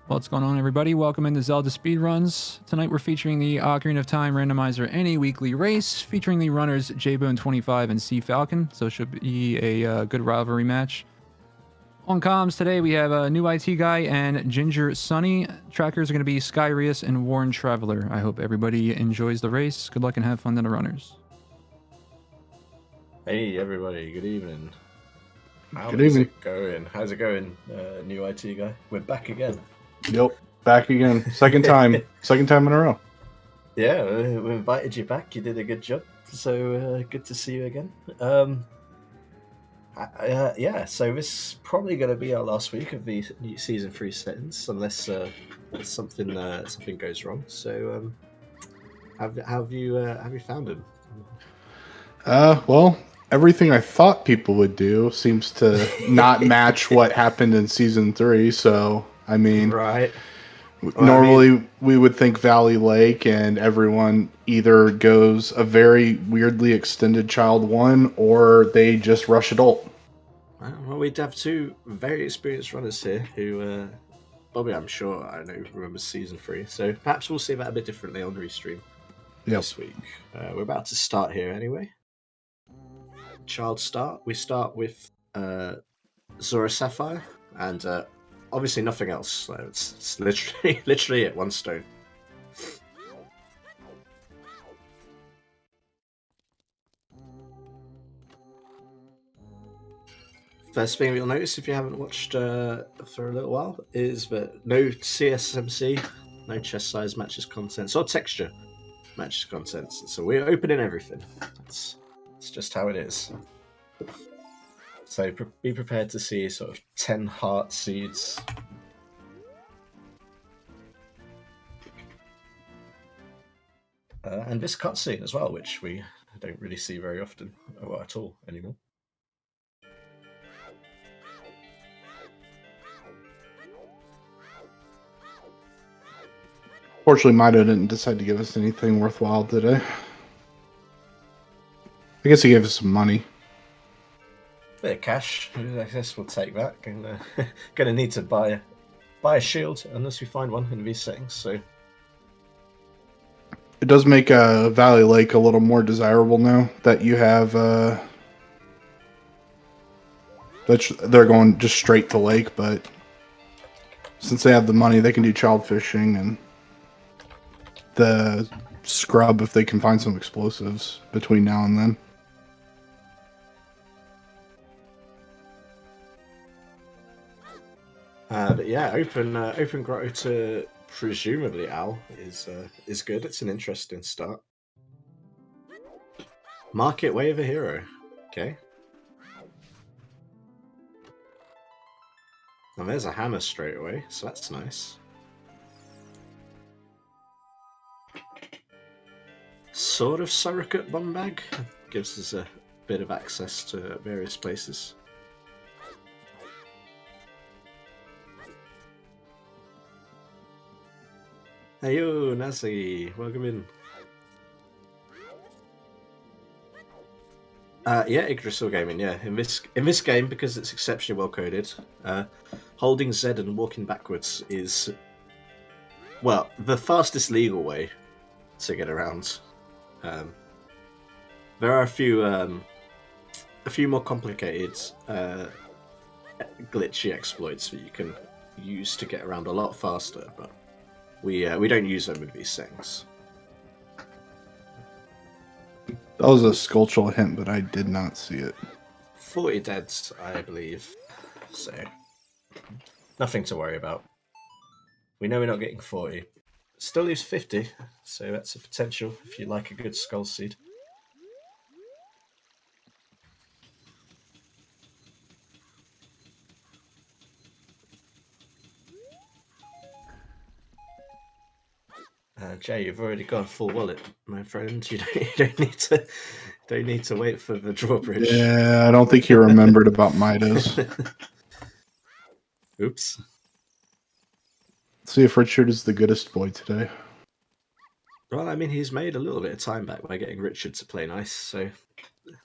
What's going on, everybody? Welcome into Zelda Speedruns. Tonight we're featuring the Ocarina of Time Randomizer NA Weekly Race, featuring the runners JBone25 and C Falcon, so it should be a good rivalry match. On comms today we have a new IT guy and Ginger Sunny. Trackers are going to be Skyrius and Warren Traveler. I hope everybody enjoys the race. Good luck and have fun to the runners. Hey everybody, good evening. Good evening. It going? How's it going, new IT guy? We're back again. Yep, back again. Second time in a row. Yeah, we invited you back. You did a good job. So good to see you again. Yeah, so this is probably going to be our last week of the season 3 settings, unless something goes wrong. So, have you found him? Well, everything I thought people would do seems to not match what happened in season 3. So, I mean, right. Normally we would think Valley Lake, and everyone either goes a very weirdly extended Child 1 or they just rush adult. Well, we'd have two very experienced runners here who, Bobby, I'm sure I know, remembers season 3. So perhaps we'll see that a bit differently on Restream this week. We're about to start here anyway. Child start. We start with Zora Sapphire and obviously nothing else. It's literally it, one stone. First thing you'll notice if you haven't watched for a little while is that no CSMC, no chest size matches contents, or texture matches contents. So we're opening everything. It's just how it is. So be prepared to see sort of 10 heart seeds. And this cutscene as well, which we don't really see very often, or at all anymore. Fortunately, Mido didn't decide to give us anything worthwhile today. I guess he gave us some money. Bit of cash. I guess we'll take that. Gonna need to buy a shield unless we find one in these settings. So it does make Valley Lake a little more desirable now that you have. They're going just straight to lake, but since they have the money, they can do child fishing and the scrub if they can find some explosives between now and then. But yeah, open grotto to presumably Al is good. It's an interesting start. Market way of a hero. Okay. And there's a hammer straight away, so that's nice. Sort of surrogate bomb bag. Gives us a bit of access to various places. Hey yo, Nazi, welcome in. Yeah, Yggdrasil Gaming, yeah. In this game, because it's exceptionally well coded, holding Z and walking backwards is, well, the fastest legal way to get around. There are a few more complicated glitchy exploits that you can use to get around a lot faster, but we don't use them with these things. That was a Skulltural hint, but I did not see it. 40 deads, I believe. So, nothing to worry about. We know we're not getting 40. Still leaves 50, so that's a potential if you like a good skull seed. Jay, you've already got a full wallet, my friend. You don't need to wait for the drawbridge. Yeah, I don't think he remembered about Midas. Oops. Let's see if Richard is the goodest boy today. Well, I mean, he's made a little bit of time back by getting Richard to play nice, so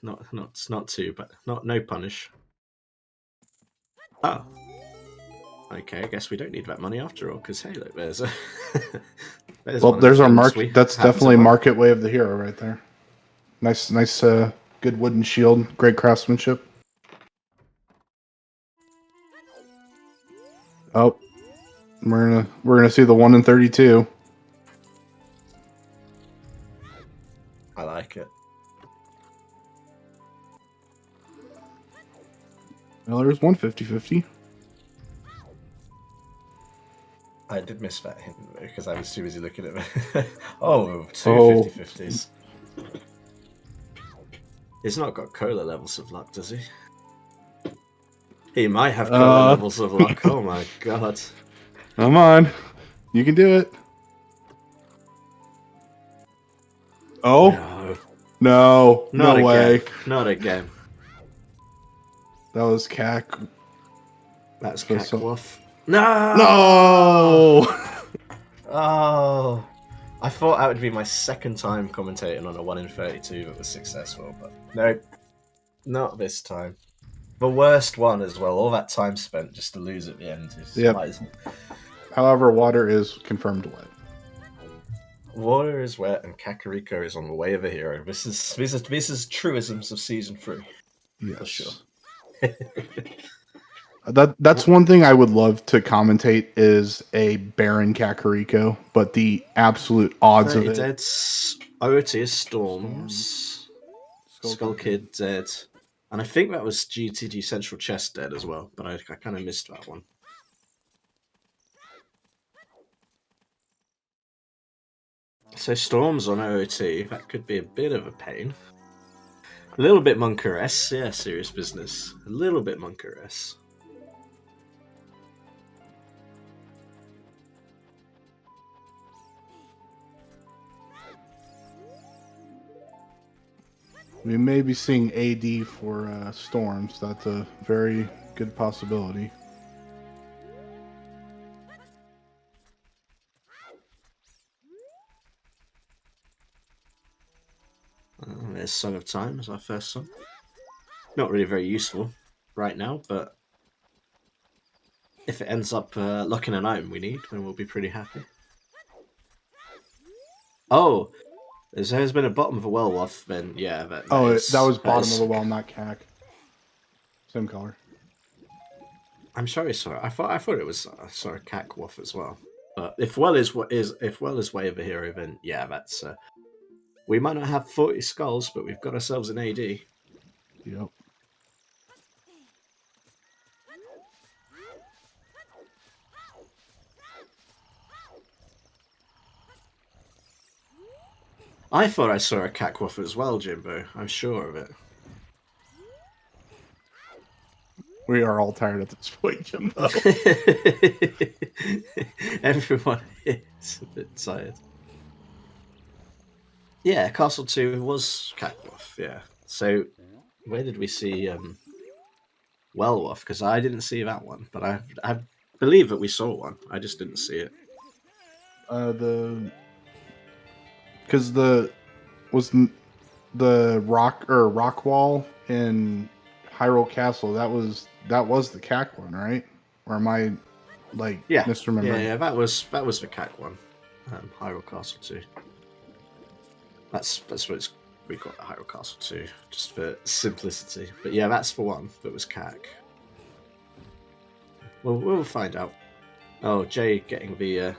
not too, but no punish. Oh. Okay, I guess we don't need that money after all, because hey, look, there's a... there's Well, one of the there's our things market. we That's happen to definitely want. Market Way of the Hero right there. Nice, good wooden shield. Great craftsmanship. Oh, we're gonna see the 1 in 32. I like it. Well, there's one 50-50. I did miss that hint because I was too busy looking at it. Oh, two Oh. 50-50s. He's not got cola levels of luck, does he? He might have cola levels of luck. Oh my god. Come on. You can do it. Oh. No. Not No way. again. Not again. That was cack. That's So- Cackwolf. No! No! Oh. I thought that would be my second time commentating on a 1 in 32 that was successful, but nope. Not this time. The worst one as well. All that time spent just to lose at the end. Yep. However, water is confirmed wet. Water is wet and Kakariko is on the way of a hero. This is truisms of season 3. Yes. For sure. That's one thing I would love to commentate is a Baron Kakariko, but the absolute odds of it. Dead's OoT is Storms. Skull Kid dead. And I think that was GTG Central Chest dead as well, but I kind of missed that one. So Storms on OoT, that could be a bit of a pain. A little bit Monker-esque, yeah, serious business. A little bit Monker-esque. We may be seeing AD for Storms. That's a very good possibility. There's Song of Time as our first song. Not really very useful right now, but if it ends up locking an item we need, then we'll be pretty happy. Oh, there's been a bottom of a well-off, then yeah. That was bottom of the well, not cack. Same color. I'm sorry, sir. I thought it was sorry, Cackwolf as well. But if well is way of a hero, then yeah, that's. We might not have 40 skulls, but we've got ourselves an AD. Yep. I thought I saw a Cackwolf as well, Jimbo. I'm sure of it. We are all tired at this point, Jimbo. Everyone is a bit tired. Yeah, Castle 2 was Cackwolf, yeah. So, where did we see Wellwolf? Because I didn't see that one, but I believe that we saw one. I just didn't see it. Because the rock wall in Hyrule Castle, that was the cack one, right? Or am I misremembering? Yeah, that was the cack one. Hyrule Castle 2. That's what we got at Hyrule Castle 2, just for simplicity. But yeah, that's the one that was cack. Well, we'll find out. Oh, Jay getting the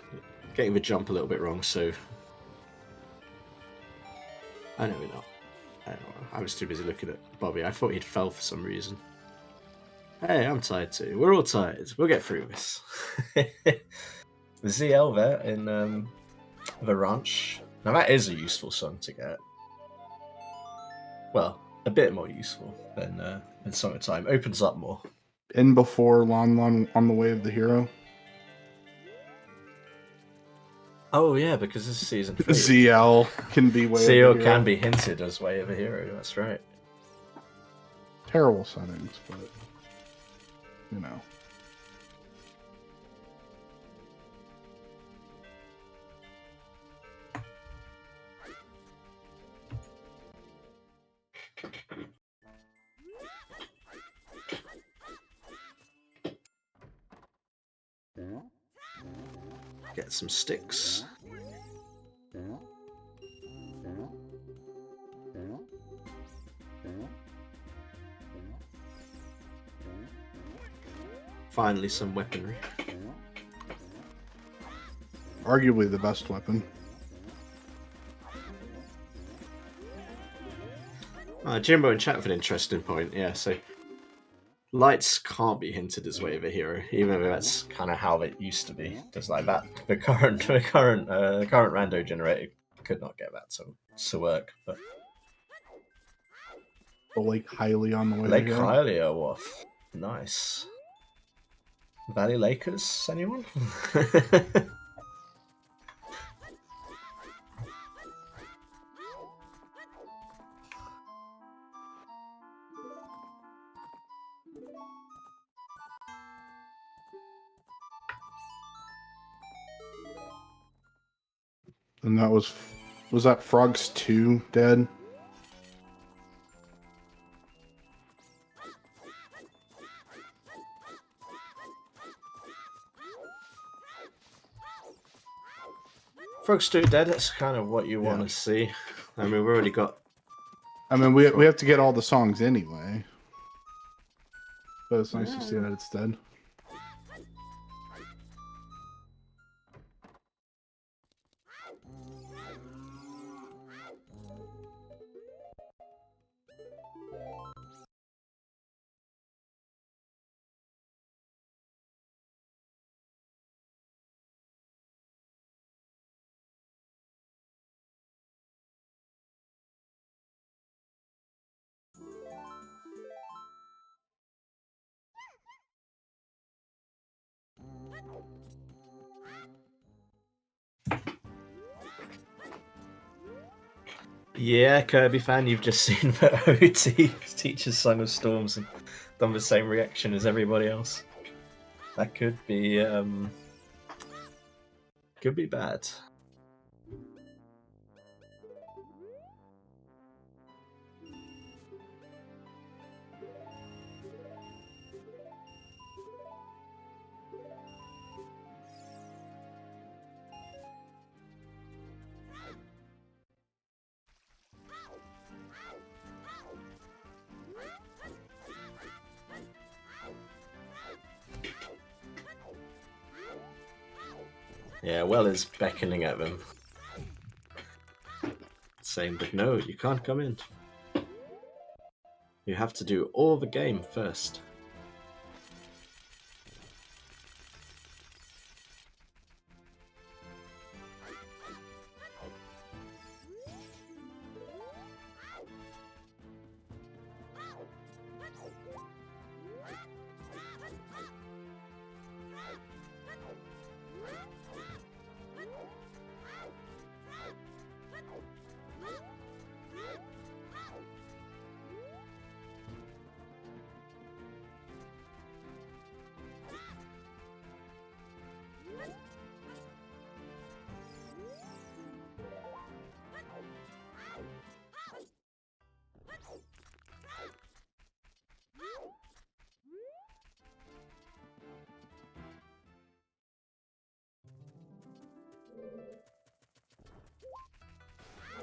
jump a little bit wrong, so I know we're not. I don't know. I was too busy looking at Bobby. I thought he'd fell for some reason. Hey, I'm tired too. We're all tired. We'll get through this. The ZL there in the ranch. Now that is a useful song to get. Well, a bit more useful than Song of Time. Opens up more. In before Lon Lon on the Way of the Hero. Oh yeah, because this is season 3. ZL can be Way ZL of the Hero. can be hinted as Way of a Hero. That's right. Terrible settings, but you know. get some sticks. Finally, some weaponry. Arguably the best weapon. Jimbo in chat with an interesting point. Yeah, so lights can't be hinted as way of a hero, even though that's kind of how it used to be. Just like that, the current rando generator could not get that to work. But The Lake Hylia on the way. Lake Hylia, what? Nice. Valley Lakers, anyone? And that was that Frogs 2 dead? Frogs 2 dead, that's kind of what you want to see. I mean, we've already got... I mean, we have to get all the songs anyway. But it's nice to see that it's dead. Yeah, Kirby fan, you've just seen the OoT Teacher's Song of Storms and done the same reaction as everybody else. That could be bad. Yeah, Well is beckoning at them. Saying, but no, you can't come in. You have to do all the game first.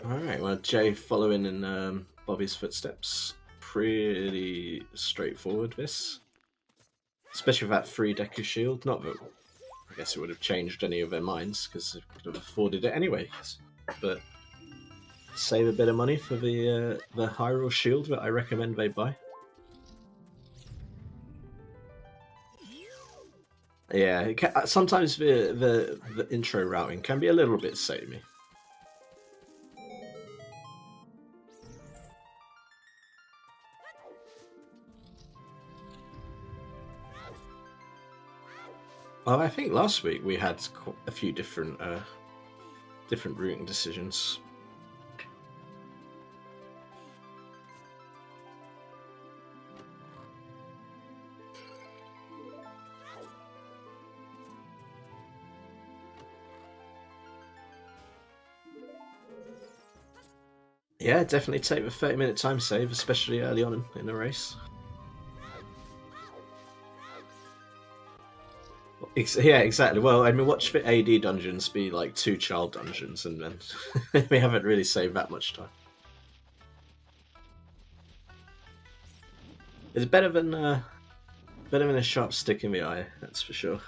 Alright, well, Jay following in Bobby's footsteps. Pretty straightforward, this. Especially with that 3-decker shield. Not that I guess it would have changed any of their minds, because they could have afforded it anyway. But save a bit of money for the Hyrule shield that I recommend they buy. Yeah, it can, sometimes the intro routing can be a little bit samey. Well, I think last week we had a few different routing decisions. Yeah, definitely take the 30-minute time save, especially early on in a race. Yeah, exactly. Well, I mean, watch the AD dungeons be like 2 child dungeons, and then we haven't really saved that much time. It's better than a sharp stick in the eye, that's for sure.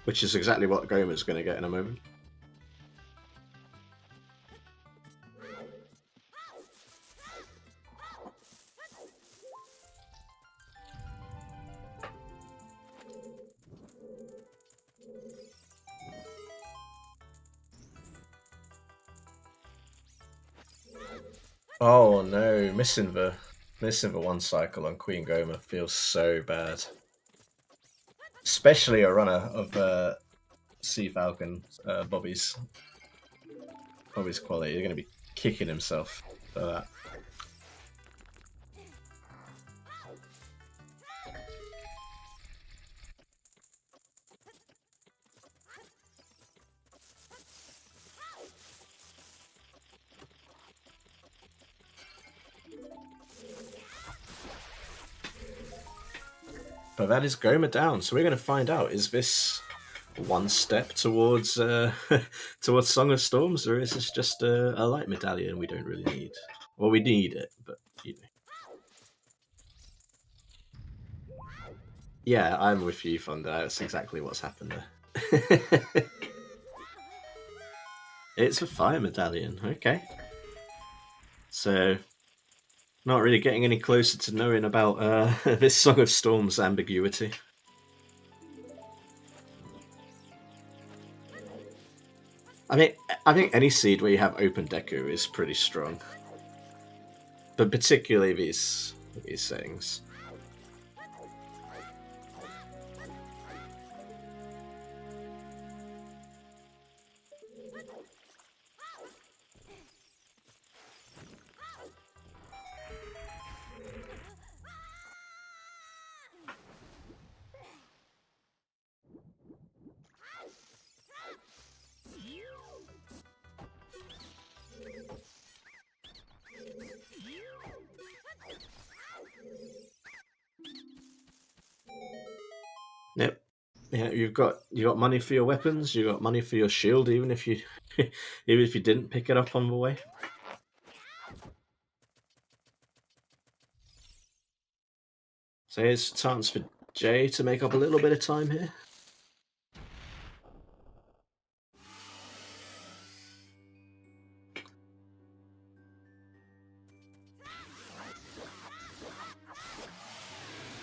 Which is exactly what Gomer's going to get in a moment. Oh no, missing the one cycle on Queen Gomer feels so bad. Especially a runner of Sea Falcon, Bobby's quality. You're going to be kicking himself for that. But that is Gomer down, so we're going to find out, is this one step towards towards Song of Storms, or is this just a light medallion we don't really need? Well, we need it, but you know. Yeah, I'm with you, Thunder. That's exactly what's happened there. It's a fire medallion, okay. So, not really getting any closer to knowing about this Song of Storms ambiguity. I mean, I think any seed where you have open Deku is pretty strong, but particularly these settings. Yep. Yeah, you've got money for your weapons. You got money for your shield, even if you didn't pick it up on the way. So here's a chance for Jay to make up a little bit of time here.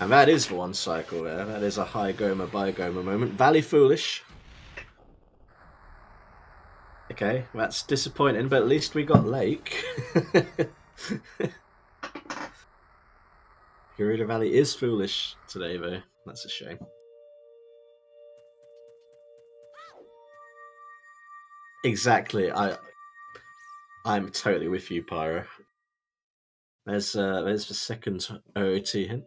And that is the one cycle there. That is a high Gomer by Gomer moment. Valley Foolish. Okay, that's disappointing, but at least we got Lake. Gerudo Valley is foolish today, though. That's a shame. Exactly. I'm totally with you, Pyro. There's the second OOT hint.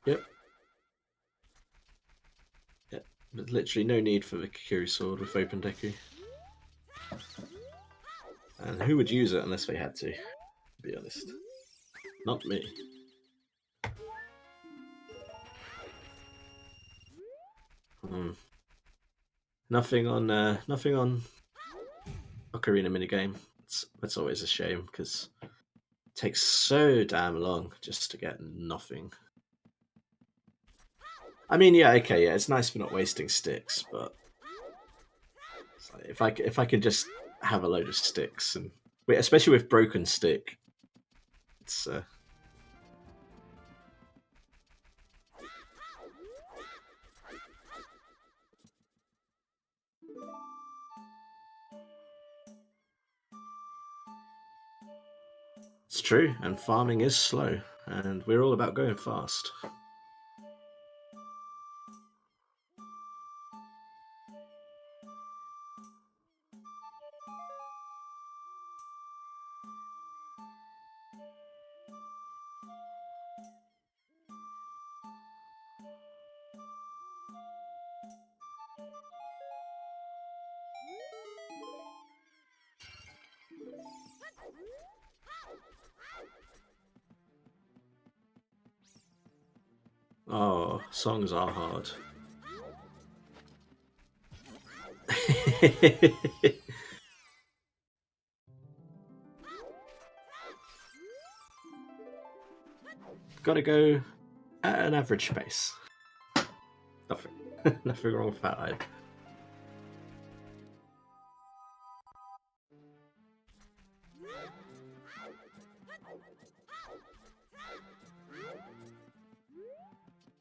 Yep. Yep. There's literally no need for the Kikiri sword with open Deku. And who would use it unless they had to be honest? Not me. Nothing on Ocarina minigame. That's always a shame because it takes so damn long just to get nothing. I mean, yeah, okay, yeah, it's nice for not wasting sticks, but if I could just have a load of sticks, and especially with broken stick, It's It's true, and farming is slow, and we're all about going fast. Oh, songs are hard. Gotta go at an average pace. Nothing, nothing wrong with that.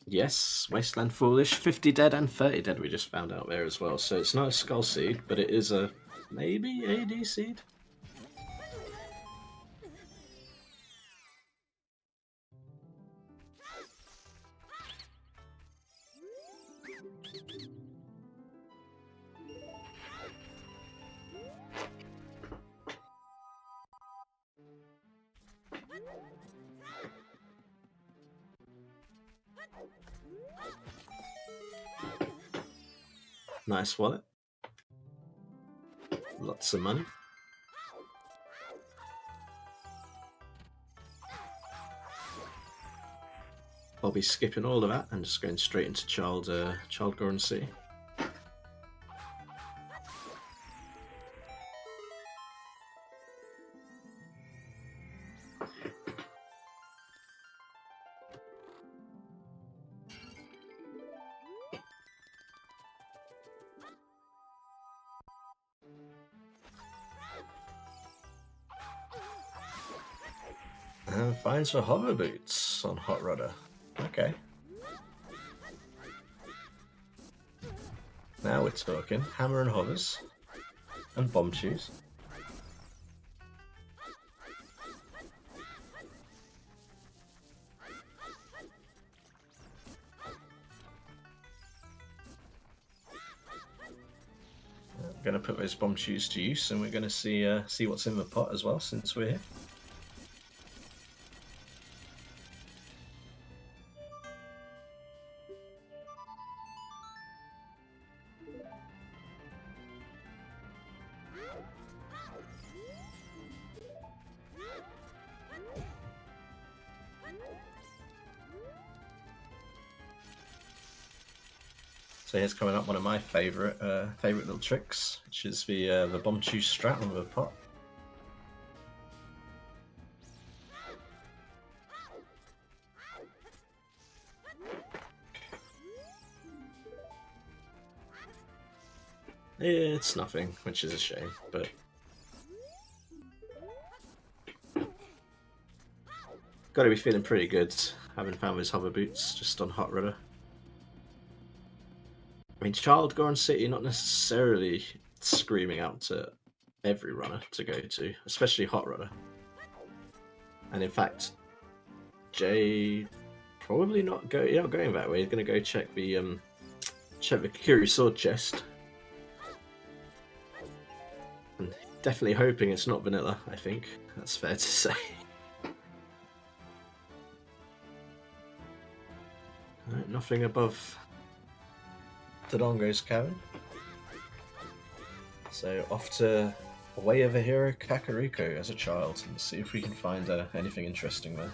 Yes, Wasteland Foolish, 50 dead and 30 dead we just found out there as well. So it's not a Skull Seed, but it is a maybe AD Seed? Nice wallet. Lots of money. I'll be skipping all of that and just going straight into Child Goron City. And finds for hover boots on Hot Rudder. Okay. Now we're talking. Hammer and hovers. And bomb shoes. I'm going to put those bomb shoes to use, and we're going to see what's in the pot as well, since we're here. So here's coming up one of my favourite little tricks, which is the bomb shoe strat on the pot. It's nothing, which is a shame, but gotta be feeling pretty good having found those hover boots just on Hot Rudder. I mean, Child Goron City not necessarily screaming out to every runner to go to, especially Hot Rudder. And in fact, Jay probably not going that way. He's going to go check the Kiri sword chest. And definitely hoping it's not vanilla. I think that's fair to say. Right, nothing above Todongo's cabin. So off to Way of a Hero Kakariko as a child and see if we can find anything interesting there.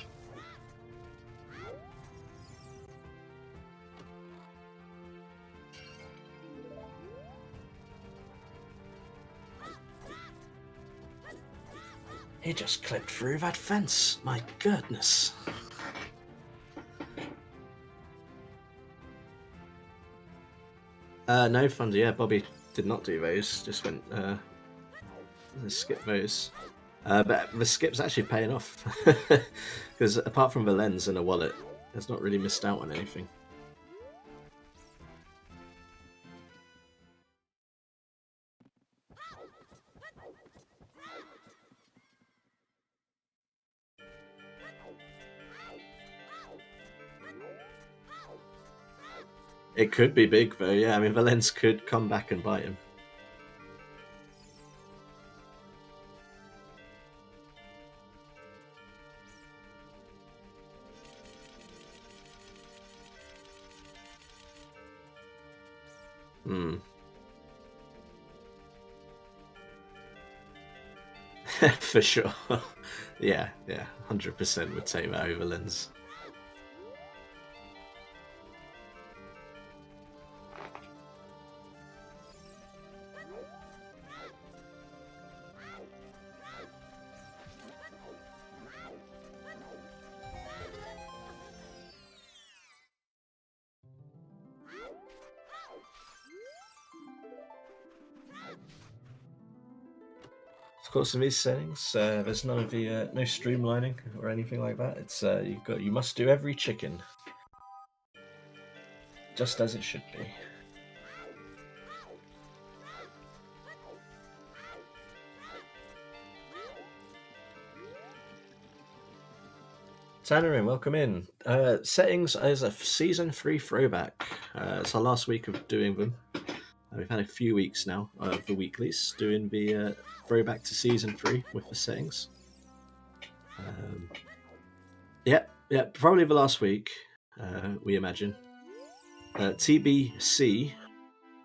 He just clipped through that fence. My goodness. No, Thunder, yeah, Bobby did not do those, just went, skip those. But the skip's actually paying off. Because apart from the lens and a wallet, there's not really missed out on anything. It could be big, though. Yeah, I mean, the lens could come back and bite him. Hmm. For sure. Yeah, 100% would take that over lens. Of course, in these settings, there's none of the no streamlining or anything like that. It's you must do every chicken just as it should be. Tannerin, welcome in. Settings as a season 3 throwback. It's our last week of doing them. We've had a few weeks now of the weeklies doing the throwback to season 3 with the settings. Yeah, probably the last week, we imagine. TBC,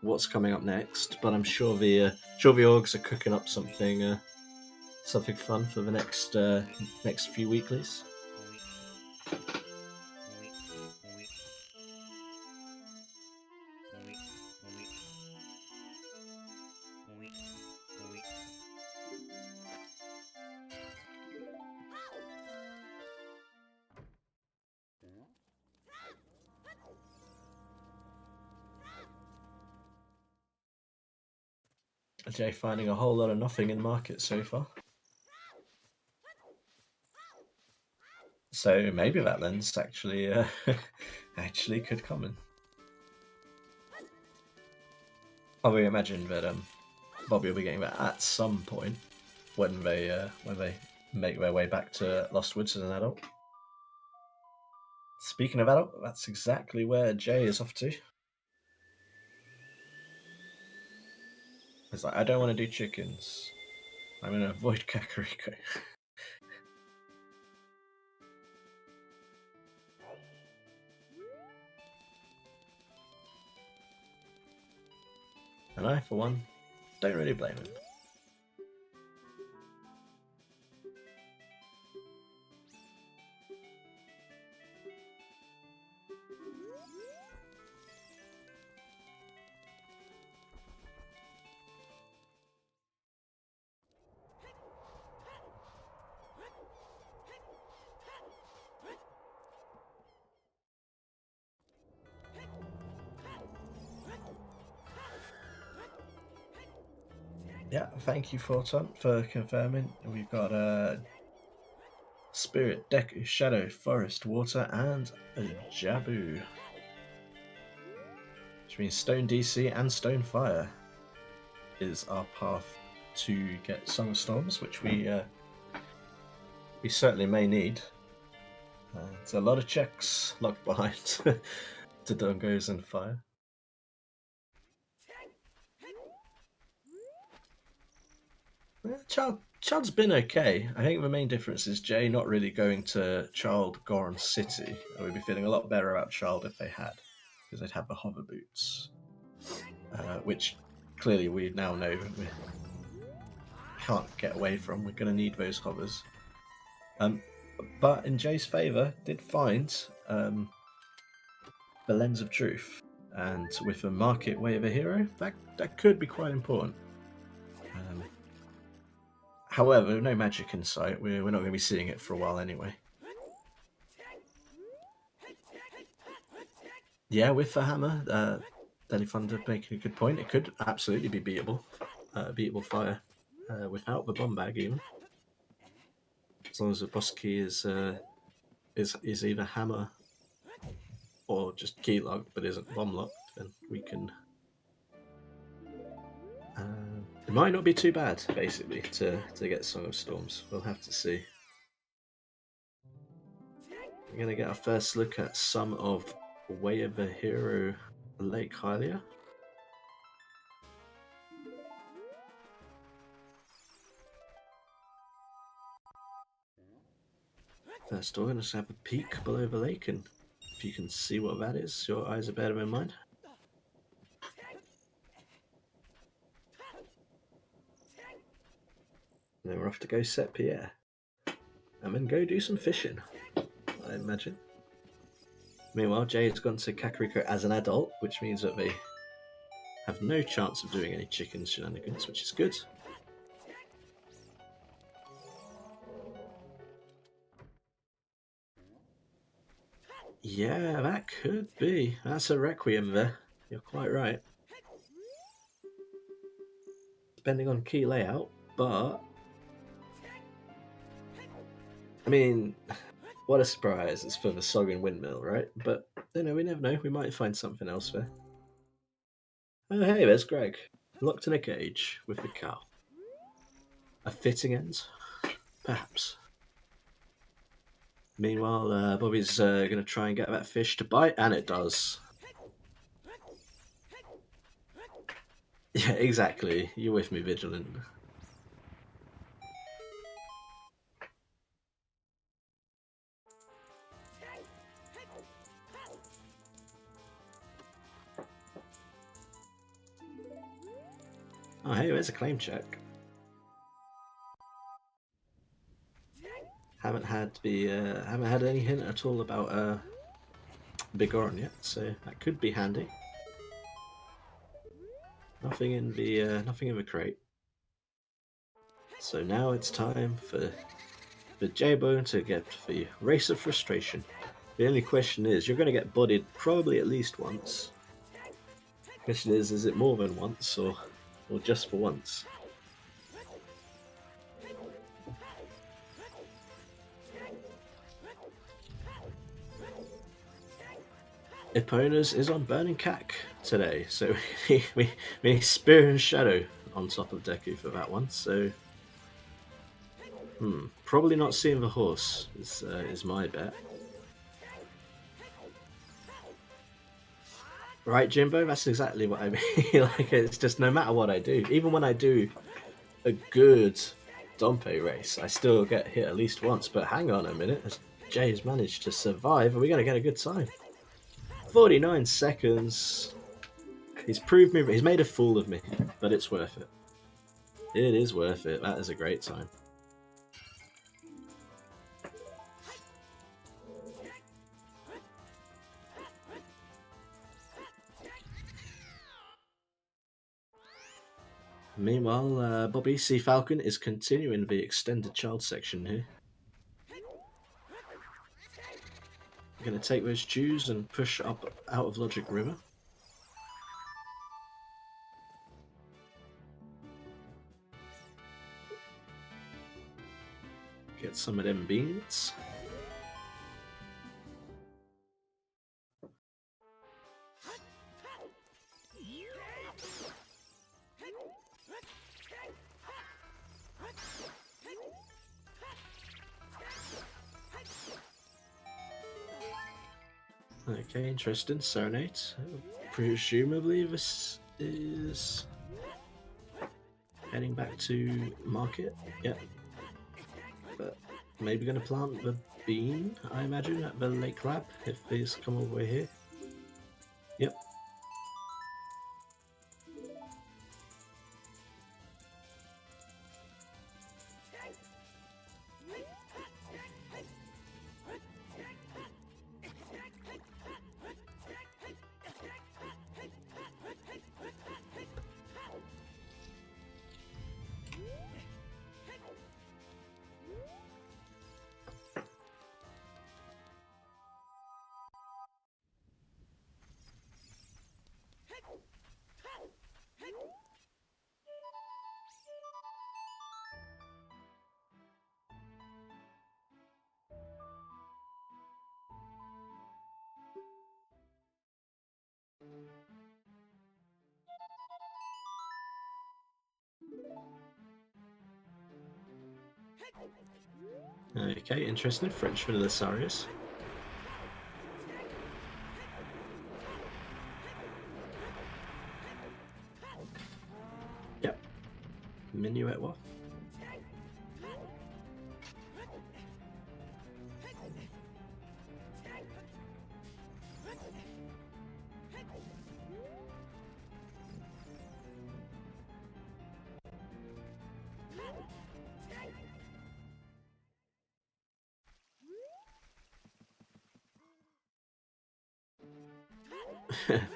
what's coming up next? But I'm sure the orgs are cooking up something fun for the next few weeklies. Jay finding a whole lot of nothing in market so far. So maybe that lens actually actually could come in. I imagine that Bobby will be getting that at some point when they make their way back to Lost Woods as an adult. Speaking of adult, that's exactly where Jay is off to. It's like, I don't want to do chickens. I'm going to avoid Kakariko. And I, for one, don't really blame him. Yeah, thank you, Forton, for confirming. We've got Spirit, Deku, Shadow, Forest, Water, and a Jabu. Which means Stone DC and Stone Fire is our path to get Song of Storms, which we certainly may need. It's a lot of checks locked behind to Dungos and Fire. Child's been okay. I think the main difference is Jay not really going to Child Goron City. I would be feeling a lot better about Child if they had, because they'd have the hover boots, which clearly we now know we can't get away from. We're going to need those hovers. But in Jay's favour, did find the Lens of Truth, and with a market way of a hero, that could be quite important. However, no magic in sight. We're not going to be seeing it for a while anyway. Yeah, with the hammer, Deliphunder making a good point. It could absolutely be beatable. Beatable Fire without the bomb bag even. As long as the boss key is either hammer or just key locked, but isn't bomb locked, then we can. It might not be too bad, basically, to get Song of Storms. We'll have to see. We're going to get our first look at some of Way of the Hero Lake Hylia. First, we're going to have a peek below the lake, and if you can see what that is, your eyes are better than mine. And then we're off to go set Pierre. And then go do some fishing, I imagine. Meanwhile, Jay has gone to Kakariko as an adult, which means that they have no chance of doing any chicken shenanigans, which is good. Yeah, that could be. That's a Requiem there. You're quite right. Depending on key layout, but... I mean, what a surprise. It's for the Soggin Windmill, right? But, you know, we never know. We might find something else there. Oh, hey, there's Greg. Locked in a cage with the cow. A fitting end? Perhaps. Meanwhile, Bobby's going to try and get that fish to bite, and it does. Yeah, exactly. You're with me, Vigilant. Oh, hey, there's a claim check. Haven't had any hint at all about Big Oran yet, so that could be handy. Nothing in the crate. So now it's time for J-Bone to get the Race of Frustration. The only question is, you're going to get bodied probably at least once. The question is it more than once or just for once? Eponus is on Burning Cack today, so we need Spear and Shadow on top of Deku for that one. So, probably not seeing the horse is my bet. Right, Jimbo, that's exactly what I mean. Like, it's just no matter what I do, even when I do a good Dompe race, I still get hit at least once. But hang on a minute, as Jay's managed to survive, are we going to get a good time? 49 seconds. He's proved me. He's made a fool of me, but it's worth it. It is worth it. That is a great time. Meanwhile, Bobby C. Falcon is continuing the extended child section here. Going to take those chews and push up out of Logic River. Get some of them beans. Okay, interesting. Serenade. Presumably this is heading back to market. Yep. But maybe going to plant the bean, I imagine, at the Lake Lab if these come all the way here. Yep. Okay, interesting. French vanilla Sarius. Yep. Minuet Waff.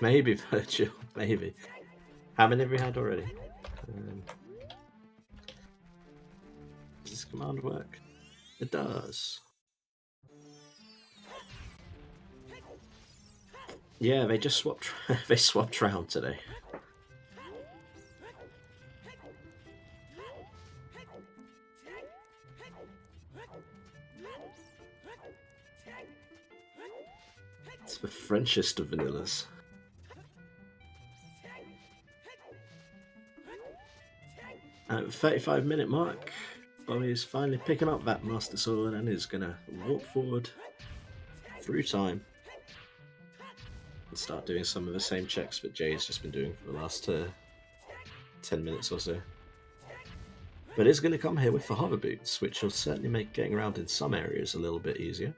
Maybe, Virgil. Maybe. How many have we had already? Does this command work? It does. Yeah, they just swapped. They swapped round today. It's the Frenchest of vanillas. At the 35-minute mark, Bobby is finally picking up that Master Sword and is going to walk forward through time and start doing some of the same checks that Jay's just been doing for the last 10 minutes or so. But it's going to come here with the hover boots, which will certainly make getting around in some areas a little bit easier.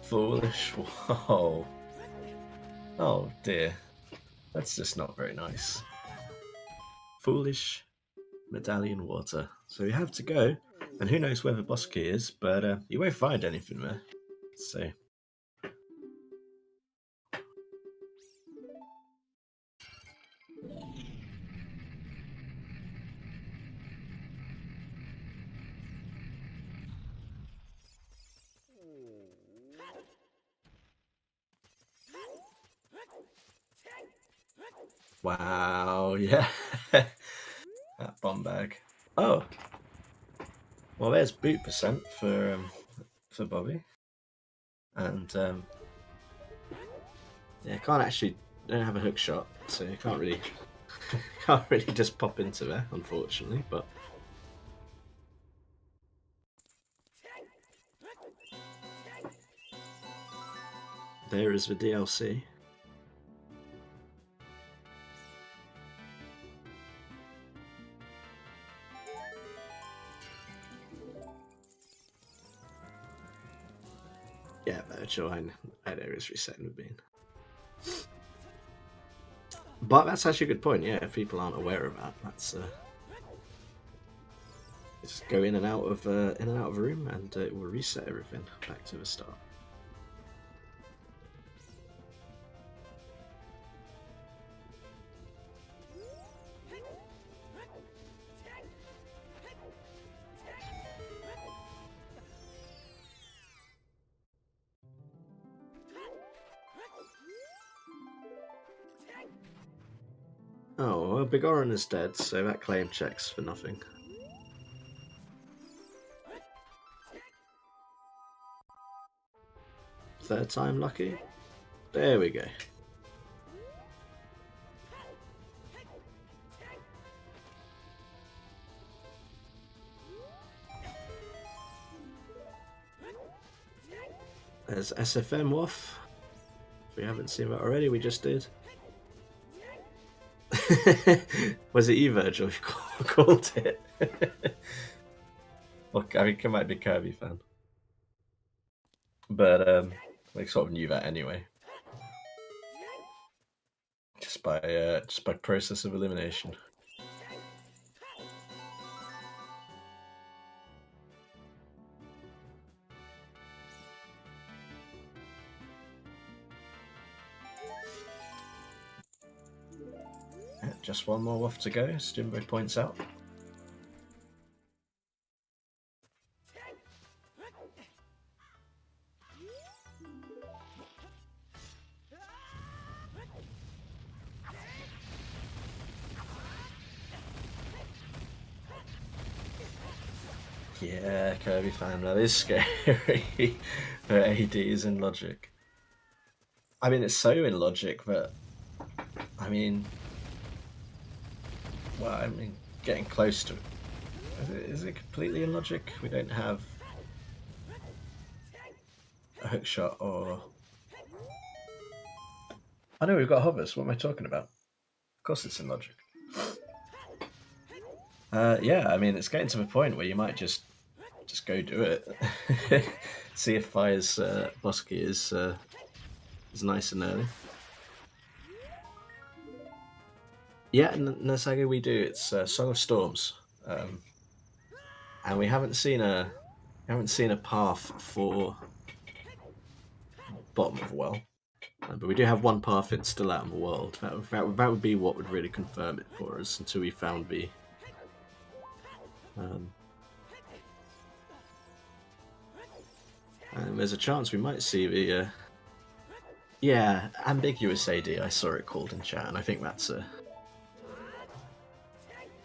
Foolish. Whoa. Oh dear. That's just not very nice. Foolish medallion water. So you have to go, and who knows where the boss key is, but you won't find anything there. So. Wow, yeah. That bomb bag. Oh. Well, there's boot percent for Bobby. And yeah, don't have a hook shot, so you can't really just pop into there, unfortunately, but there is the DLC. Yeah, Virtual, I know it's resetting the bean. But that's actually a good point, yeah, if people aren't aware of that, that's just go in and out of a room and it will reset everything back to the start. Oh, well, Bigoran is dead, so that claim checks for nothing. Third time lucky? There we go. There's SFM Waff. If we haven't seen that already, we just did. Was it you, Virgil, who called it? Look, I think I might be a Kirby fan. But I sort of knew that anyway. Just by process of elimination. Just one more off to go, Stimbo points out. Yeah, Kirby fan, that is scary for ADs in Logic. I mean, it's so in Logic that, I mean, well, I mean, getting close to it. Is it completely in Logic? We don't have a hook shot or... I know we've got hovers. What am I talking about? Of course it's in Logic. Yeah, I mean, it's getting to the point where you might just go do it. See if Fire's Bosky is nice and early. Yeah, Nasaga, we do. It's Song of Storms, and we haven't seen a path for bottom of the well, but we do have one path that's still out in the world. That would be what would really confirm it for us until we found the. And there's a chance we might see the. Yeah, ambiguous AD. I saw it called in chat, and I think that's a.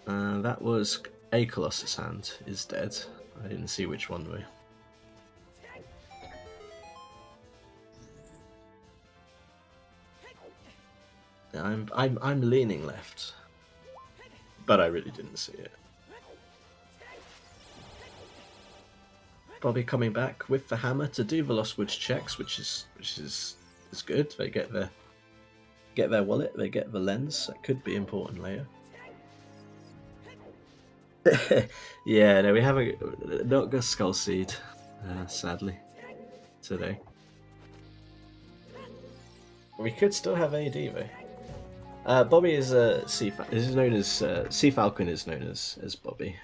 That was a Colossus hand is dead. I didn't see which one though. I'm leaning left, but I really didn't see it. Bobby coming back with the hammer to do the Lost Woods checks, which is good. They get their wallet, they get the lens. That could be important later. Yeah, no, we haven't not got Skull Seed, sadly, today. We could still have AD though. Bobby is known as Sea Falcon is known as Bobby.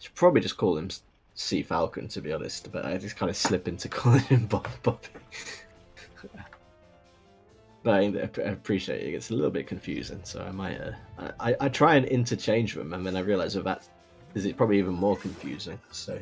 Should probably just call him Sea Falcon to be honest, but I just kind of slip into calling him Bobby. But I appreciate it. It's a little bit confusing, so I might. I try and interchange them, and then I realise that is it probably even more confusing. So.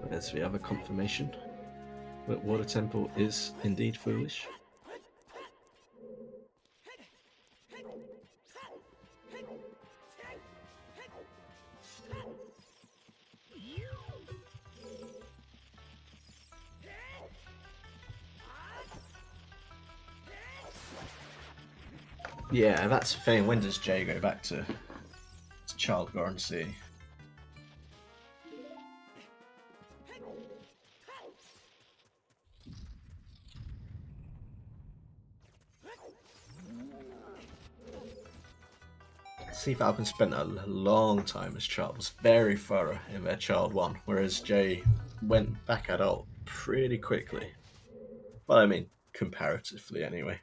There's the other confirmation that Water Temple is indeed foolish. Yeah, that's the thing. When does Jay go back to Child Goron Sea? Sea Falcon spent a long time as child, was very thorough in their Child 1, whereas Jay went back adult pretty quickly. Well, I mean, comparatively anyway.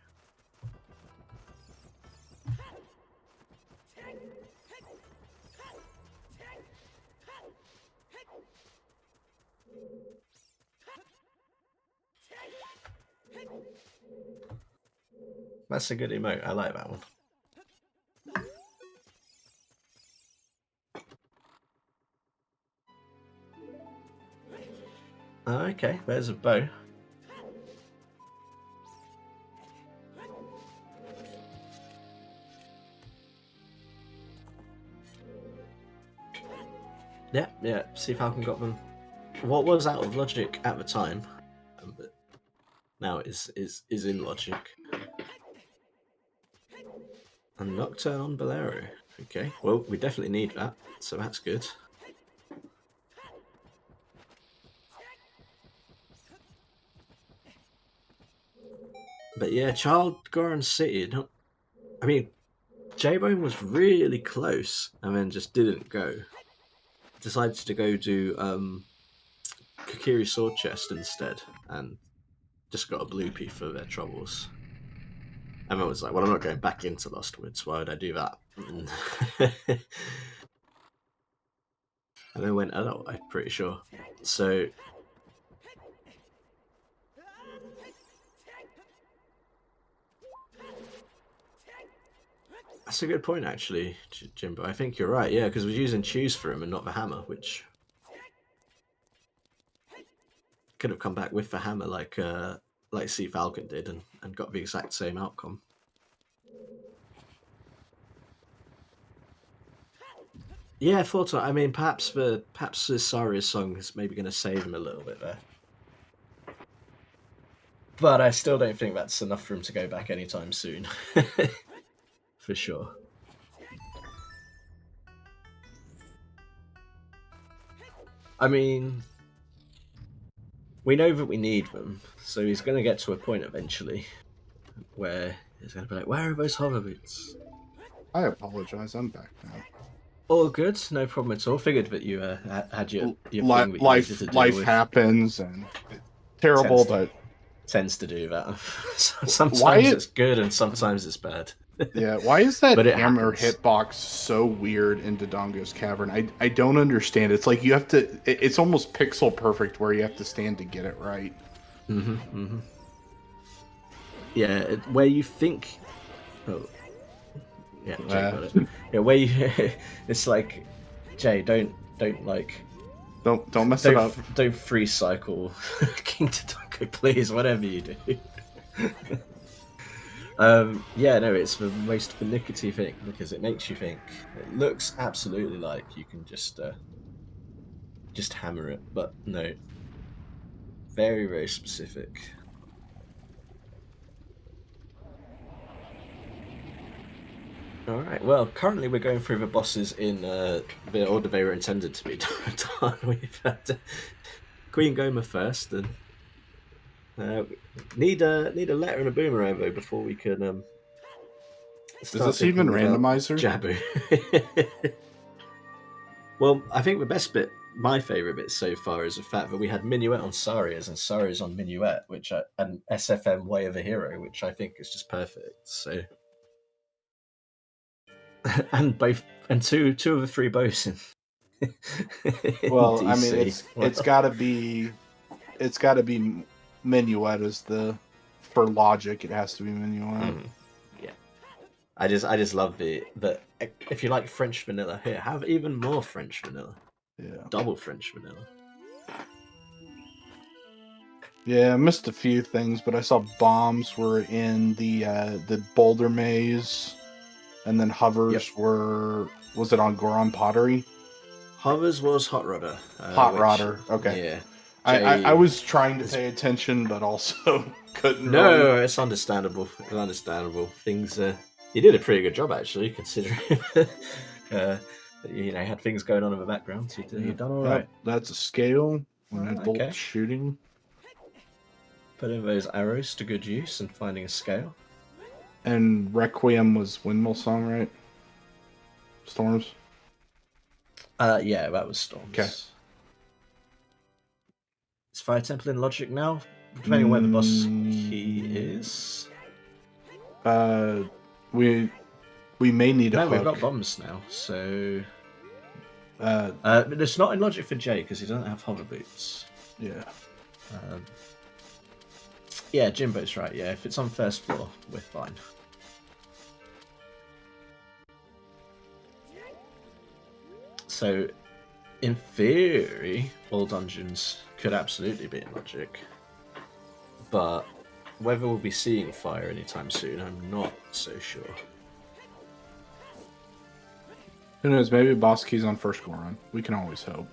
That's a good emote, I like that one. Okay, there's a bow. Yeah, Sea Falcon got them. What was out of Logic at the time, but now is in Logic. And Nocturne on Bolero. Okay, well, we definitely need that, so that's good. But yeah, Child Goron City. I mean, J-Bone was really close and then just didn't go. Decided to go do Kokiri Sword Chest instead and just got a bloopy for their troubles. And I was like, well, I'm not going back into Lost Woods. Why would I do that? And then went adult, I'm pretty sure. So... That's a good point, actually, Jimbo. I think you're right. Yeah, because we're using choose for him and not the hammer, which could have come back with the hammer, like Sea Falcon did, and got the exact same outcome. Yeah, Fortnite. I mean, perhaps the Saria's song is maybe going to save him a little bit there. But I still don't think that's enough for him to go back anytime soon. For sure. I mean, we know that we need them, so he's going to get to a point eventually where he's going to be like, where are those hover boots? I apologize. I'm back now. All good, no problem at all. Figured that you had your thing that you life needed to deal life with. happens, and terrible, Tends to do that. Sometimes it's good and sometimes it's bad. Yeah, why is that hammer happens. hitbox so weird in Dodongo's Cavern? I don't understand. It's like you have to. It's almost pixel perfect where you have to stand to get it right. Yeah, where you think. Oh, yeah, Jay got it. Yeah, where you. It's like, Jay, don't like. Don't mess it up. Don't free cycle King Dodongo, please. Whatever you do. Yeah, no, it's the most finicky thing because it makes you think. It looks absolutely like you can just hammer it, but no. Very, very specific. Alright, well, currently we're going through the bosses in the order they were intended to be done. We've had Queen Goma first, and need a letter and a boomerang though before we can Is this even randomizer? Jabu. Well, I think the best bit, my favourite bit so far, is the fact that we had Minuet on Saria's and Saria's on Minuet, and SFM Way of a Hero, which I think is just perfect. So, and two of the three bows in. Well, DC. I mean, it's got to be Minuet as for logic. It has to be Minuet. Yeah, I just love the if you like French vanilla, here have even more French vanilla. Yeah, double French vanilla. Yeah, I missed a few things, but I saw bombs were in the boulder maze, and then hovers was it on Goron Pottery? Hovers was Hot Rodder. Hot Rodder, okay. Yeah. I was trying to pay attention, but also couldn't. No, it's understandable. It's understandable. Things. You did a pretty good job actually, considering. Had things going on in the background. So you've done all right. That's a scale when I bolt shooting. Putting those arrows to good use and finding a scale. And Requiem was Windmill Song, right? Storms? Yeah, that was Storms. Okay. Is Fire Temple in Logic now? Depending on where the boss key is. We may need a hook. We've got bombs now, so... it's not in Logic for Jay, because he doesn't have hover boots. Yeah. Yeah, Jimbo's right. Yeah, if it's on first floor, we're fine. So, in theory, all dungeons could absolutely be in Logic. But whether we'll be seeing fire anytime soon, I'm not so sure. Who knows? Maybe boss key's on first go run. We can always hope.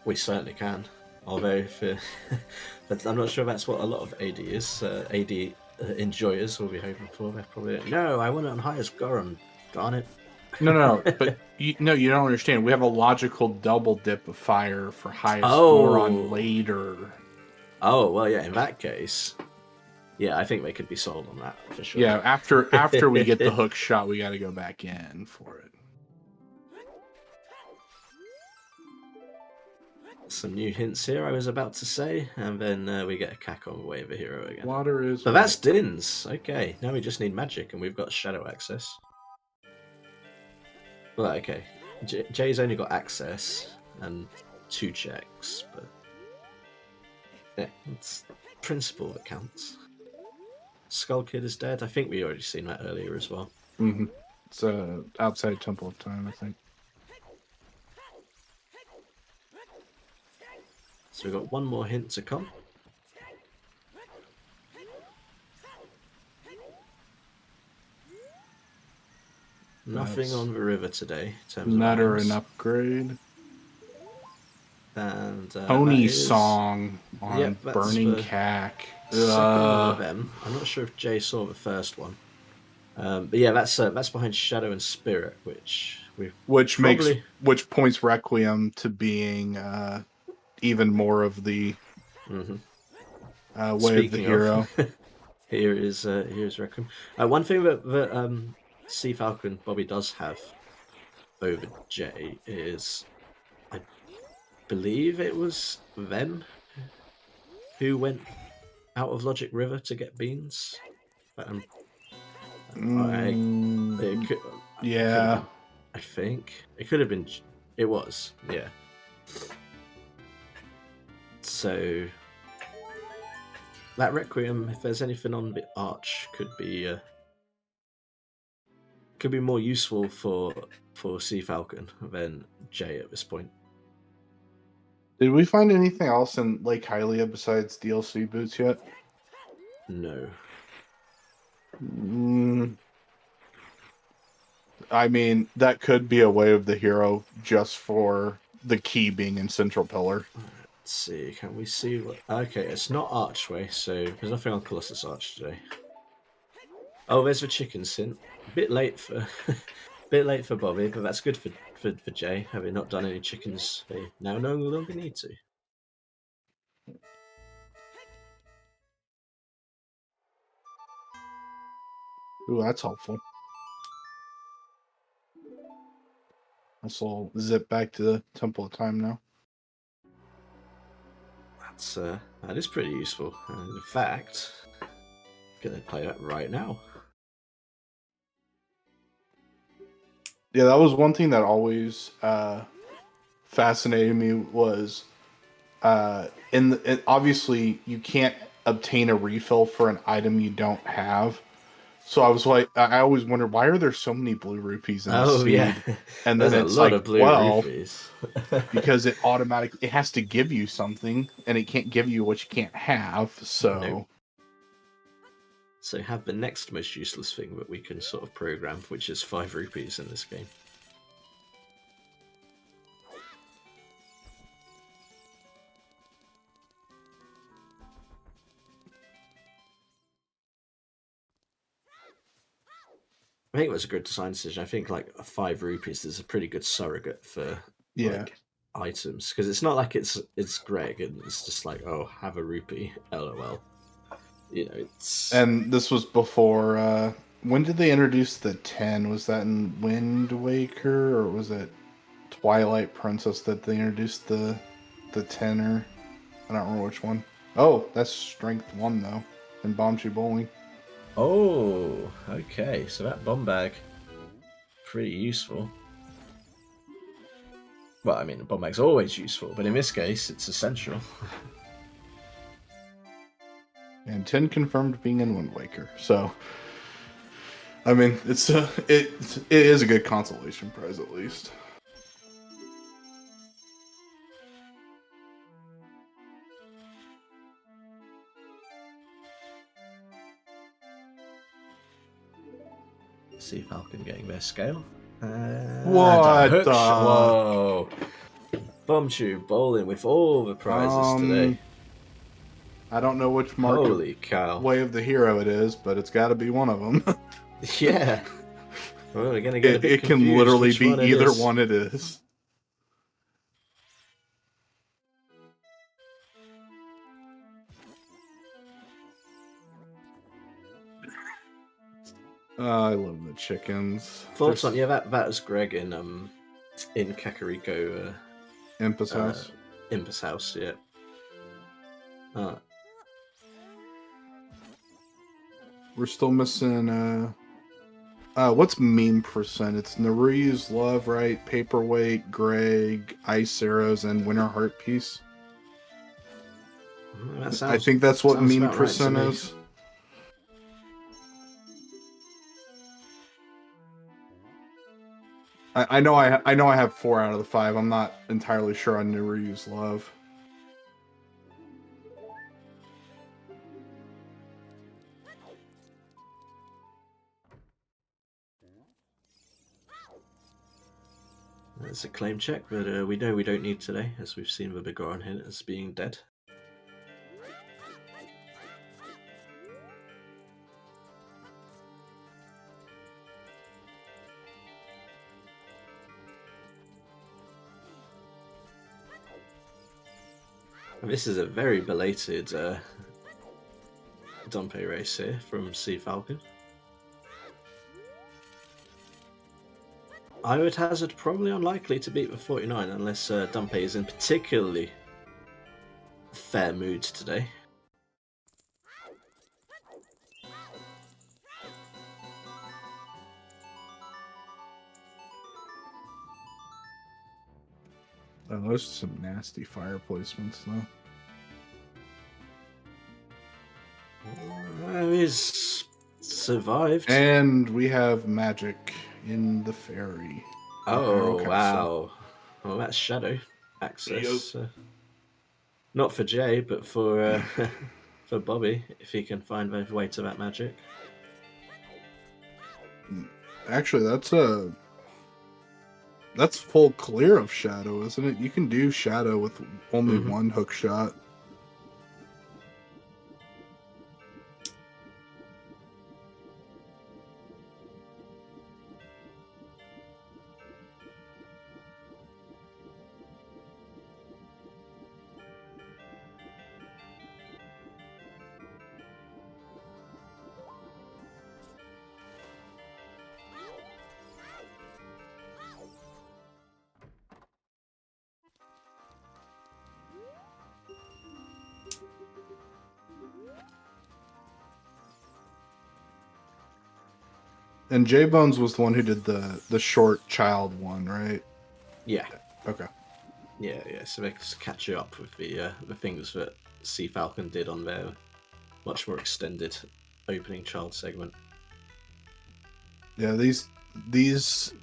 We certainly can. Although, but I'm not sure that's what a lot of AD is. AD enjoyers will be hoping for. They're probably no, I want it on highest Goron. Darn it. No, but you don't understand. We have a logical double dip of fire for highest Goron later. Oh well, yeah. In that case, yeah, I think they could be sold on that for sure. Yeah, after we get the hook shot, we got to go back in for it. Some new hints here, I was about to say, and then we get a cack on Way of a Hero again. Water is. But that's Din's. Okay, now we just need magic, and we've got shadow access. Well, okay, Jay's only got access and 2 checks, but yeah, it's principle that counts. Skull Kid is dead. I think we already seen that earlier as well. Mm-hmm. It's outside Temple of Time, I think. So we've got one more hint to come. Nothing on the river today in terms of Nutter items. an upgrade. And Pony Song on that's Burning the Cack. second one of them. I'm not sure if Jay saw the first one. But yeah, that's behind Shadow and Spirit, which points Requiem to being even more of the way of the hero. here's Requiem. One thing that Sea Falcon Bobby does have over Jay is, I believe it was them who went out of Logic River to get beans. But yeah. I think it could have been. It was, yeah. So that Requiem, if there's anything on the arch, could be more useful for Sea Falcon than Jay at this point. Did we find anything else in Lake Hylia besides DLC boots yet? No. I mean, that could be a way of the hero just for the key being in Central Pillar. Let's see, can we see what... Okay, it's not Archway, so there's nothing on Colossus Arch today. Oh, there's the chickens hint. A bit late for Bobby, but that's good for Jay, having not done any chickens. They now no longer need to. Ooh, that's helpful. I'll zip back to the Temple of Time now. That is pretty useful. And in fact, I'm gonna play that right now. Yeah, that was one thing that always fascinated me was obviously you can't obtain a refill for an item you don't have. So I always wondered, why are there so many blue rupees in the seed? Yeah. And then it's like, rupees. because it has to give you something, and it can't give you what you can't have. So, nope. So have the next most useless thing that we can sort of program, which is 5 rupees in this game. I think it was a good design decision. I think like 5 rupees is a pretty good surrogate for items, because it's not like it's Greg and it's just like, oh, have a rupee, lol. You know, it's... And this was before. When did they introduce the 10? Was that in Wind Waker, or was it Twilight Princess that they introduced the 10er? I don't remember which one. Oh, that's Strength 1 though, in Bombchu Bowling. Oh, okay. So that bomb bag, pretty useful. Well, I mean, a bomb bag's always useful, but in this case, it's essential. And 10 confirmed being in Wind Waker. So, I mean, it is a good consolation prize at least. Sea Falcon getting their scale. What the? Whoa! Bombchu bowling with all the prizes today. I don't know which Holy cow. way of the hero it is, but it's got to be one of them. Yeah. Well, we're gonna get a bit it can literally be either one it is. I love the chickens. Thoughts on that was Greg in Kakariko Impus House. Impus House, yeah. We're still missing what's meme percent? It's Naru's Love, right? Paperweight, Greg, Ice Arrows, and Winter Heart Piece. I think that's what meme percent is. I know I have 4 out of the 5. I'm not entirely sure on Niryu's love. That's a claim check, but we know we don't need today, as we've seen the Begoran hint as being dead. And this is a very belated Dumpe race here from Sea Falcon. I would hazard probably unlikely to beat the 49 unless Dumpe is in particularly fair mood today. Oh, those are some nasty fire placements, though. He's survived. And we have magic in the fairy. Oh, wow. Well, that's shadow access. Not for Jay, but for for Bobby, if he can find a way to that magic. Actually, that's full clear of shadow, isn't it? You can do shadow with only one hook shot. And J Bones was the one who did the short child one, right? Yeah. Okay. Yeah. So they catch you up with the things that Sea Falcon did on their much more extended opening child segment. Yeah, these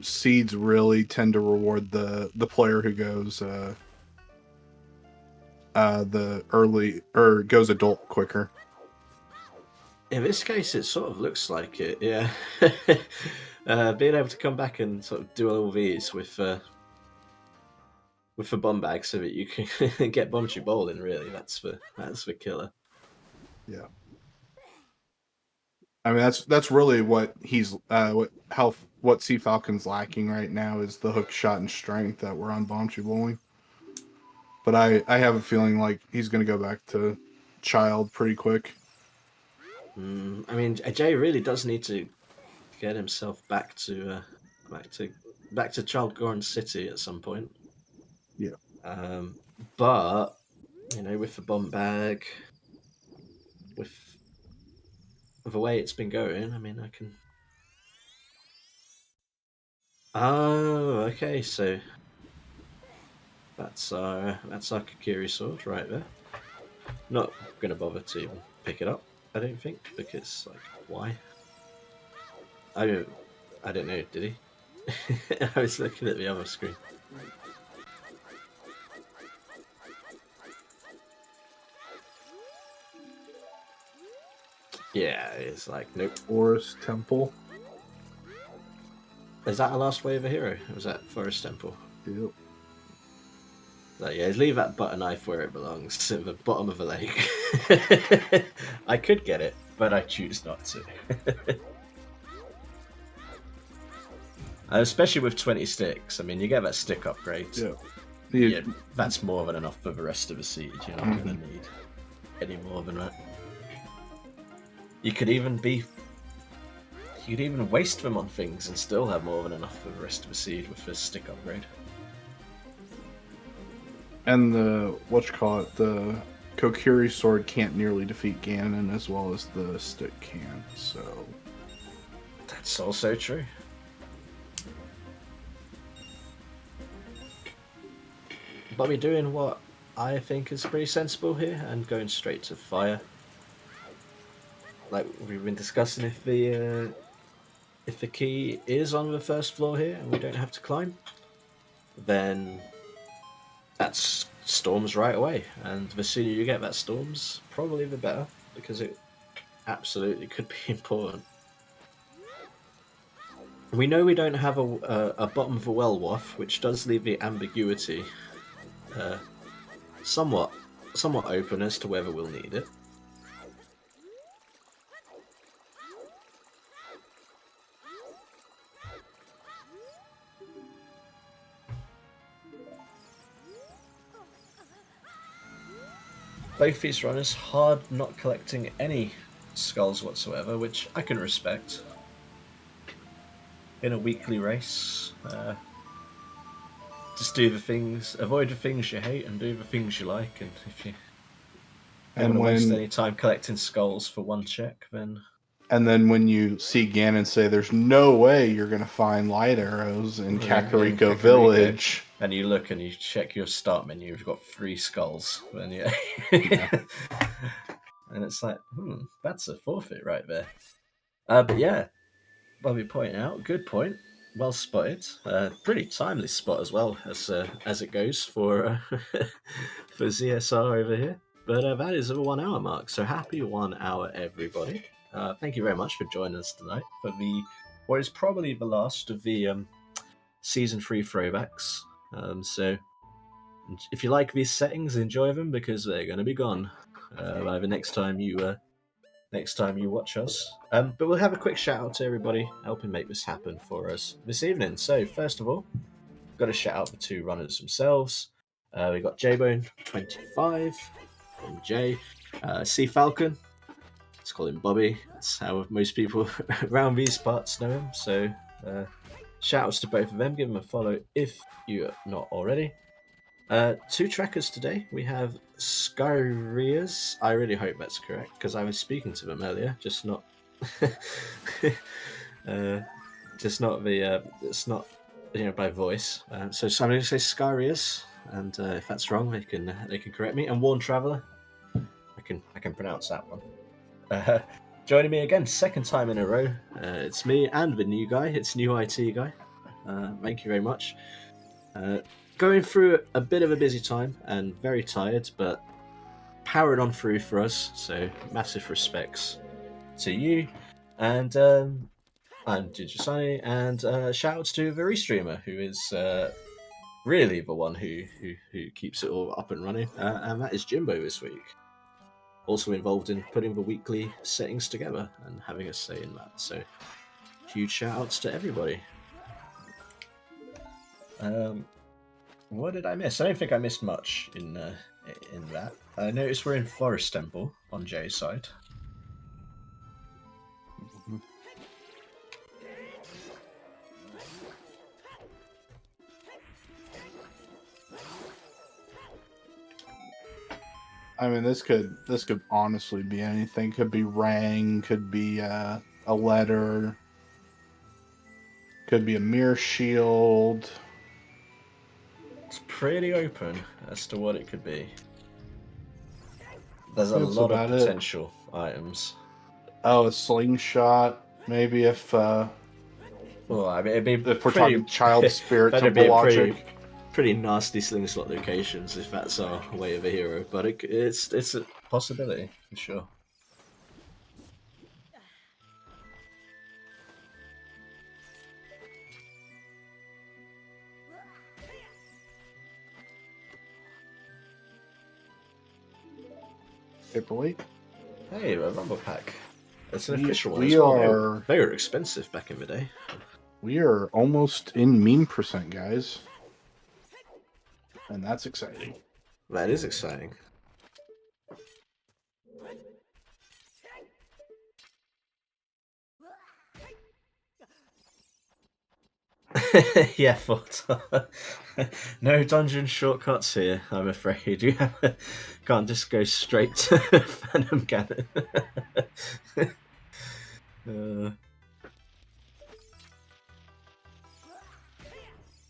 seeds really tend to reward the player who goes the early or goes adult quicker. In this case, it sort of looks like it, yeah. Being able to come back and sort of do all these with the bomb bag so that you can get Bombchu Bowl in, really, that's the killer. Yeah. I mean, that's really what he's what Sea Falcon's lacking right now is the hook shot and strength that were on Bombchu Bowling. But I have a feeling like he's going to go back to child pretty quick. I mean, Jay really does need to get himself back to Child Goron City at some point. Yeah. But with the bomb bag, with the way it's been going, I mean, I can. Oh, okay. So that's our Kakiri sword right there. Not gonna bother to even pick it up, I don't think, because like why? I don't know. Did he? I was looking at the other screen. Yeah, it's like nope. Forest Temple. Is that our last wave of hero? Or was that Forest Temple? Yep. Like, yeah, leave that butter knife where it belongs, at the bottom of the lake. I could get it, but I choose not to. Especially with 20 sticks. I mean, you get that stick upgrade. Yeah, that's more than enough for the rest of the siege. You're not going to need any more than that. You could even waste them on things and still have more than enough for the rest of the siege with the stick upgrade. And the the Kokiri sword can't nearly defeat Ganon as well as the stick can, so that's also true. But we're doing what I think is pretty sensible here and going straight to fire. Like we've been discussing, if if the key is on the first floor here and we don't have to climb, then that's storms right away. And the sooner you get that storms, probably the better, because it absolutely could be important. We know we don't have a bottom of a well waff, which does leave the ambiguity somewhat open as to whether we'll need it. Both these runners hard not collecting any skulls whatsoever, which I can respect. In a weekly race, just do the things, avoid the things you hate and do the things you like, and if you don't want to waste any time collecting skulls for one check, then... And then when you see Ganon say there's no way you're going to find light arrows in Kakariko Village... And you look and you check your start menu, you've got 3 skulls. Then yeah. And it's like, that's a forfeit right there. But yeah, Bobby pointing out, good point. Well spotted. Pretty timely spot as well, as it goes for for ZSR over here. But that is the 1 hour mark, so happy 1 hour, everybody. Thank you very much for joining us tonight for what is probably the last of the Season 3 throwbacks. So if you like these settings, enjoy them, because they're going to be gone by the next time you watch us. But we'll have a quick shout out to everybody helping make this happen for us this evening. So first of all, got a shout out the 2 runners themselves. We got Jbone25 from Jay, C Falcon. Let's call him Bobby. That's how most people around these parts know him. So shout outs to both of them. Give them a follow if you're not already. 2 trackers today. We have Skyrias. I really hope that's correct, because I was speaking to them earlier, just not it's not by voice. So I'm going to say Skyrias, and if that's wrong, they can correct me. And Worn Traveller, I can pronounce that one. Joining me again, second time in a row. It's me and the new guy. It's new IT guy. Thank you very much. Going through a bit of a busy time and very tired, but powered on through for us. So massive respects to you. And I'm Digisani, and shout outs to the restreamer, who is really the one who keeps it all up and running, and that is Jimbo this week. Also involved in putting the weekly settings together and having a say in that. So huge shout outs to everybody. What did I miss? I don't think I missed much in that. I noticed we're in Forest Temple on Jay's side. I mean, this could honestly be anything. Could be Rang, could be a letter, could be a mirror shield. It's pretty open as to what it could be. There's a lot of potential items. Oh, a slingshot, maybe if. Well, I mean, it'd be if we're talking child spirit temple logic. Pretty nasty slingshot locations if that's our way of a hero, but it's a possibility for sure. Paperweight. Hey, a rumble pack. It's an official one. They were expensive back in the day. We are almost in meme percent, guys. And that's exciting. That is exciting. Yeah, no dungeon shortcuts here, I'm afraid. You can't just go straight to Phantom Cannon.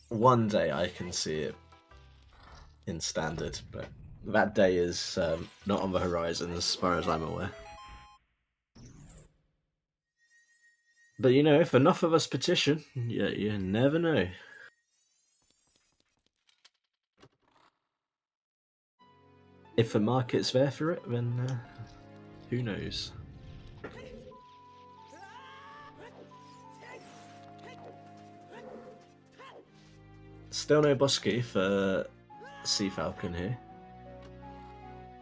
One day I can see it in standard, but that day is not on the horizon as far as I'm aware. But you know, if enough of us petition, you never know. If the market's there for it, then who knows? Still no Busky for Sea Falcon here.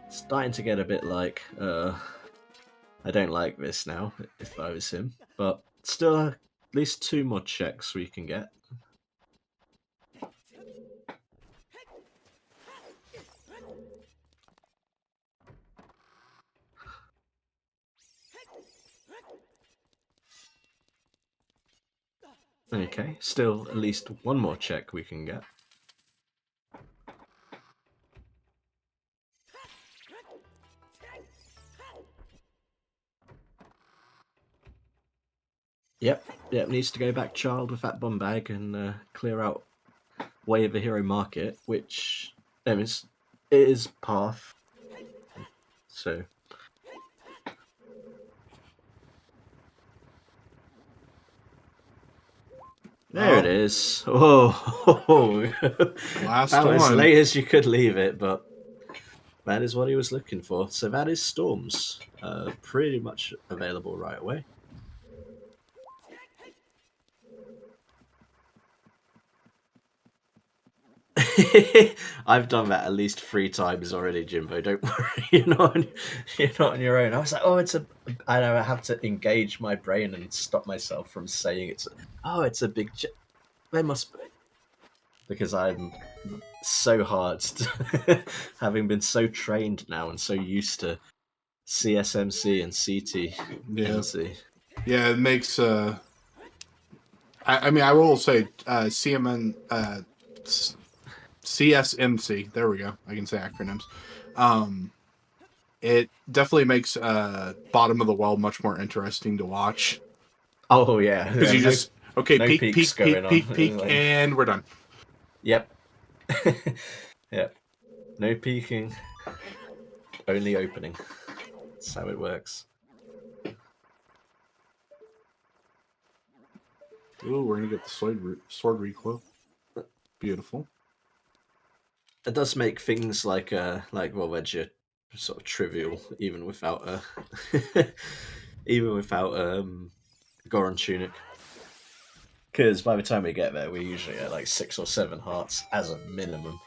Starting to get a bit like, I don't like this now, if I was him. But still, at least 2 more checks we can get. Okay, still at least 1 more check we can get. Yep, needs to go back child with that bomb bag and clear out way of the hero market, which it is path. So there it is. Oh, Last about as one. late as you could leave it, but that is what he was looking for. So that is Storms, pretty much available right away. I've done that at least 3 times already, Jimbo. Don't worry, you're not on your own. I was like, I know I have to engage my brain and stop myself from saying it's a big. There must be, because I'm so hard, having been so trained now and so used to CSMC and CTMC. Yeah, it makes. I mean, I will say CMN. CSMC. There we go. I can say acronyms. It definitely makes bottom of the well much more interesting to watch. Oh yeah, Because you just peek, like, and we're done. Yep. Yep. No peeking. Only opening. That's how it works. Ooh, we're gonna get the sword recoil. Beautiful. It does make things like Wedge sort of trivial, even without Goron Tunic. Because by the time we get there, we're usually at like 6 or 7 hearts as a minimum.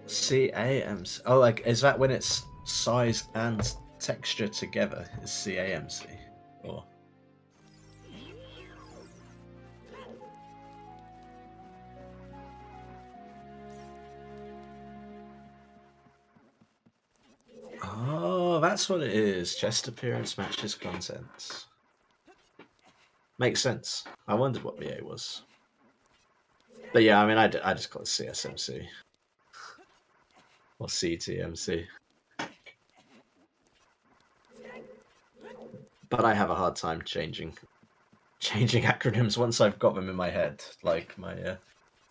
CAMC. Oh, like, is that when it's size and texture together? Is CAMC? Or oh, that's what it is. Chest appearance matches contents. Makes sense. I wondered what the A was. But yeah, I mean, I just call it CSMC. Or CTMC. But I have a hard time changing acronyms once I've got them in my head. Like, my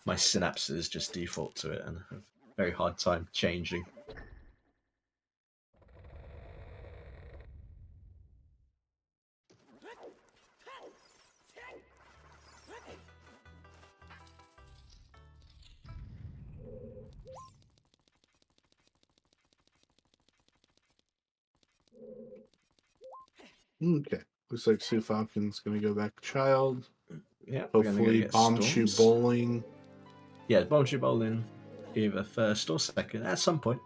synapses just default to it, and I have a very hard time changing. Okay. Looks like Sue Falcon's gonna go back child. Yeah. Hopefully bomb shoe bowling. Yeah, bomb shoe bowling, either first or second at some point.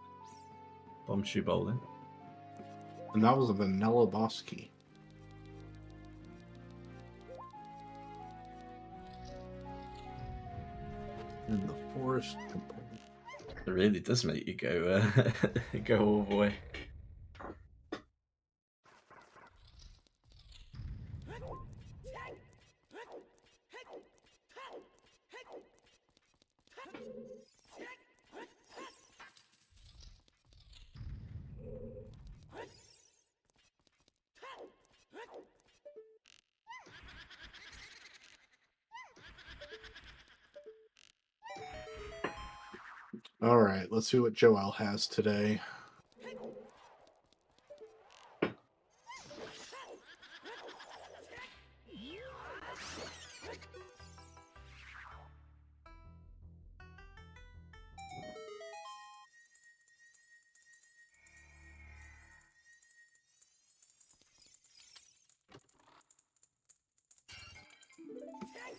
Bomb shoe bowling. And that was a vanilla boss key. In the forest temple. It really does make you go go all the way. All right, let's see what Joel has today.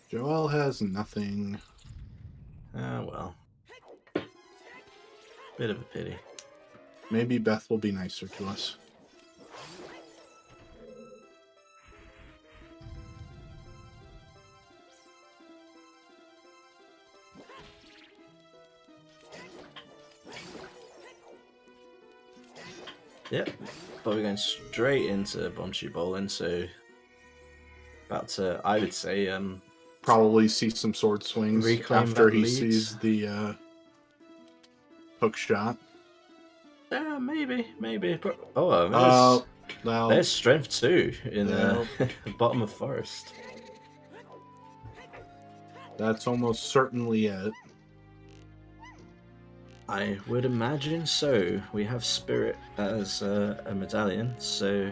Joel has nothing. Ah, well. Bit of a pity. Maybe Beth will be nicer to us. Yep, but we're going straight into Bombchu Bowling, so about to, I would say, Probably see some sword swings reclaim after that he lead. sees the hook shot. Yeah, maybe. But, oh, there's strength too in the bottom of forest. That's almost certainly it. I would imagine so. We have spirit as a medallion, so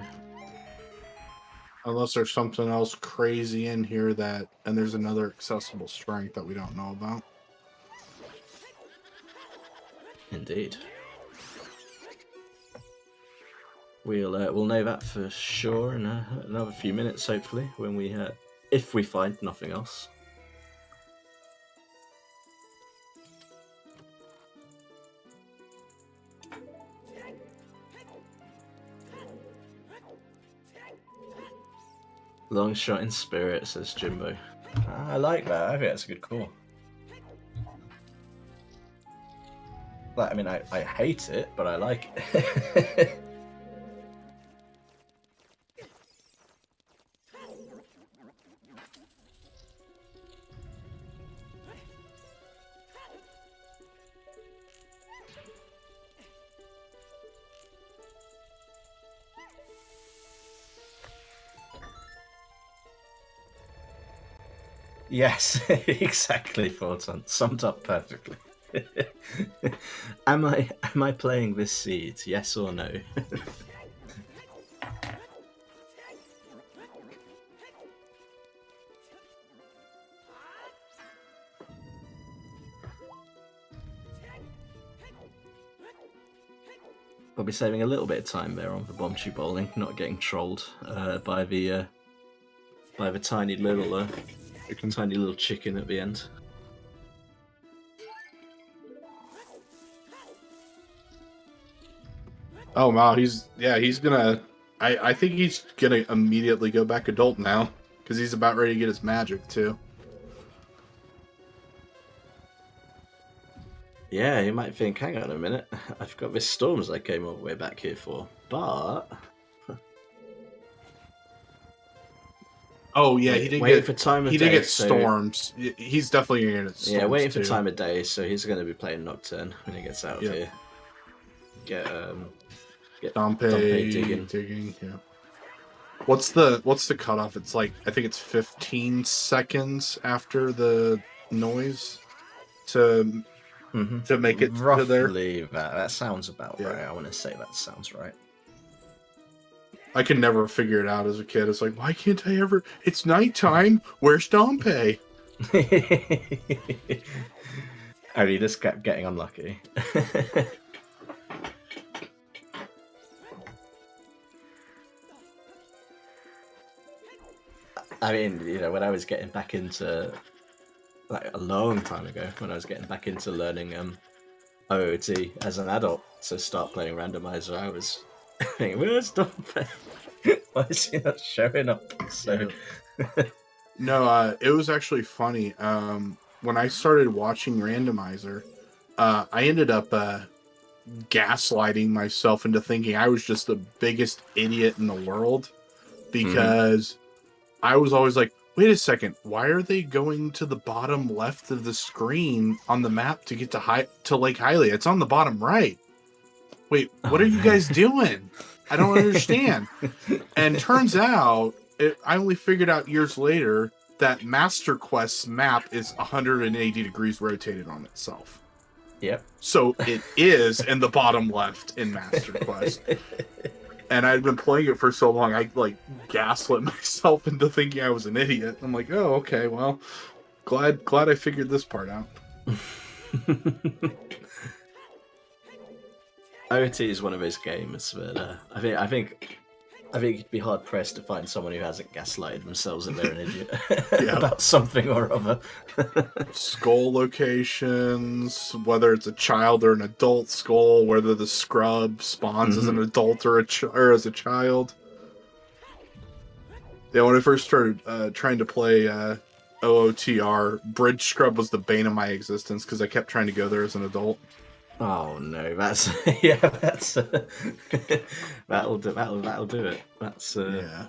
Unless there's something else crazy in here and there's another accessible strength that we don't know about. indeed. We'll know that for sure in another few minutes, hopefully, when if we find nothing else. Long shot in spirit, says Jimbo. I like that. I think that's a good call. Like, I mean, I hate it, but I like it. Yes, exactly, Forton. Summed up perfectly. Am I playing this seed? Yes or no? I'll be saving a little bit of time there on the Bombchu Bowling, not getting trolled by the tiny little chicken at the end. Oh wow, he's gonna. I think he's gonna immediately go back adult now because he's about ready to get his magic too. Yeah, you might think, hang on a minute, I've got this storms I came all the way back here for, but... Oh yeah, he did get storms. He's definitely gonna get storms. Yeah, waiting too. for time of day, so he's going to be playing Nocturne when he gets out of here. Get Dompe digging. Yeah. What's the cutoff? It's like I think it's 15 seconds after the noise to make it roughly to there. That sounds about right. I want to say that sounds right. I could never figure it out as a kid. It's like, why can't I ever? It's nighttime. Where's Dompe? Oh, you just kept getting unlucky. I mean, you know, when I was getting back into, like a long time ago, when I was getting back into learning OOT as an adult to start playing Randomizer, I was thinking, where's Dompe? Why is he not showing up? So, no, it was actually funny. When I started watching Randomizer, I ended up gaslighting myself into thinking I was just the biggest idiot in the world because I was always like, wait a second, why are they going to the bottom left of the screen on the map to get to Lake Hylia? It's on the bottom right. Wait, what are you guys doing? I don't understand. And turns out, I only figured out years later that Master Quest's map is 180 degrees rotated on itself. Yep. So it is in the bottom left in Master Quest. And I'd been playing it for so long, I like gaslit myself into thinking I was an idiot. I'm like, oh, okay, well, glad I figured this part out. OoT is one of those games, but I think you'd be hard pressed to find someone who hasn't gaslighted themselves that they're an idiot about something or other. Skull locations, whether it's a child or an adult skull, whether the scrub spawns as an adult or as a child. Yeah, when I first started trying to play OOTR, Bridge Scrub was the bane of my existence because I kept trying to go there as an adult. Oh no, that's that'll do it. That's yeah.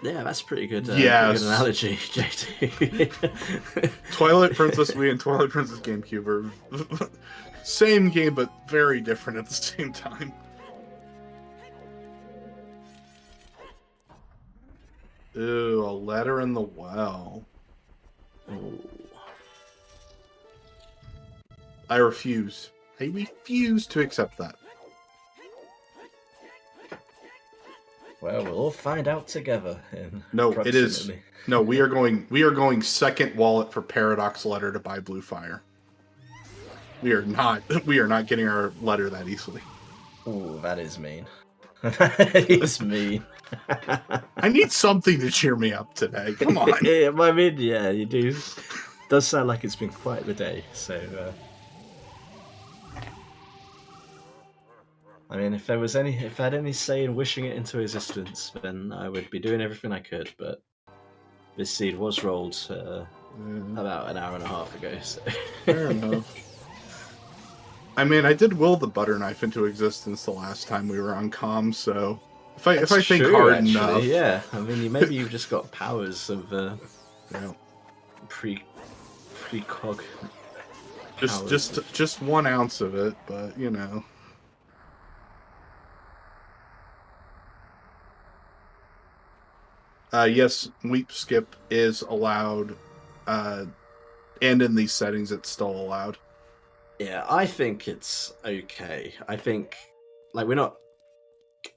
Yeah, that's pretty good. Yes. Good analogy, JT. Twilight Princess Wii and Twilight Princess GameCube are same game, but very different at the same time. Ooh, a letter in the well. Ooh. I refuse. I refuse to accept that. Well, we'll all find out together. No, it is. No, we are going second wallet for Paradox letter to buy Blue Fire. We are not getting our letter that easily. Ooh, that is mean. That is mean. I need something to cheer me up today. Come on. I mean, yeah, you do. It does sound like it's been quite the day, so I mean, if I had any say in wishing it into existence, then I would be doing everything I could. But this seed was rolled about an hour and a half ago. So. Fair enough. I mean, I did will the butter knife into existence the last time we were on comm. So if I think hard enough, yeah. I mean, maybe you've just got powers of pre-cog. Just 1 ounce of it, but you know. Yes, weep skip is allowed, and in these settings it's still allowed. Yeah, I think it's okay. I think, like, we're not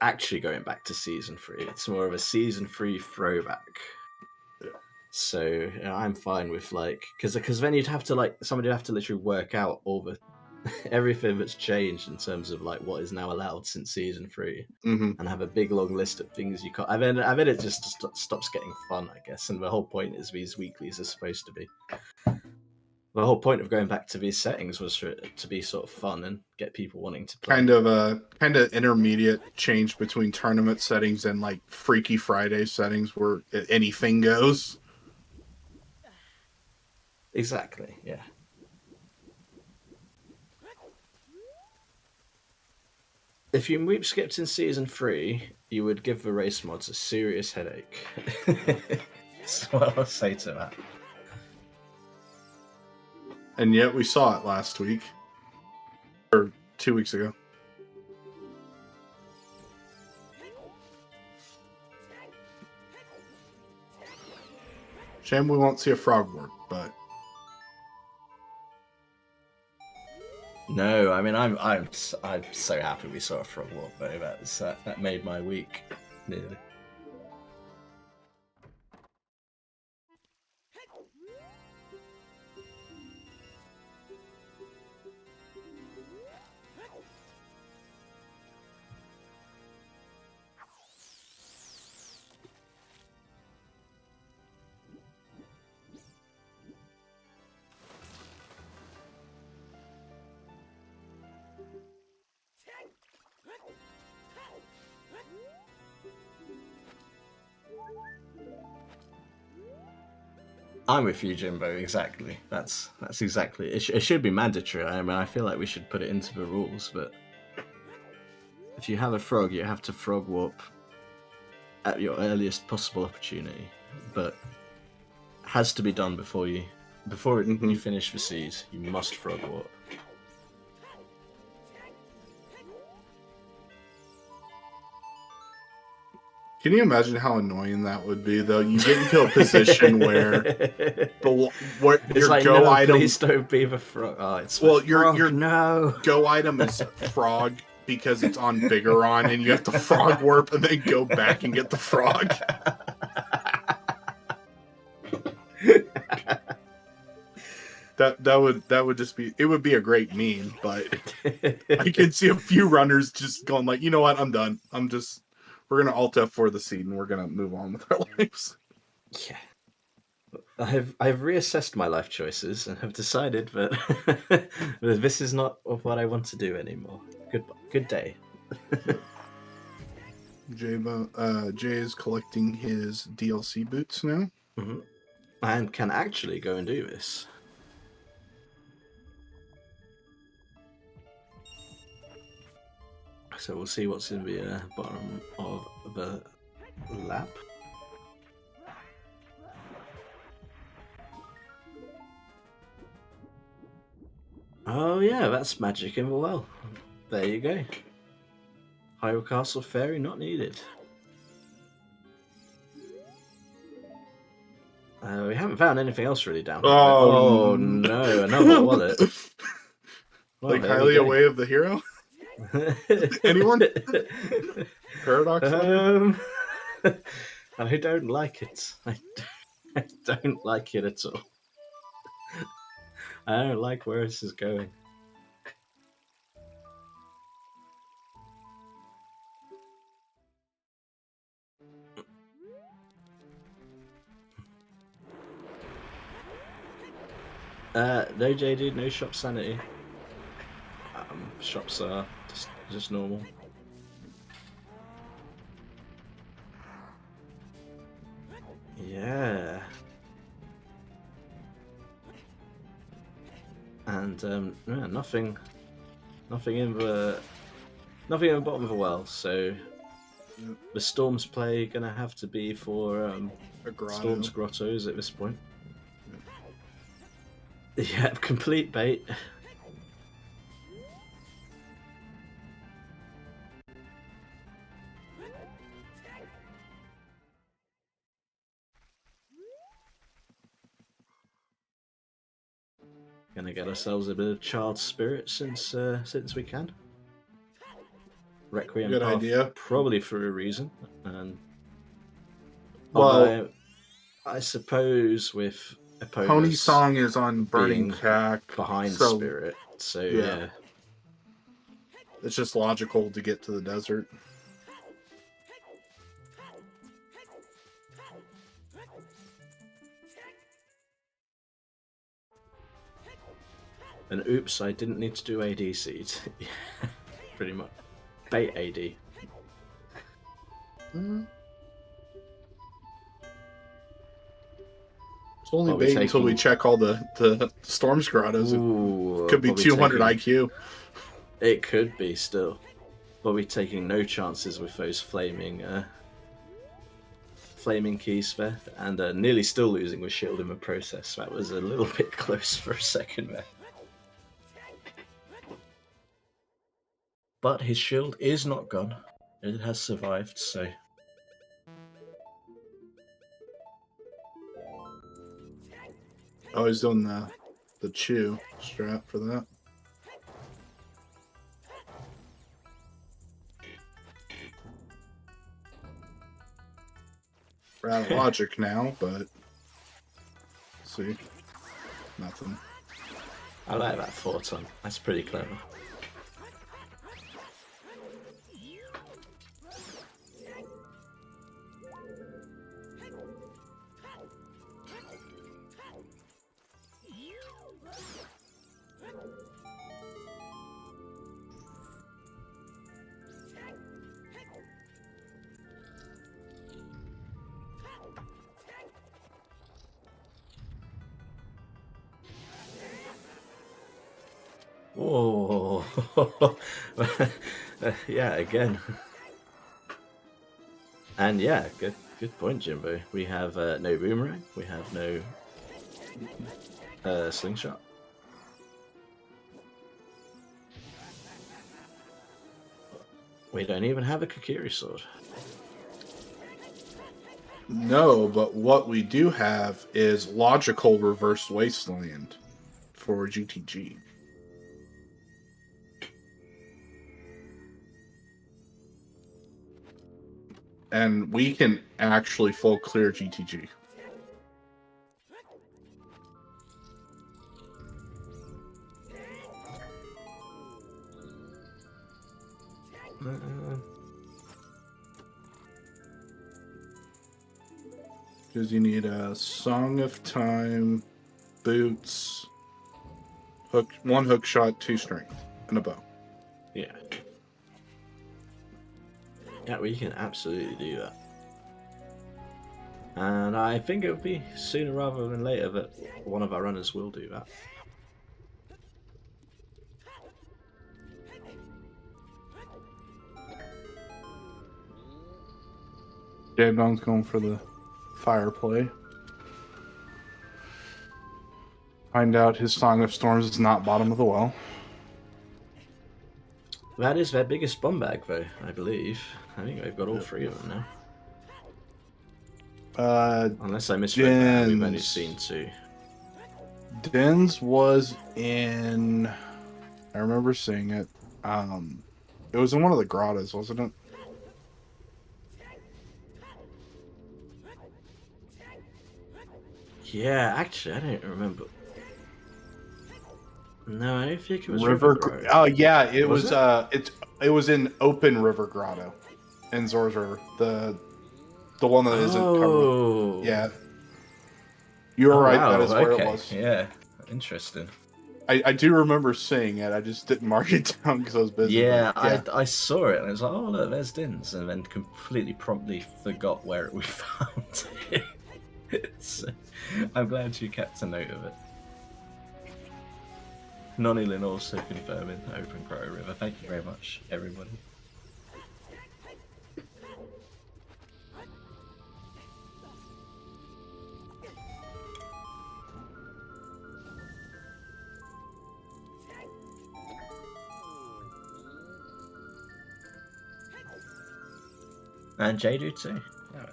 actually going back to Season 3. It's more of a Season 3 throwback. Yeah. So, you know, I'm fine with, like, because then you'd have to, like, somebody would have to literally work out all the everything that's changed in terms of like what is now allowed since Season 3, and have a big long list of things you can't. I mean, it just stops getting fun, I guess. And the whole point is these weeklies are supposed to be. The whole point of going back to these settings was for it to be sort of fun and get people wanting to play. Kind of intermediate change between tournament settings and like Freaky Friday settings where anything goes. Exactly. Yeah. If you weep skipped in Season 3, you would give the race mods a serious headache. That's what I'll say to that. And yet we saw it last week. Or 2 weeks ago. Shame we won't see a frog work, but... No, I mean I'm so happy we saw a frog walk though. That made my week nearly. I'm with you, Jimbo. Exactly. That's exactly. It should be mandatory. I mean, I feel like we should put it into the rules. But if you have a frog, you have to frog warp at your earliest possible opportunity. But it has to be done before you finish the seed. You must frog warp. Can you imagine how annoying that would be, though? You get into a position where it's your like, go no, item. please don't be the frog. Oh, it's the Well, frog. your No. go item is frog because it's on Bigoron, and you have to frog warp and then go back and get the frog. That would just be, it would be a great meme, but I can see a few runners just going like, you know what, I'm done. We're gonna alt F4 the seed and we're gonna move on with our lives. Yeah. I've reassessed my life choices and have decided that, that this is not what I want to do anymore. Good day. Jay is collecting his DLC boots now. Mm-hmm. And can actually go and do this. So we'll see what's in the bottom of the lap. Oh yeah, that's magic in the well. There you go. Hyrule Castle Fairy not needed. We haven't found anything else really down here. Oh no, another wallet. Well, like highly away of the hero? Anyone? Paradox? I don't like it. I don't like it at all. I don't like where this is going. No JD, no shop sanity. Shops are just normal. Yeah. And yeah, nothing in the bottom of the well. So the Storm's play gonna have to be for Storm's Grottos at this point. Yeah, complete bait. Gonna get ourselves a bit of child spirit since we can. Requiem Good path, idea. probably for a reason. And well, I suppose with Pony Song is on Burning Cack behind Spirit, so yeah. It's just logical to get to the desert. And oops, I didn't need to do AD seeds. Pretty much. Bait AD. Mm-hmm. It's only bait until we check all the Storm's Grottos. It could be 200 IQ. It could be still. But we're taking no chances with those flaming keys there. And nearly still losing with shield in the process. That was a little bit close for a second there. But his shield is not gone. It has survived, so... Oh, he's doing the chew strat for that. We're out of logic now, but... Let's see. Nothing. I like that photon. That's pretty clever. Oh, yeah, again. And yeah, good point, Jimbo. We have no boomerang. We have no slingshot. We don't even have a Kokiri sword. No, but what we do have is logical reverse wasteland for GTG. And we can actually full clear GTG. Because you need a Song of Time, boots, one hook shot, 2 strength, and a bow. Yeah. Yeah, we can absolutely do that. And I think it'll be sooner rather than later that one of our runners will do that. J-Bone's going for the fire play. Find out his Song of Storms is not bottom of the well. That is their biggest bomb bag, though, I believe. I think they've got all 3 of them now. Unless I misread that, we've only seen 2. Den's was in... I remember seeing it. It was in one of the grottos, wasn't it? Yeah, actually, I don't remember. No, I don't think it was River. Oh yeah, it was. It was in Open River Grotto, in Zor's River. The one that isn't covered. Yeah. You were right. Wow, that is where it was. Yeah, interesting. I do remember seeing it. I just didn't mark it down because I was busy. Yeah, I saw it and I was like, oh look, there's Din's, and then completely promptly forgot where we found it. So, I'm glad you kept a note of it. Nonilin also confirming Open Crow River. Thank you very much, everybody. And Jadu too. Yeah.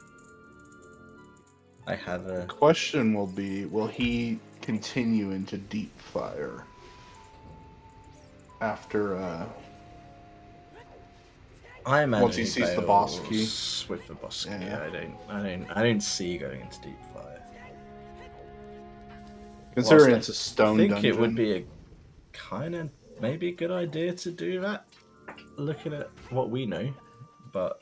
I have a question. Will be: will he continue into Deep Fire after? I imagine once he sees the boss key. With the boss key, I don't see going into Deep Fire. Considering it's a stone dungeon. I think it would be a kind of maybe a good idea to do that, looking at what we know, but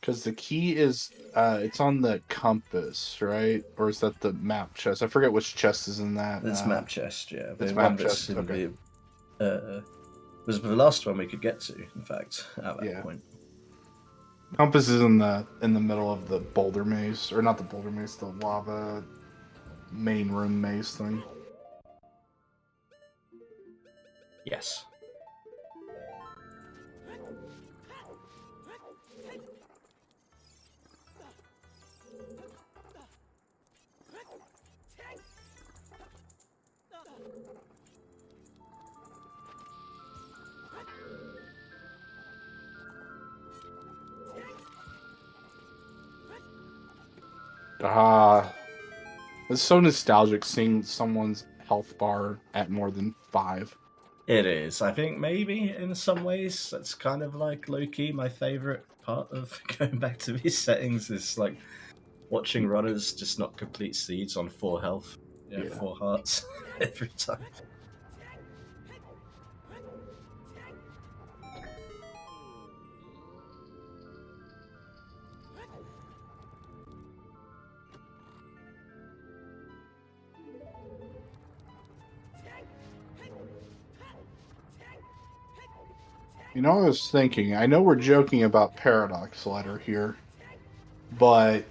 because the key is it's on the compass, right? Or is that the map chest? I forget which chest is in that. It's map chest, yeah. It's map chest. Okay. Was the last one we could get to, in fact, at that point. Compass is in the middle of the boulder maze, or not the boulder maze, the lava main room maze thing. Yes. It's so nostalgic seeing someone's health bar at more than 5. It is. I think maybe in some ways that's kind of like low-key my favorite part of going back to these settings is like watching runners just not complete seeds on 4 health. 4 hearts every time. You know, I was thinking, I know we're joking about Paradox Letter here, but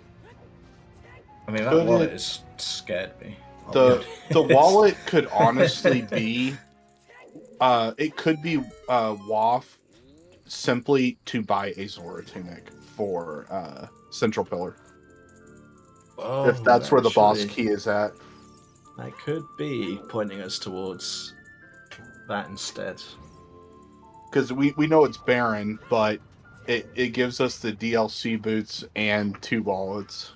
I mean, that wallet has scared me. The wallet could honestly be, it could be WAF simply to buy a Zora tunic for Central Pillar. Oh, if that's where the boss key is at. That could be pointing us towards that instead. Because we know it's barren, but it gives us the DLC boots and 2 wallets.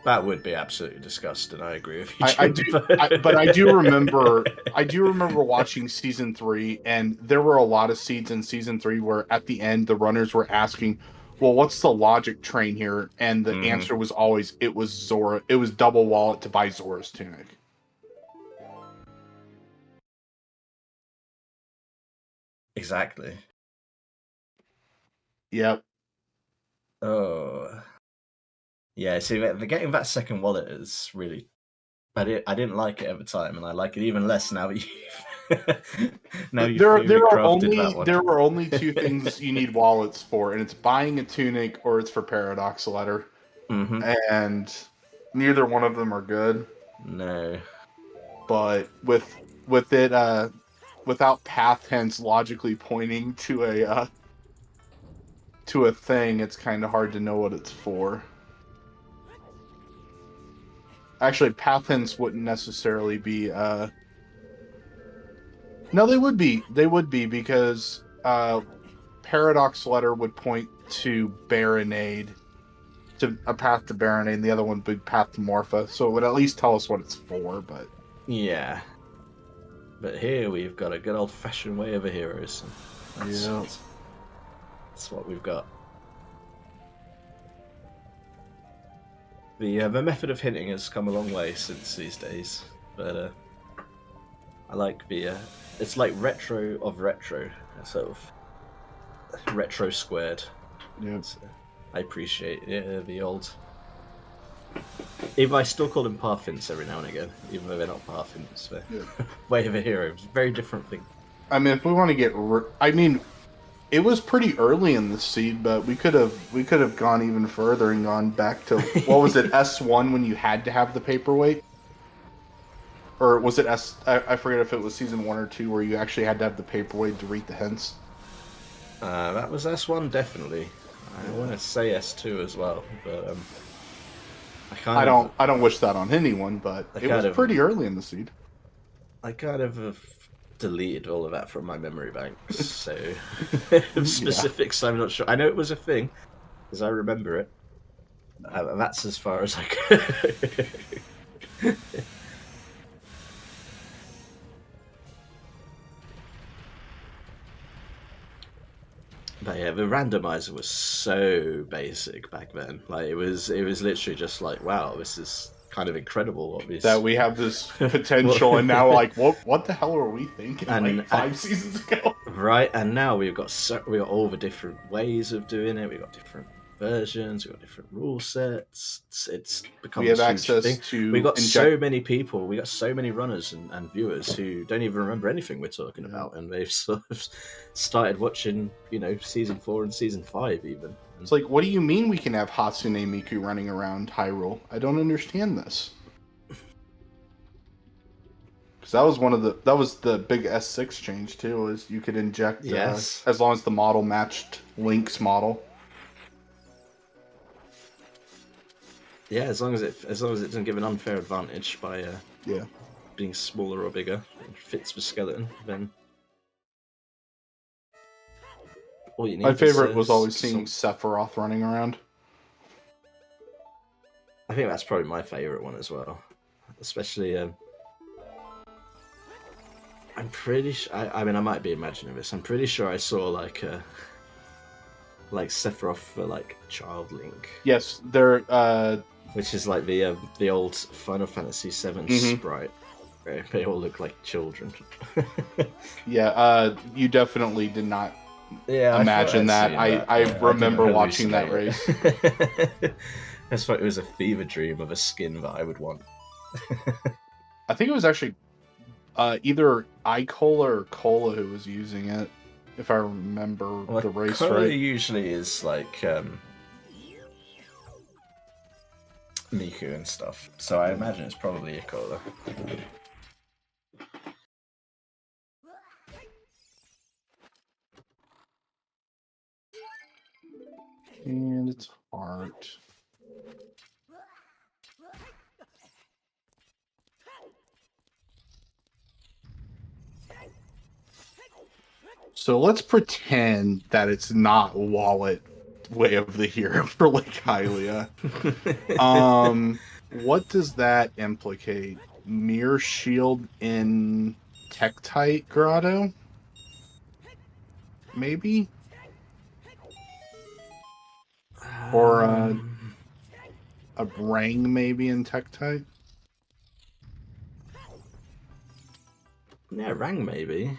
That would be absolutely disgusting. I agree with you. But I do remember watching season 3, and there were a lot of seeds in season 3 where at the end the runners were asking, "Well, what's the logic train here?" And the answer was always it was Zora. It was double wallet to buy Zora's tunic. Exactly. Yep. Oh. Yeah, see, getting that second wallet is really... I didn't like it at the time, and I like it even less now that you've... there are only 2 things you need wallets for, and it's buying a tunic or it's for Paradox Letter. And neither one of them are good. No. But with it without path hints logically pointing to a thing, it's kind of hard to know what it's for. Actually, path hints wouldn't necessarily be no, they would be because Paradox Letter would point to Baronade, to a path to Baronade, and the other one would path to Morpha, so it would at least tell us what it's for. But yeah, but here we've got a good old-fashioned way of a heroes. That's what we've got. The method of hinting has come a long way since these days, but I like the it's like retro of retro, sort of retro squared. Yeah, I appreciate the old. Even I still call them path hints every now and again, even though they're not path hints. They're way of a hero. It's a very different thing. I mean, if we want to get, it was pretty early in the seed, but we could have gone even further and gone back to what was it, S1 when you had to have the paperweight, or was it I forget if it was season 1 or 2 where you actually had to have the paperweight to read the hints. That was S1 definitely. I want to say S2 as well, but I don't wish that on anyone, but it was pretty early in the seed. I kind of deleted all of that from my memory bank, so specifics I'm not sure. I know it was a thing because I remember it. That's as far as I go. But yeah, the randomizer was so basic back then. Like it was literally just like, wow, this is kind of incredible. Obviously, that we have this potential, and now like, what the hell were we thinking like 5 seasons ago? Right, and now we've got all the different ways of doing it. We've got different versions. We've got different rule sets. It's become. We have access to. We've got so many people. We got so many runners and viewers who don't even remember anything we're talking about, and they've sort of started watching, season 4 and season 5 even. It's like, what do you mean we can have Hatsune Miku running around Hyrule? I don't understand this. Because that was the big S6 change too. Is you could inject as long as the model matched Link's model. Yeah, as long as it doesn't give an unfair advantage by being smaller or bigger, it fits the skeleton. Then all you need. My favorite was always seeing Sephiroth running around. I think that's probably my favorite one as well, especially. I'm pretty sure. I mean, I might be imagining this. I'm pretty sure I saw like Sephiroth for like Child Link. Yes, they're. Which is like the old Final Fantasy VII sprite. They all look like children. Yeah, you definitely did not imagine that. I remember watching that race. That's why it was a fever dream of a skin that I would want. I think it was actually either iCola or Cola who was using it, if I remember the race Cola right. Usually is like Miku and stuff, so I imagine it's probably a Cola. And it's heart. So let's pretend that it's not Wallet Way of the Hero for Lake Hylia. What does that implicate? Mirror Shield in Tektite Grotto? Maybe? Or a Rang maybe in Tektite? Yeah, Rang maybe.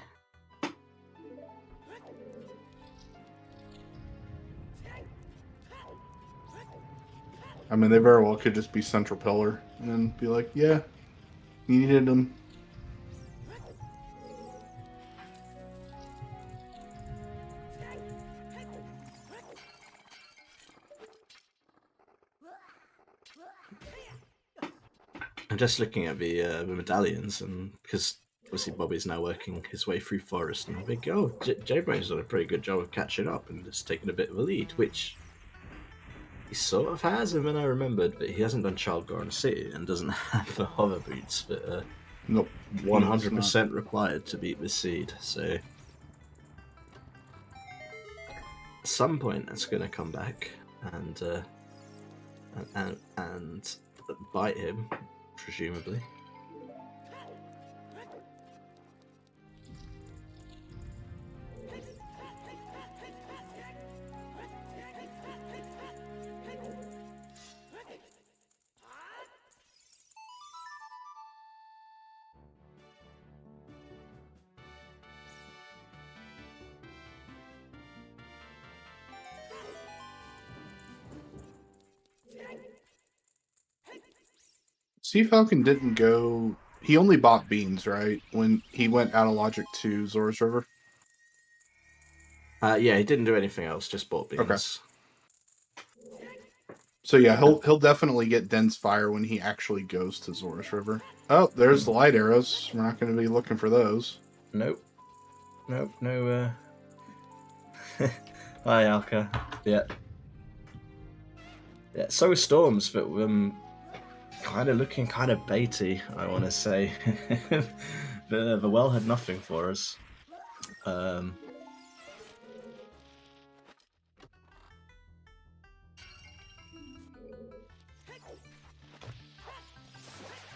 I mean, they very well could just be Central Pillar and be like, yeah, you needed them. I'm just looking at the medallions, and because obviously Bobby's now working his way through Forest, and I think, oh, J-Brain's done a pretty good job of catching up and just taking a bit of a lead, which he sort of has, and then I remembered that he hasn't done Child Goron City and doesn't have the hover boots that are Nope. 100% required to beat this seed, so at some point that's going to come back and bite him, presumably. Sea Falcon didn't go. He only bought beans, right? When he went out of logic to Zora's River? Yeah, he didn't do anything else, just bought beans. Okay. So yeah, he'll definitely get Dense Fire when he actually goes to Zora's River. Oh, there's the light arrows. We're not going to be looking for those. Nope. No. Hi, Alka. Yeah. Yeah, so is Storms, but kind of looking kind of baity, I want to say. The well had nothing for us.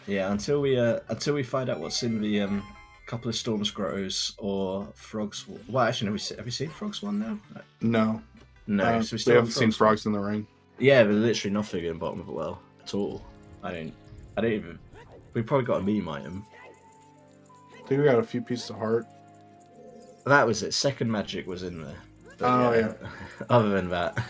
Yeah, until we find out what's in the couple of Storms grottos or Frogs. Well, actually, have we seen Frogs one now? No. No, so we haven't seen Frogs in the Ring. Yeah, there's literally nothing in the bottom of the well at all. I don't even. We probably got a meme item. I think we got a few pieces of heart. That was it. Second magic was in there. But yeah. Other than that.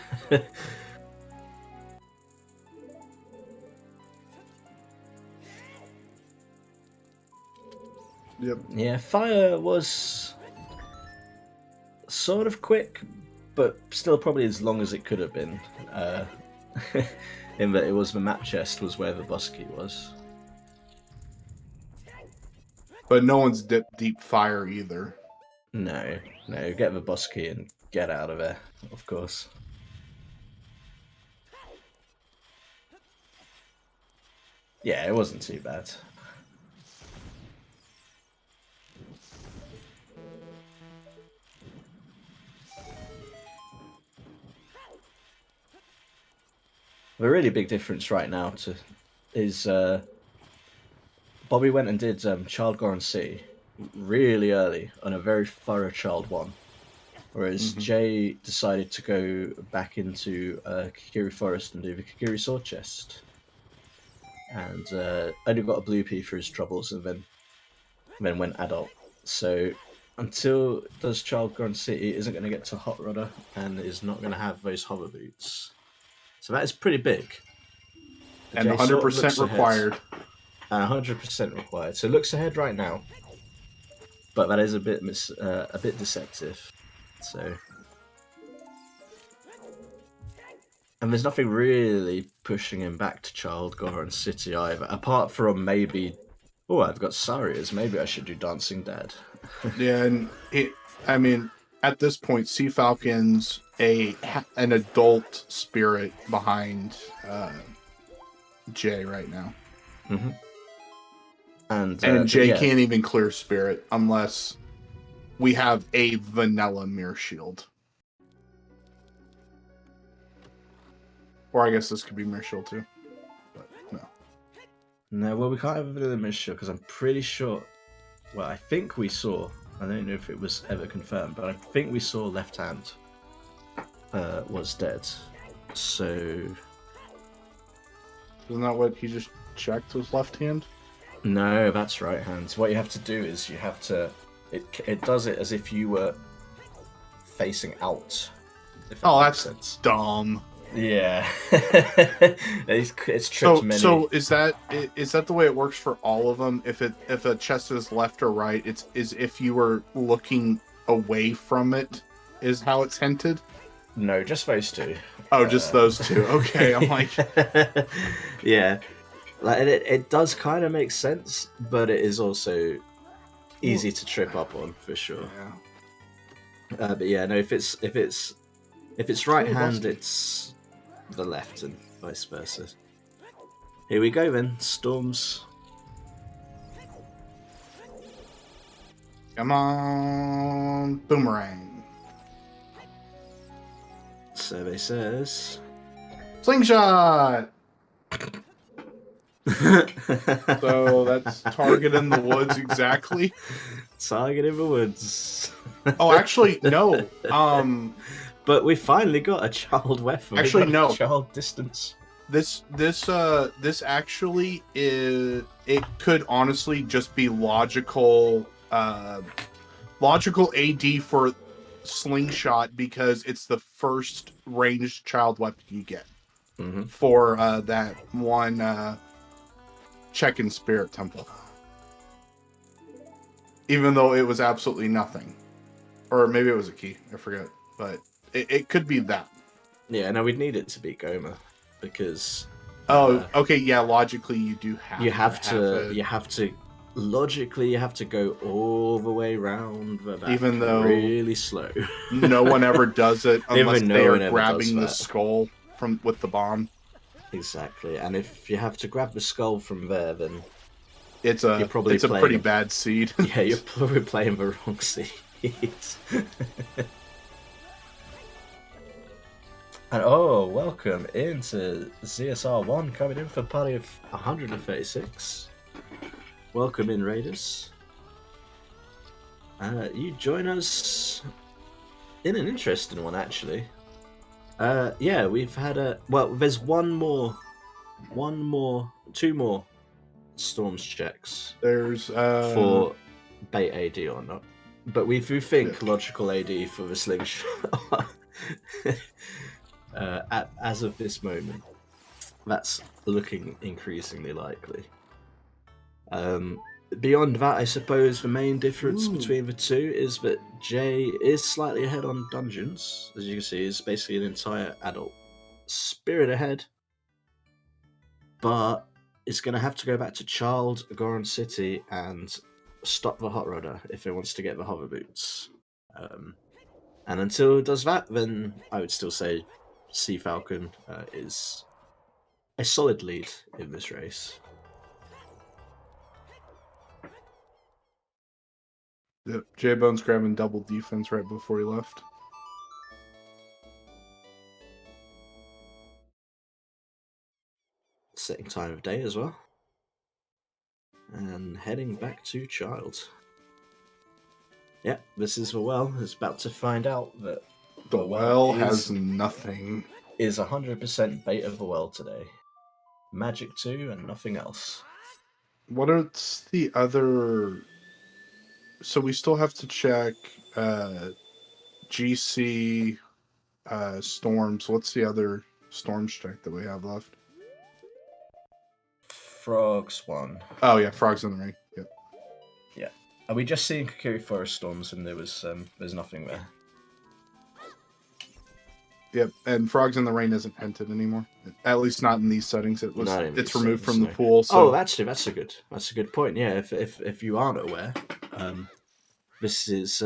Yep. Yeah, fire was sort of quick, but still probably as long as it could have been. In that it was the map chest was where the bus key was. But no one's dipped deep fire either. No. Get the bus key and get out of there, of course. Yeah, it wasn't too bad. The really big difference right now is Bobby went and did Child Goron City really early on a very thorough Child 1. Whereas Jay decided to go back into Kikiri Forest and do the Kikiri Sword Chest. And only got a blue pea for his troubles and then went adult. So until does Child Goron City isn't going to get to Hot Rudder and is not going to have those hover boots. So that is pretty big. And 100% required. And 100% required. So looks ahead right now. But that is a bit deceptive. So, and there's nothing really pushing him back to Child Goron City either, apart from maybe, oh, I've got Sarias. Maybe I should do Dancing Dad. Yeah, and I mean, at this point, Sea Falcon's an adult spirit behind Jay right now. Mm-hmm. And Jay can't even clear spirit unless we have a vanilla mirror shield. Or I guess this could be mirror shield too. But no. No, well, we can't have a vanilla mirror shield because I'm pretty sure. Well, I think we saw. I don't know if it was ever confirmed, but I think we saw left hand was dead. So. Isn't that what he just checked was left hand? No, that's right hand. What you have to do is you have to. It does it as if you were facing out. If that makes sense. Dumb. Yeah, it's tripped many. So is that the way it works for all of them? If a chest is left or right, it's is if you were looking away from it, is how it's hinted. No, just those two. Oh, just those two. Okay, I'm like, yeah, like it does kind of make sense, but it is also easy to trip up on for sure. Yeah. But yeah, no, if it's right hand, it's the left and vice versa. Here we go then, storms. Come on, boomerang. Survey says. Slingshot! So that's target in the woods exactly. Target in the woods. Oh, actually, no. But we finally got a child weapon. Actually, no. Child distance. This actually is. It could honestly just be logical AD for slingshot because it's the first ranged child weapon you get for that one check in Spirit Temple. Even though it was absolutely nothing, or maybe it was a key. I forget, but it could be that. Yeah, no, we'd need it to be Goma because. Okay, yeah. Logically, you do have. You have to. Logically, you have to go all the way around the back, even though really slow. No one ever does it unless they are grabbing the that. skull with the bomb. Exactly, and if you have to grab the skull from there, then it's a pretty bad seed. Yeah, you're probably playing the wrong seed. And welcome into ZSR1, coming in for a party of 136. Welcome in, Raiders. You join us in an interesting one, actually. Yeah, we've had there's two more storms checks. There's for bait AD or not, but we do think logical AD for the slingshot. As of this moment, that's looking increasingly likely. Beyond that, I suppose the main difference between the two is that Jay is slightly ahead on dungeons. As you can see, he's basically an entire adult spirit ahead, but it's going to have to go back to Child, Goron City, and stop the Hot Rodder if it wants to get the hover boots. And until it does that, then I would still say Sea Falcon is a solid lead in this race. Yep, J-Bone's grabbing double defense right before he left. Setting time of day as well. And heading back to Child. Yeah, this is the well. It's about to find out that the well has nothing. Is 100% bait of the well today. Magic 2 and nothing else. What are the other... So we still have to check GC storms. What's the other storms check that we have left? Frogs 1. Oh yeah, Frogs in the Ring. Yep. Yeah. Are we just seeing Kokiri Forest storms and there's nothing there? Yep, and Frogs in the Rain isn't hinted anymore. At least not in these settings. It's removed from the pool. So. Oh, actually, that's a good point. Yeah, if you aren't aware, this is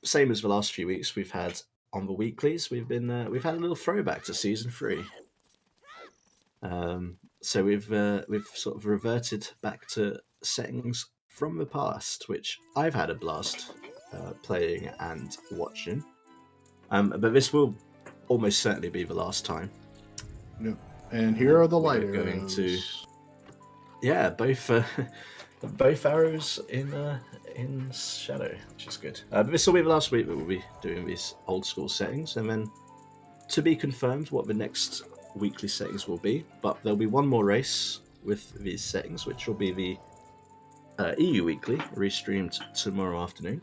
same as the last few weeks we've had on the weeklies. We've had a little throwback to season 3. So we've sort of reverted back to settings from the past, which I've had a blast playing and watching. But this will almost certainly be the last time. Yep. And here are the light We're going arrows. to, yeah, both arrows in shadow, which is good. But this will be the last week that we'll be doing these old school settings, and then to be confirmed what the next weekly settings will be. But there'll be one more race with these settings, which will be the EU Weekly, restreamed tomorrow afternoon.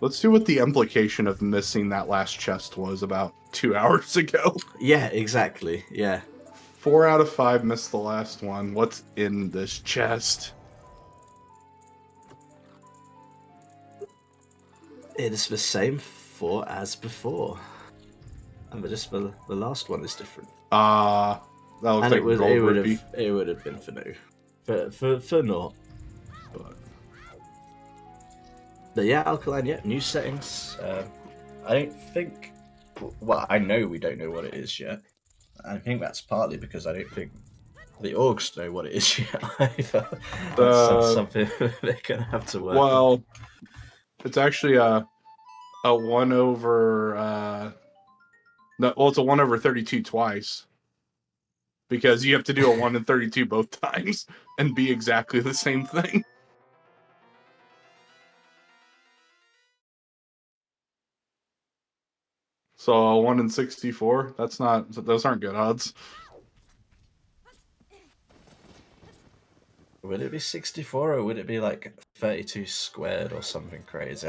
Let's see what the implication of missing that last chest was about 2 hours ago. Yeah, exactly. Yeah. 4 out of 5 missed the last one. What's in this chest? It is the same 4 as before. And just the last one is different. That looks And like it would have been for no. For naught. But yeah, Alkaline, yeah, new settings. I don't think. Well, I know we don't know what it is yet. I think that's partly because I don't think the orgs know what it is yet either. That's something they're gonna have to work. Well, it's actually a 1 over. No, well, it's a 1 over 32 twice. Because you have to do a 1 in 32 both times and be exactly the same thing. So a 1 in 64, those aren't good odds. Would it be 64 or would it be like 32 squared or something crazy?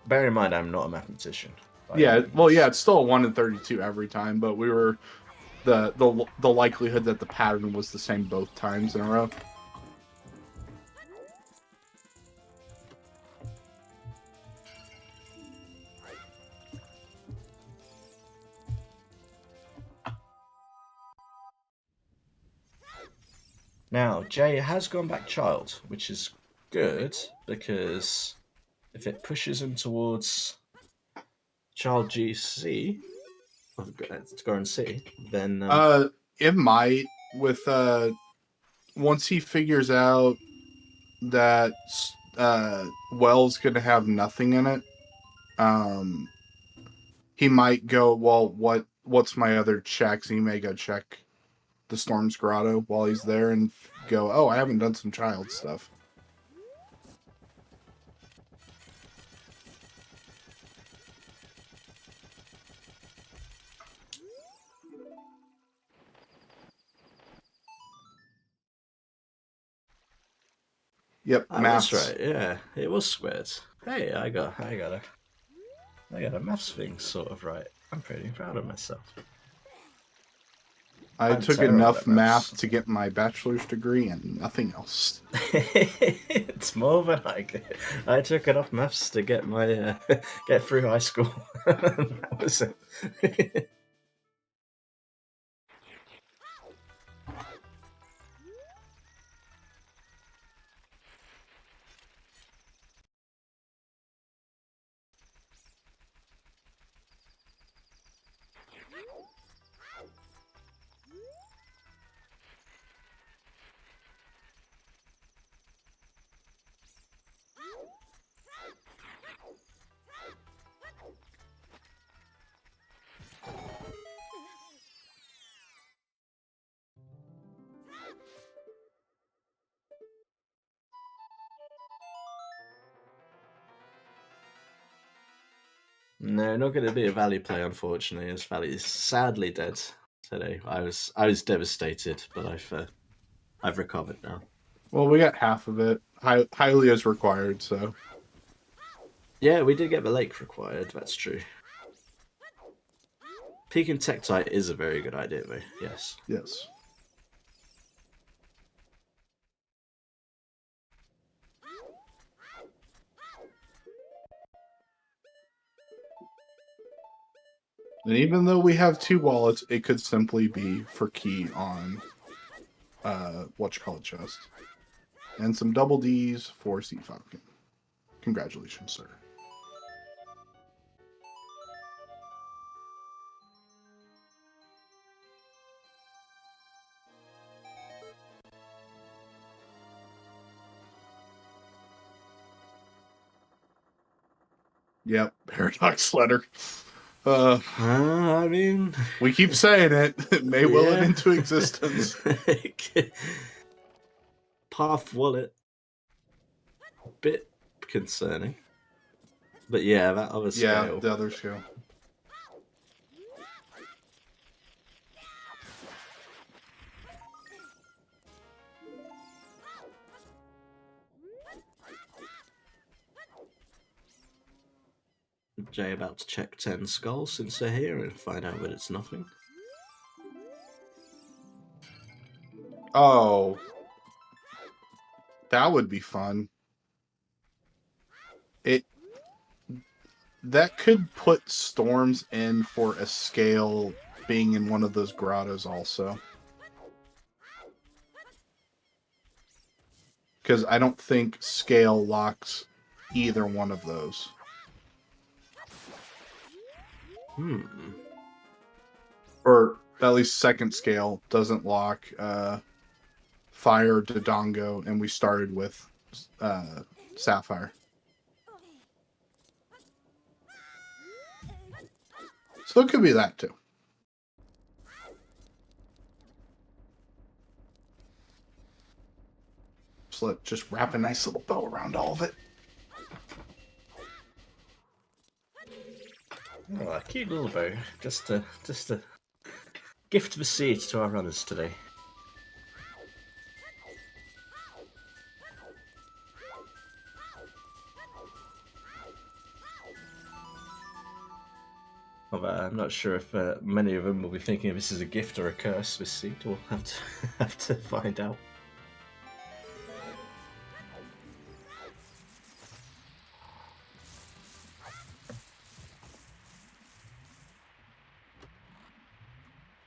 Bear in mind, I'm not a mathematician. Yeah, well, yeah, it's still a 1 in 32 every time, but we were the likelihood that the pattern was the same both times in a row. Now, Jay has gone back child, which is good because if it pushes him towards child GC, to go and see, then it might with once he figures out that Well's gonna have nothing in it, he might go, well, what's my other checks? He may go check the Storm's Grotto while he's there and go, oh, I haven't done some child stuff. Yep, maths. That's right. Yeah, it was squared. Hey, I got a maths thing sort of right. I'm pretty proud of myself. I took enough math to get my bachelor's degree and nothing else. It's more than I took enough maths to get my get through high school. That was it. No, not going to be a Valley play, unfortunately, as Valley is sadly dead today. I was devastated, but I've recovered now. Well, we got half of it. Highly as required, so. Yeah, we did get the lake required, that's true. Peaking Tektite is a very good idea, though, yes. Yes. And even though we have 2 wallets, it could simply be for key on chest. And some double Ds for Sea Falcon. Congratulations, sir. Yep, Paradox Letter. I mean, we keep saying it. It may will it into existence. Path wallet, bit concerning, but yeah, that other scale. Yeah, the other scale. Jay about to check 10 skulls since they're here and find out that it's nothing. Oh, that would be fun. That could put storms in for a scale being in one of those grottos also. Because I don't think scale locks either one of those. Or at least second scale doesn't lock Fire Dodongo, and we started with Sapphire. So it could be that too. So let's just wrap a nice little bow around all of it. Oh, a cute little bow. Just a gift of a seed to our runners today. Although I'm not sure if many of them will be thinking of this as a gift or a curse. This seed, we'll have to find out.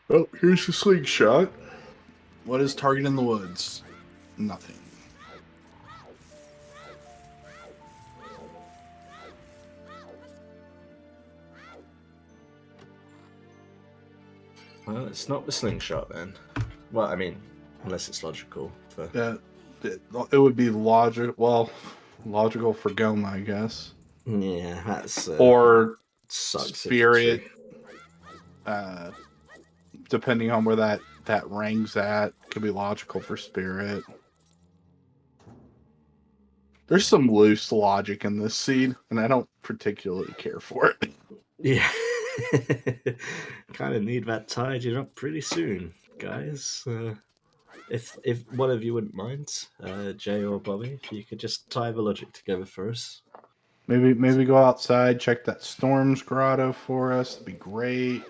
Oh, here's the slingshot. What is target in the woods? Nothing. Well, it's not the slingshot then. Well, I mean, unless it's logical. It would be logical. Well, logical for Goma, I guess. Yeah, that's or sucks spirit. Depending on where that rang's at, could be logical for spirit. There's some loose logic in this seed, and I don't particularly care for it. Yeah. Kind of need that tidied up pretty soon, guys. If one of you wouldn't mind, Jay or Bobby, if you could just tie the logic together for us. Maybe go outside, check that Storms Grotto for us. That'd be great.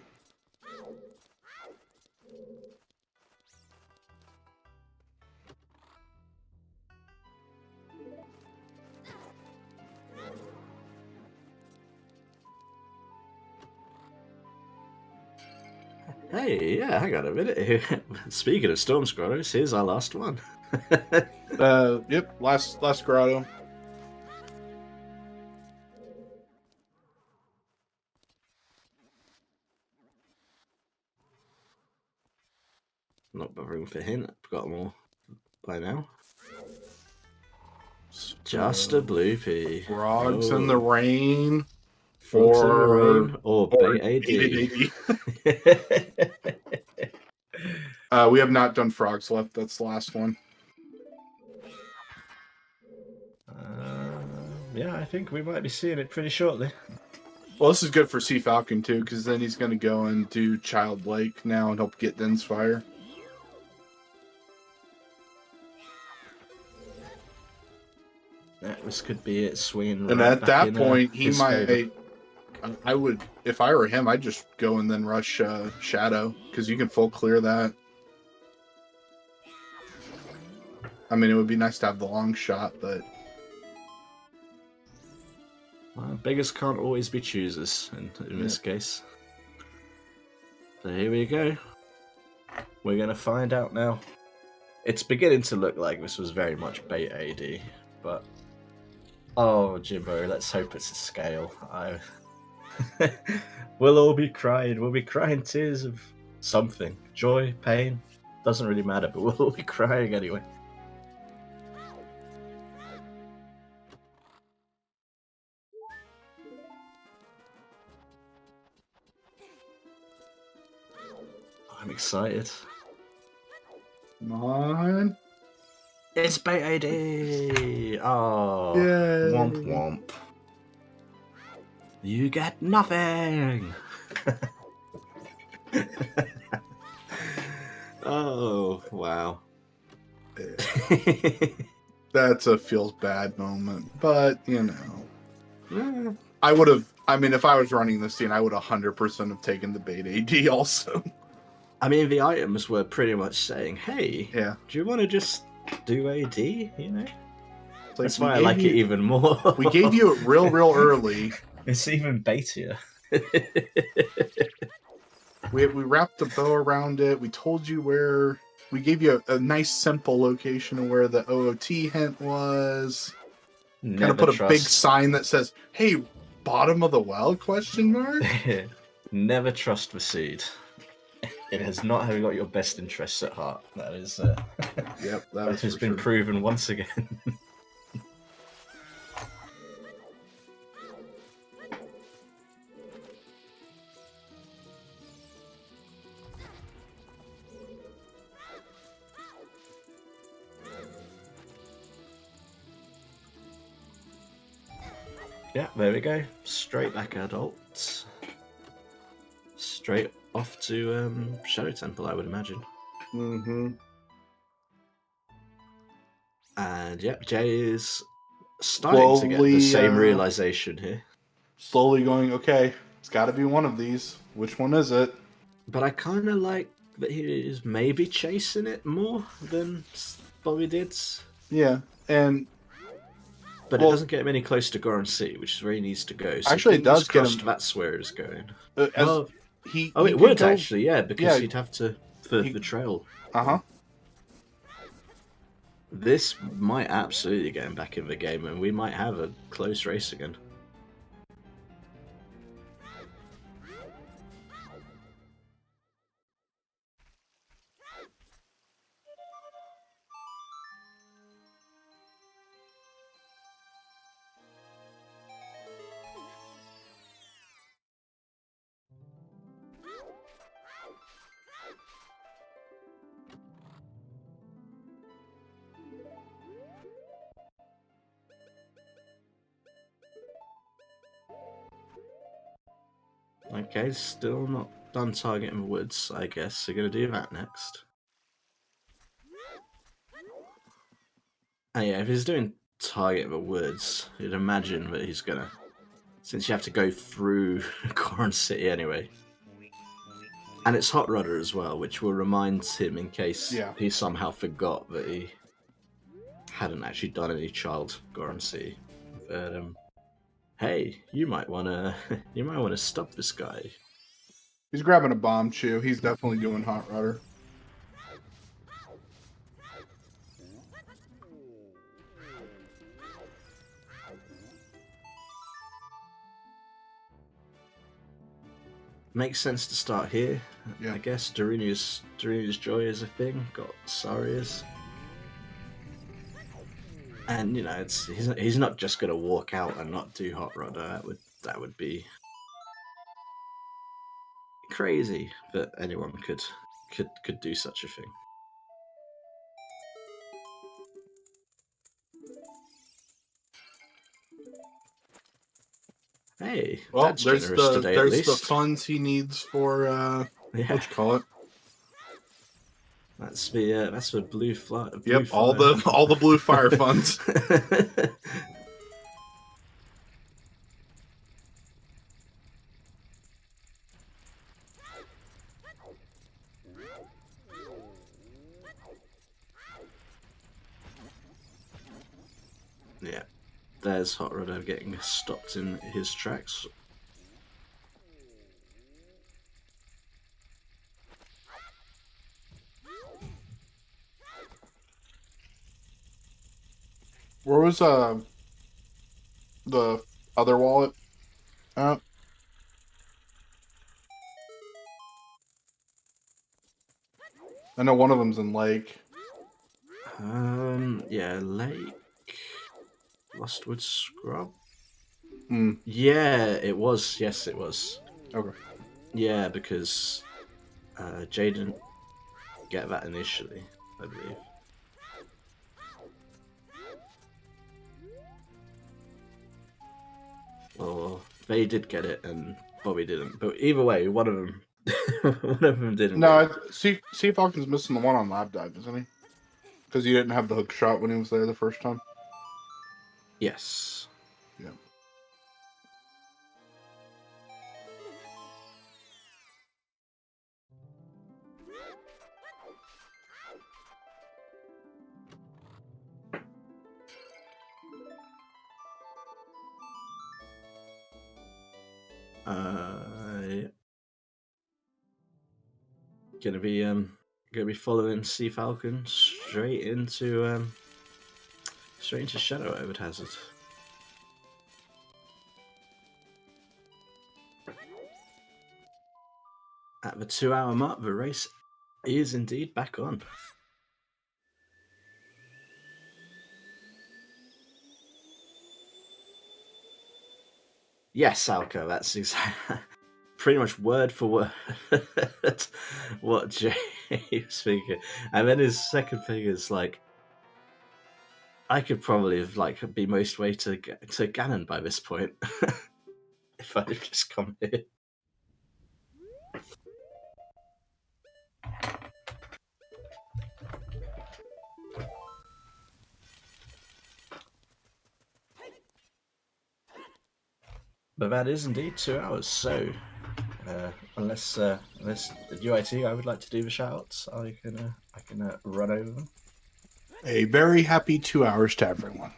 Hey, yeah, hang on a minute. Speaking of Storm Grottos, here's our last one. Yep, last grotto. Not bothering for hint, I've got them all by now. Just a bloopy. Frogs in the rain. Frogs in the rain or bait AD. We have not done frogs left. That's the last one. Yeah, I think we might be seeing it pretty shortly. Well, this is good for Sea Falcon too, because then he's going to go and do Child Lake now and help get Den's Fire. This could be it swinging. And right at that in, point, he might. favor. I would, if I were him, I'd just go and then rush Shadow, because you can full clear that. I mean, it would be nice to have the long shot, but well, beggars can't always be choosers in this case. So here we go. We're going to find out now. It's beginning to look like this was very much bait AD, but oh, Jimbo, let's hope it's a scale. We'll all be crying. We'll be crying tears of something. Joy, pain, doesn't really matter, but we'll all be crying anyway. excited. Come on. It's bait AD! Oh, Yay. womp womp. You get nothing! Oh, wow. That's a feels bad moment, but you know. I would have, I mean, if I was running this scene, I would 100% have taken the bait AD also. I mean, the items were pretty much saying, hey, Yeah. do you want to just do AD, you know? Like, that's why I like it even more. We gave you it real early. It's even baitier. We wrapped the bow around it. We told you where. We gave you a nice, simple location of where the OoT hint was. Kind of put a big sign that says, "Hey, bottom of the well?" Question mark. Never trust the seed. It has not got your best interests at heart. That is. Yep, that has been proven once again. Yeah, there we go. Straight back adults. Straight off to Shadow Temple, I would imagine. Mm-hmm. And yep, Jay is starting to get the same realization here. Slowly going, okay, it's got to be one of these. Which one is it? But I kind of like that he is maybe chasing it more than Bobby did. Yeah, but it doesn't get him any close to Goron City, which is where he needs to go. So actually, it does get him. That's where it's going. He it would actually, yeah, because he'd have to for the trail. Uh-huh. This might absolutely get him back in the game, and we might have a close race again. Okay, still not done targeting the woods, I guess. They're going to do that next. And yeah, if he's doing target the woods, you'd imagine that he's going to... Since you have to go through Goron City anyway. And it's Hot Rudder as well, which will remind him in case he somehow forgot that he hadn't actually done any child Goron City. But, hey, you might want to stop this guy. He's grabbing a bomb chew. He's definitely doing Hot Rudder. Makes sense to start here, I guess. Darunu's Joy is a thing. Got Saria's. And, you know, he's not just going to walk out and not do Hot Rudder. That would be crazy that anyone could do such a thing. Hey, well, that's generous today, at least. There's the funds he needs for what you call it. That's the blue fire. Yep, all the blue fire funds. Yeah, there's Hot Rudder getting stopped in his tracks. Where was the other wallet at? I know one of them's in Lake. Yeah, Lake. Lostwood Scrub? Mm. Yeah, it was. Yes, it was. Okay. Yeah, because Jaden get that initially, I believe. Or they did get it and Bobby didn't. But either way, one of them, one of them didn't. No, Sea Falcon's missing the one on Lab Dive, isn't he? Because you didn't have the hook shot when he was there the first time. Yes. Yeah. Gonna be following Sea Falcon straight into Shadow, I would hazard. At the 2-hour mark, the race is indeed back on. Yes, Alka, that's exactly, pretty much word for word what Jay was speaking. And then his second thing is like, I could probably have like be most way to Ganon by this point if I'd have just come here. But that is indeed 2 hours. So unless UIT, I would like to do the shoutouts. I can run over them. A very happy 2 hours to everyone.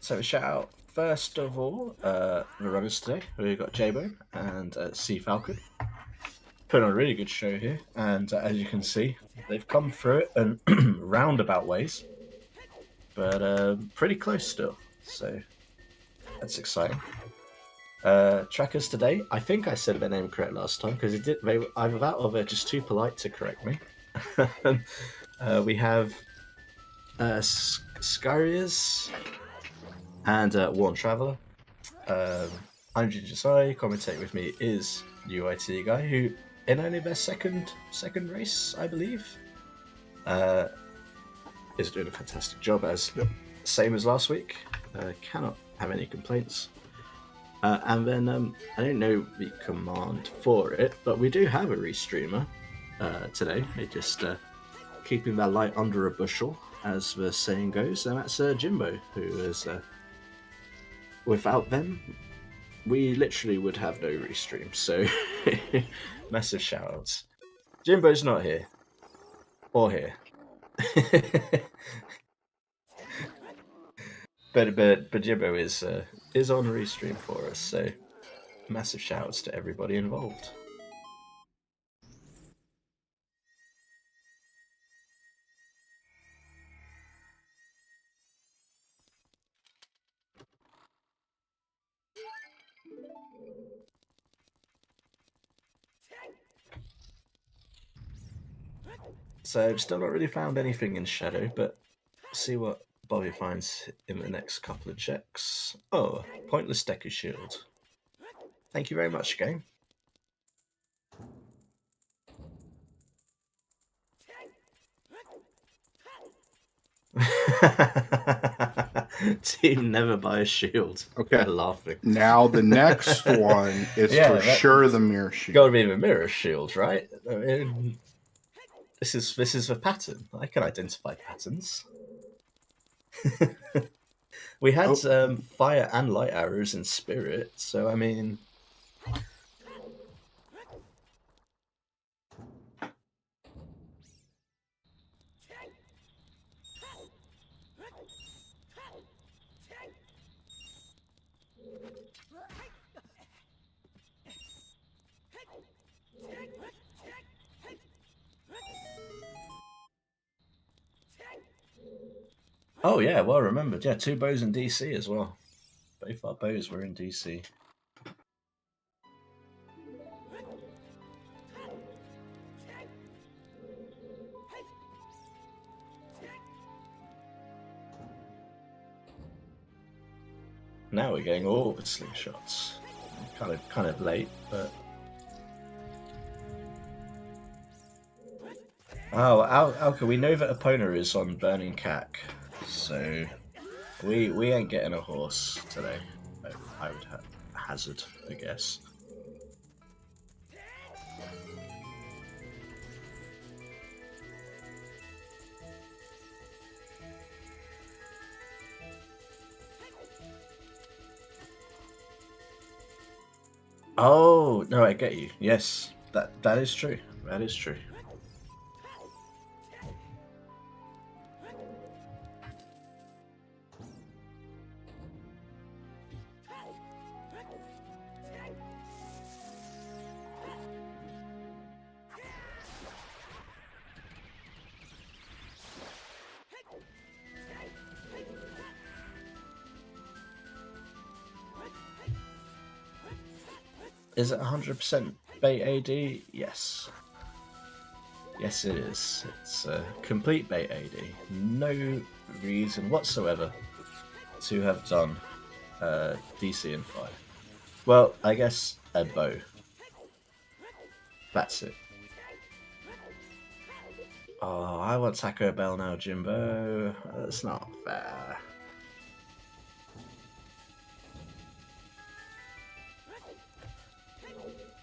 So shout out first of all the runners today. We've got Jabo and Sea Falcon. Put on a really good show here, and as you can see, they've come through it in roundabout ways, but pretty close still. So that's exciting. Trackers today, I think I said their name correct last time because either that or they're just too polite to correct me. We have Scarius and Worn Traveller. I'm Ginger Sai. Commentating with me is UIT guy who, in only their second race, I believe, is doing a fantastic job as same as last week. Cannot have any complaints. And then I don't know the command for it, but we do have a restreamer today. They just keeping that light under a bushel, as the saying goes, and that's Jimbo, who is. Without them, we literally would have no restream. So massive shoutouts. Jimbo's not here, or here. But Jimbo is on restream for us, so massive shoutouts to everybody involved. So I've still not really found anything in Shadow, but see what Bobby finds in the next couple of checks. Oh, pointless Deku Shield. Thank you very much, game. Team never buy a shield. Okay. They're laughing. Now the next one is sure the mirror shield. Got to be the mirror shield, right? I mean, this is a pattern. I can identify patterns. We had fire and light arrows in Spirit, so I mean. Oh yeah, well remembered. Yeah, 2 bows in DC as well. Both our bows were in DC. Now we're getting all the slingshots. Kind of late, but Oh, Alka, we know that Epona is on Burning Cack, so we ain't getting a horse today. I would hazard a guess. Oh no, I get you. Yes, that is true. That is true. Is it 100% bait AD? Yes. Yes, it is. It's complete bait AD. No reason whatsoever to have done DC in 5. Well, I guess a bow. That's it. Oh, I want Taco Bell now, Jimbo. That's not fair.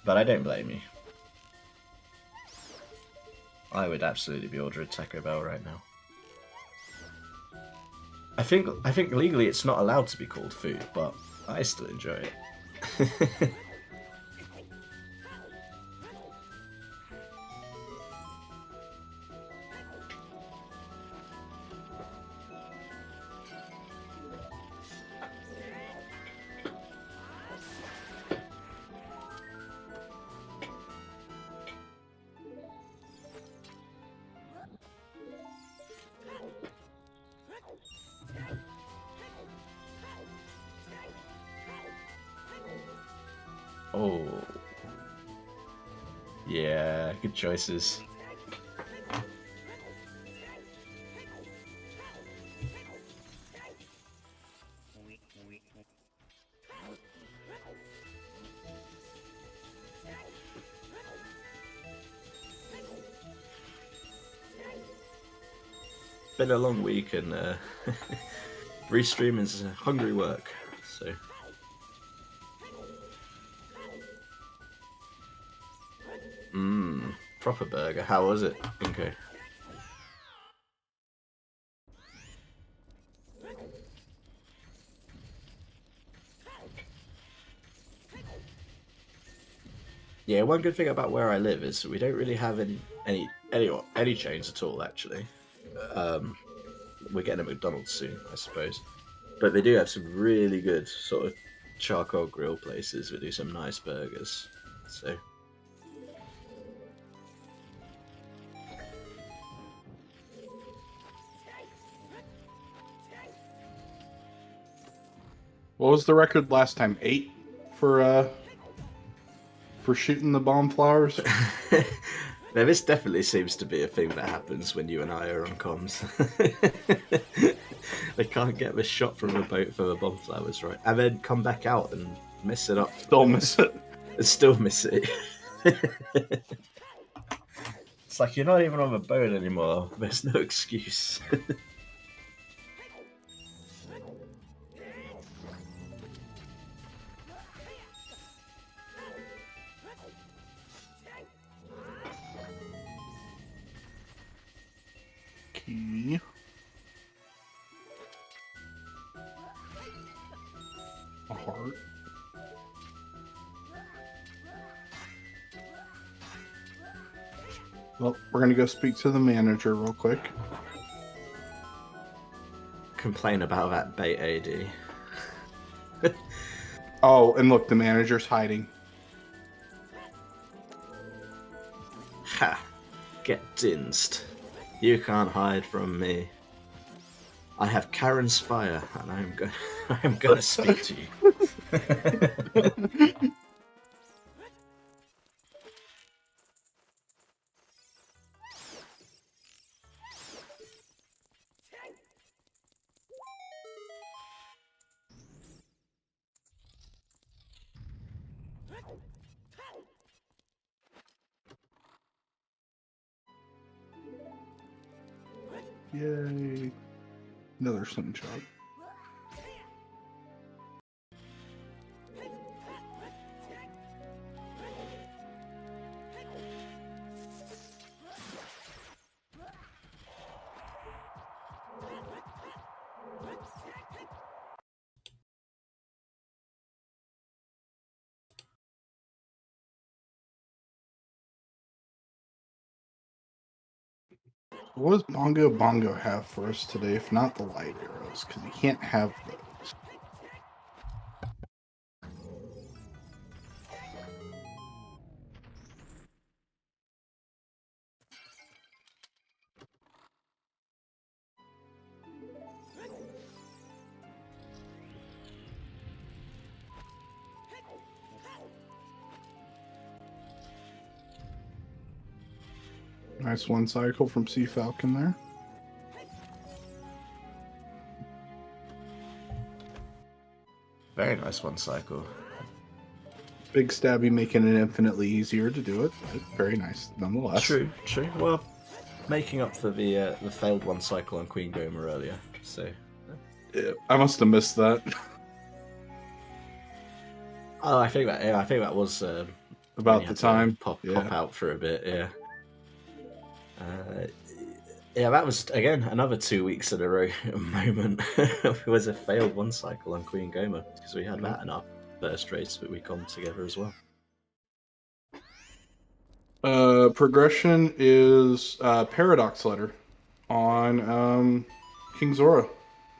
But I don't blame you. I would absolutely be ordering Taco Bell right now. I think legally it's not allowed to be called food, but I still enjoy it. Oh. Yeah, good choices. Been a long week and restreaming is hungry work, so. Proper burger. How was it? Okay. Yeah, one good thing about where I live is we don't really have any chains at all. Actually, we're getting a McDonald's soon, I suppose. But they do have some really good sort of charcoal grill places that do some nice burgers. So. What was the record last time? 8 for shooting the bomb flowers? Now, this definitely seems to be a thing that happens when you and I are on comms. They can't get the shot from a boat for the bomb flowers, right? And then come back out and mess it up. Still miss it. And still miss it. It's like you're not even on the boat anymore. There's no excuse. Key. A heart. Well, we're gonna go speak to the manager real quick. Complain about that bait AD. Oh, and look, the manager's hiding. Ha! Get dinsed. You can't hide from me. I have Karen's fire, and I'm gonna speak to you. Yay. Another slingshot. What does Bongo Bongo have for us today, if not the light arrows? Because he can't have those. Nice one cycle from Sea Falcon there. Very nice one cycle. Big Stabby making it infinitely easier to do it, but very nice nonetheless. True. Well, making up for the failed one cycle on Queen Goma earlier. So Yeah, I must have missed that. I think that was About the time. Pop out for a bit. Yeah. Yeah, that was again another 2 weeks in a row moment. It was a failed one cycle on Queen Goma because we had that in our first race, but we come together as well. Progression is Paradox Letter on King Zora.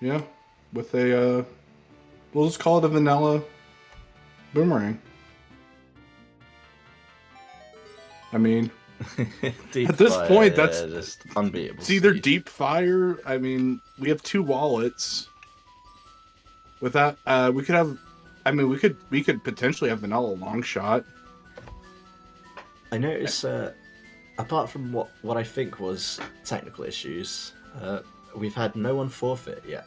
Yeah, with a we'll just call it a vanilla boomerang. I mean, at this point, that's just unbeatable. It's either deep fire. I mean, we have 2 wallets. With that, we could have. I mean, we could potentially have vanilla long shot. I notice, apart from what I think was technical issues, we've had no one forfeit yet.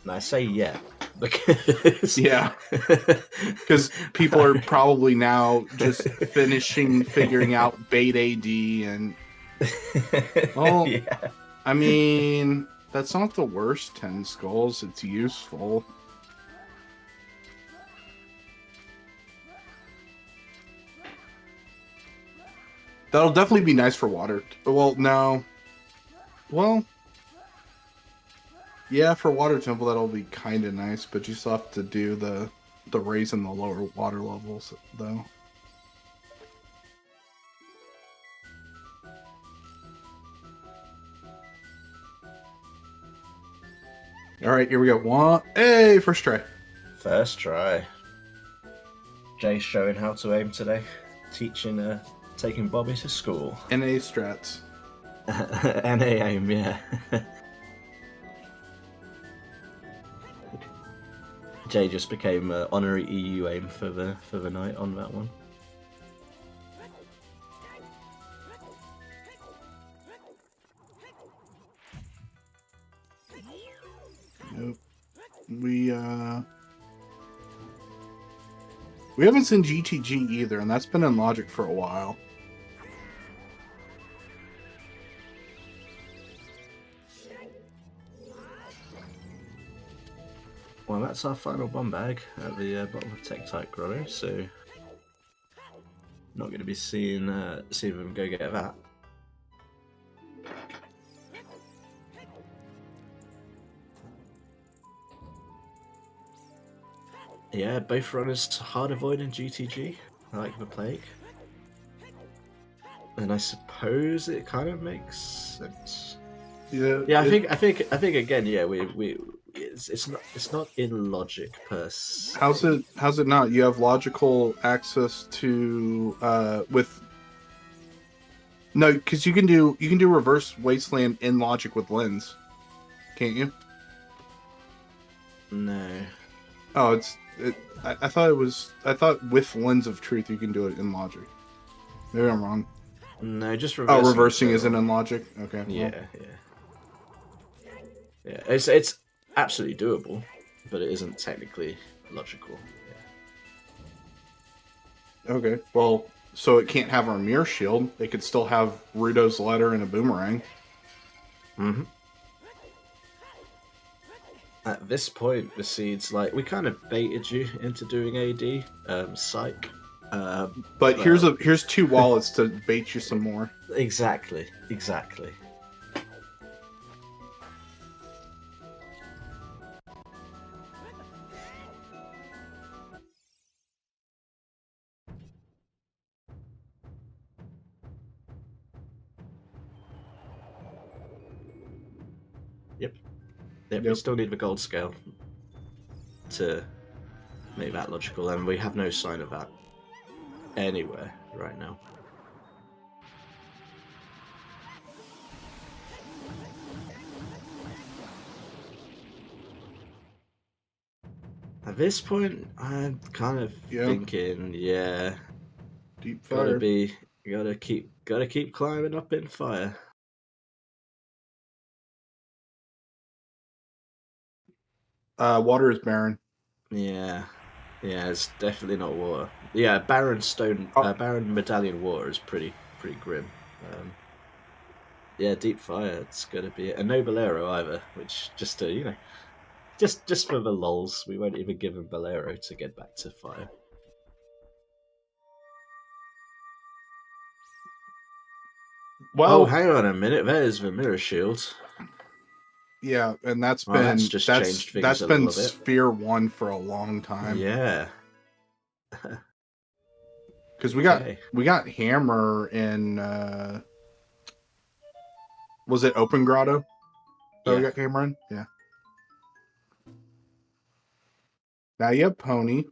And I say yet because because people are probably now just figuring out bait AD and. Well, yeah. I mean, that's not the worst 10 skulls. It's useful. That'll definitely be nice for water. Well, no. Well, yeah, for water temple that'll be kind of nice, but you still have to do the raise in the lower water levels, though. All right, here we go. Hey, first try. First try. Jay's showing how to aim today. Teaching, taking Bobby to school. NA strats. NA aim, yeah. Jay just became honorary EU aim for the night on that one. Nope. We haven't seen GTG either, and that's been in Logic for a while. Well, that's our final bomb bag at the bottom of Tektite Grotto, so not going to be seeing them go get that. Yeah, both runners hard avoiding GTG, like the plague. And I suppose it kind of makes sense. Yeah, I think again, yeah, it's not in logic per se. How's it not? You have logical access to no, because you can do reverse wasteland in logic with lens, can't you? No. Oh, I thought with lens of truth you can do it in logic. Maybe I'm wrong. No, just reversing. Oh, reversing isn't in logic. Okay. Yeah. It's absolutely doable, but it isn't technically logical. Yeah. Okay. Well, so it can't have our mirror shield. It could still have Rudo's letter and a boomerang. Mm-hmm. At this point, the seeds, like, we kind of baited you into doing AD, psych. But here's 2 wallets to bait you some more. Exactly. Yep, we still need the gold scale to make that logical, and we have no sign of that anywhere right now. At this point, I'm kind of thinking, deep fire. Gotta keep climbing up in fire. Water is barren. Yeah, it's definitely not water. Yeah, barren medallion water is pretty grim. Yeah, deep fire. It's gonna be it. And no bolero either, which just to just for the lols, we won't even give him bolero to get back to fire. Well, hang on a minute. There's the mirror shield. Yeah, and that's changed things a little bit. Sphere 1 for a long time. Yeah. Because we got Hammer in was it Open Grotto? Oh, we got Hammer in? Yeah. Now you have Pony.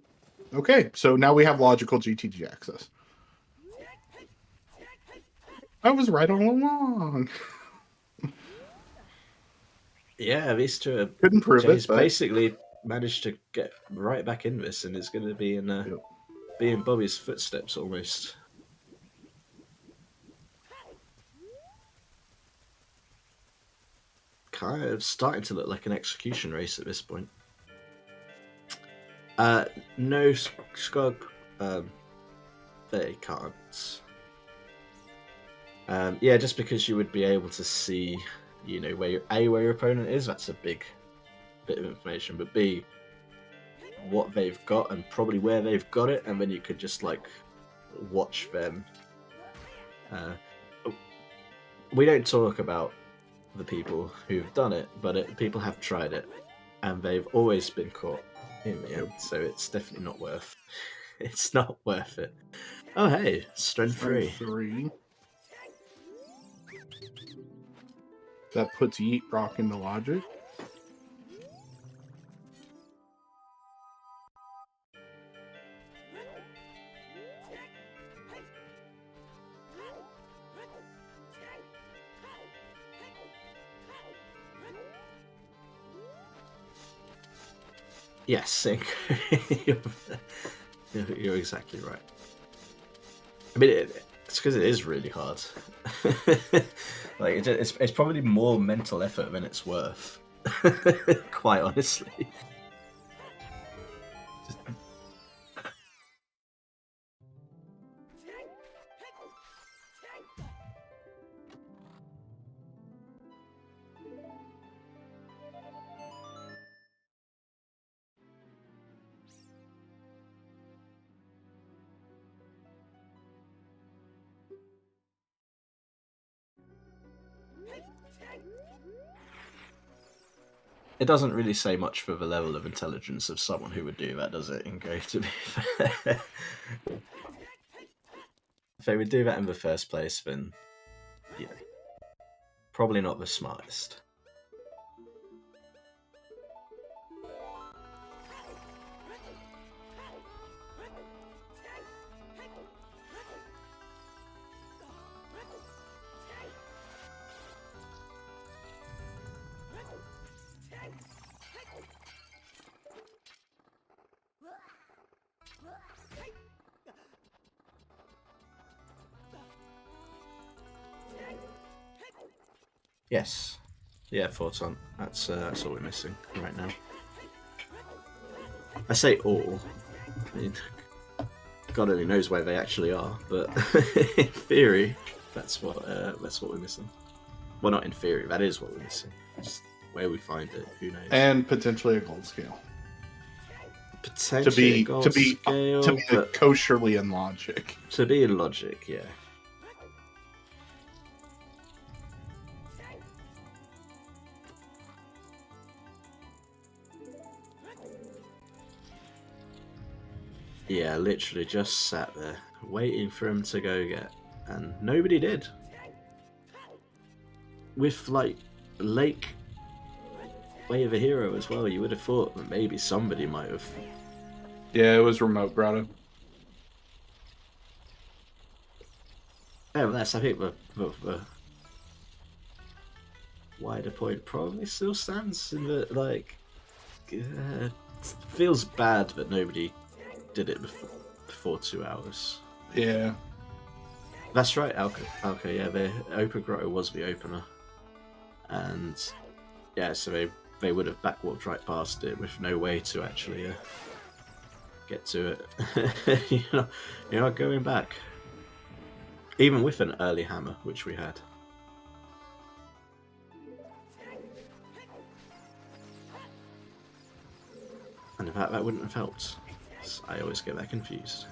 Okay, so now we have logical GTG access. I was right all along. Yeah, these two couldn't prove it. But... basically managed to get right back in this, and it's going to be in Bobby's footsteps almost. Kind of starting to look like an execution race at this point. No Skog. They can't. Yeah, just because you would be able to see, where your opponent is. That's a big bit of information. But B, what they've got and probably where they've got it, and then you could just watch them. We don't talk about the people who've done it, but people have tried it, and they've always been caught in the end. So it's definitely not worth. It's not worth it. Oh hey, strength 3. That puts Yeet Rock into logic. Yes, you're exactly right. I mean, it's because it is really hard. It's probably more mental effort than it's worth. Quite honestly. It doesn't really say much for the level of intelligence of someone who would do that, does it, Ingo, to be fair? If they would do that in the first place, then, probably not the smartest. Yes. Yeah, Photon. That's all we're missing right now. I say all. I mean, God only knows where they actually are, but in theory, that's what we're missing. Well, not in theory. That is what we're missing. Just where we find it, who knows? And potentially a gold scale. Potentially a gold scale, to be but kosherly in logic. To be in logic, yeah. Yeah, literally just sat there, waiting for him to go get, and nobody did. With, like, Lake Way of a Hero as well, you would have thought that maybe somebody might have. Yeah, it was remote grotto. Nevertheless, I think the wider point probably still stands in that, like, it feels bad that nobody did it before 2 hours. Yeah. That's right, Alka, yeah, the Open Grotto was the opener. And, yeah, so they would have backwalked right past it with no way to actually get to it. You're not going back. Even with an early hammer, which we had. And in fact, that wouldn't have helped. I always get that confused.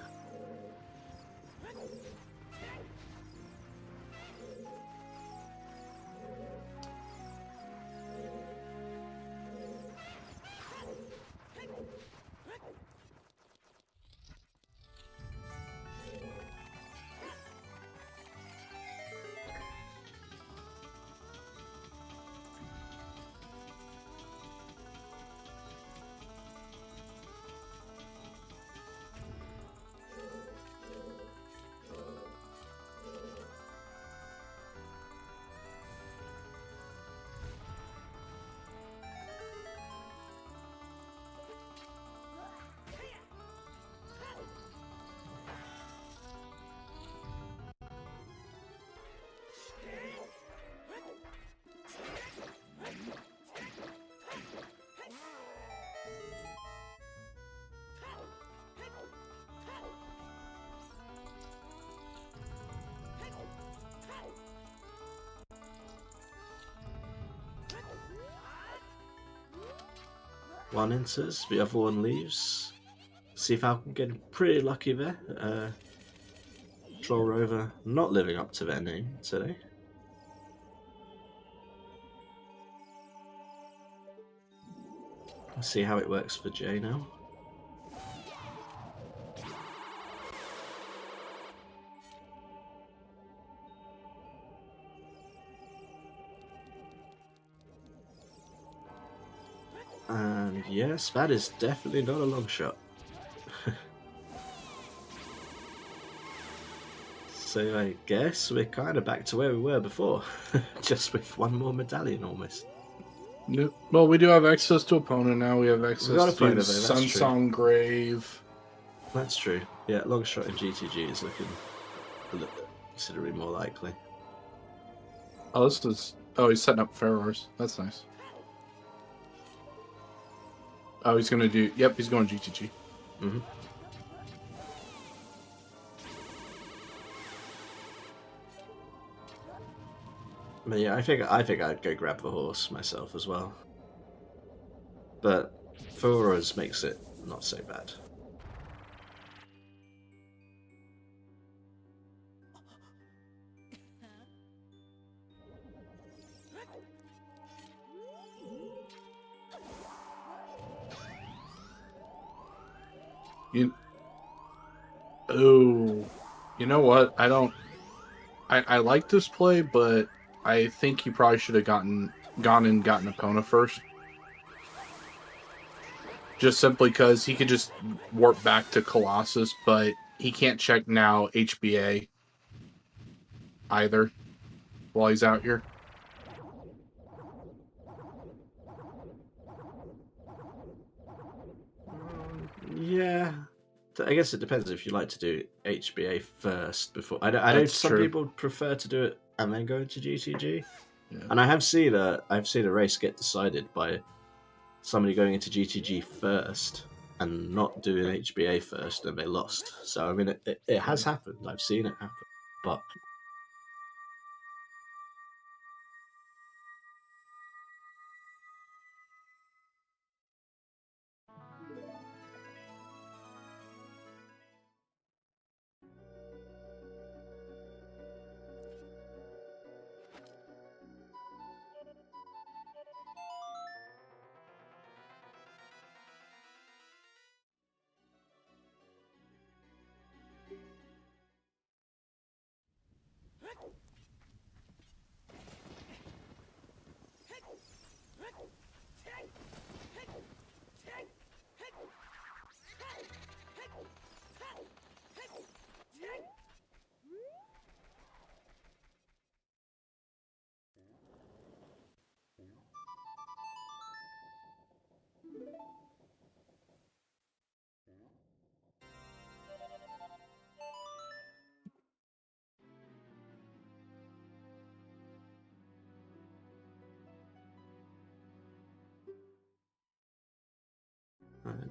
One enters, the other one leaves. See if Falcon getting pretty lucky there. Troll Rover not living up to their name today. Let's see how it works for Jay now. And yes, that is definitely not a long shot. So I guess we're kind of back to where we were before, just with one more medallion almost. Yep. Well, we do have access to opponent now. We have access to Sunsong Grave. That's true. Yeah, long shot in GTG is looking a little bit considerably more likely. Oh, he's setting up Ferrors. That's nice. Oh, he's going to do... Yep, he's going GTG. Mm-hmm. But yeah, I think I'd go grab the horse myself as well. But Ferrors makes it not so bad. You know what? I like this play, but I think you probably should have gone and gotten Epona first. Just simply because he could just warp back to Colossus, but he can't check now HBA either while he's out here. Yeah. I guess it depends if you like to do HBA first before. I know some people prefer to do it and then go into GTG. Yeah. And I have seen a race get decided by somebody going into GTG first and not doing HBA first, and they lost. So I mean, it has happened. I've seen it happen, but.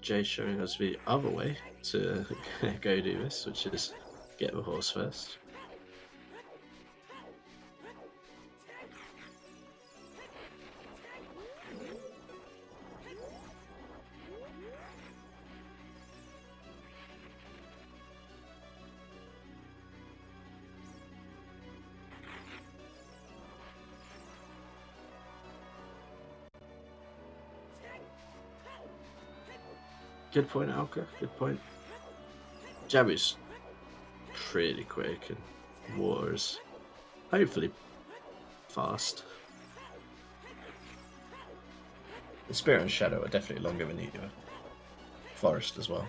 Jay's showing us the other way to go do this, which is get the horse first. Good point, Alka. Good point. Jabu's pretty quick, and War's hopefully fast. The Spirit and Shadow are definitely longer than either. Forest as well.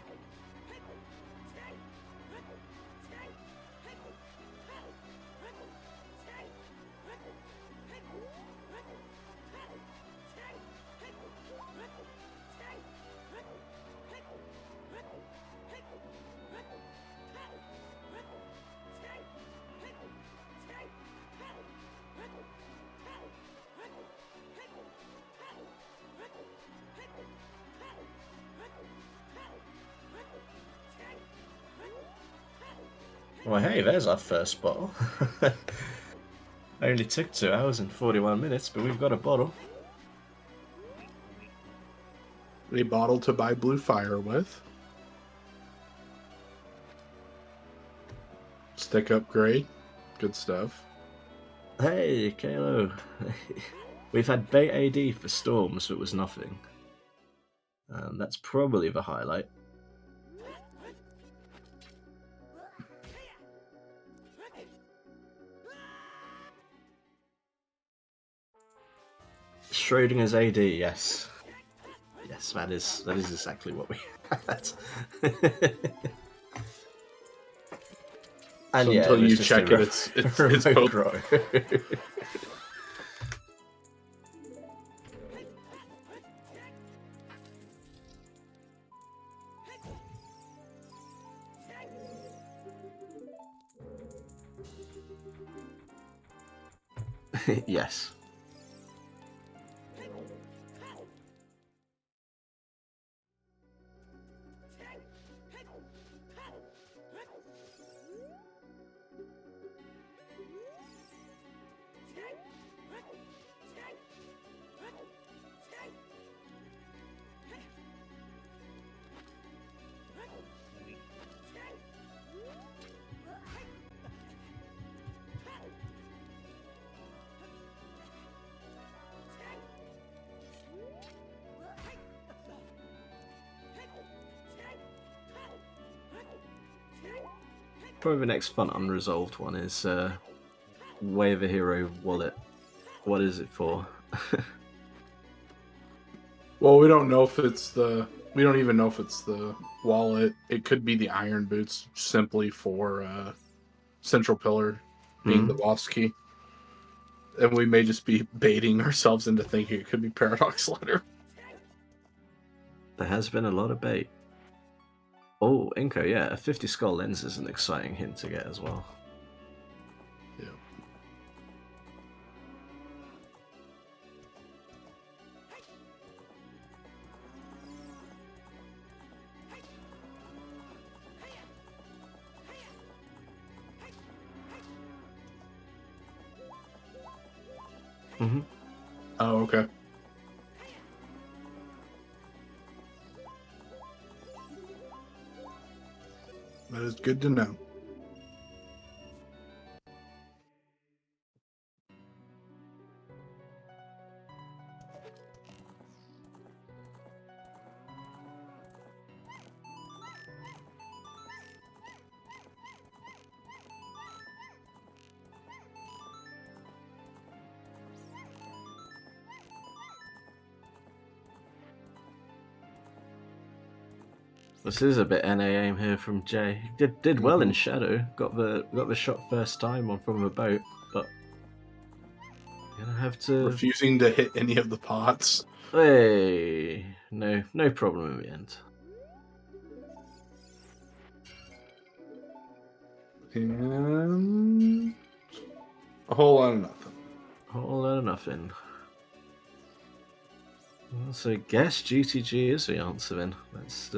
Well, hey, there's our first bottle. Only took 2 hours and 41 minutes, but we've got a bottle. A bottle to buy blue fire with. Stick upgrade. Good stuff. Hey, Kalo. We've had bait AD for storms, but it was nothing. That's probably the highlight. Schrodinger's AD, yes. Yes, that is exactly what we had. And So yeah, until it was you just check a it, it's remote both. grow. Yes. Probably the next fun unresolved one is Way of a Hero wallet. What is it for? Well, we don't know if it's the. We don't even know if it's the wallet. It could be the iron boots, simply for Central Pillar being the boss key. And we may just be baiting ourselves into thinking it could be Paradox Letter. There has been a lot of bait. Oh, Inko, yeah, a 50 skull lens is an exciting hint to get as well. Yeah. Mm-hmm. Oh, okay. That is good to know. This is a bit NA aim here from Jay. Did well in Shadow. Got the shot first time on from the boat, but gonna have to Refusing to hit any of the pots. Hey, no problem in the end. And a whole lot of nothing. A whole lot of nothing. Well, so guess GTG is the answer then. That's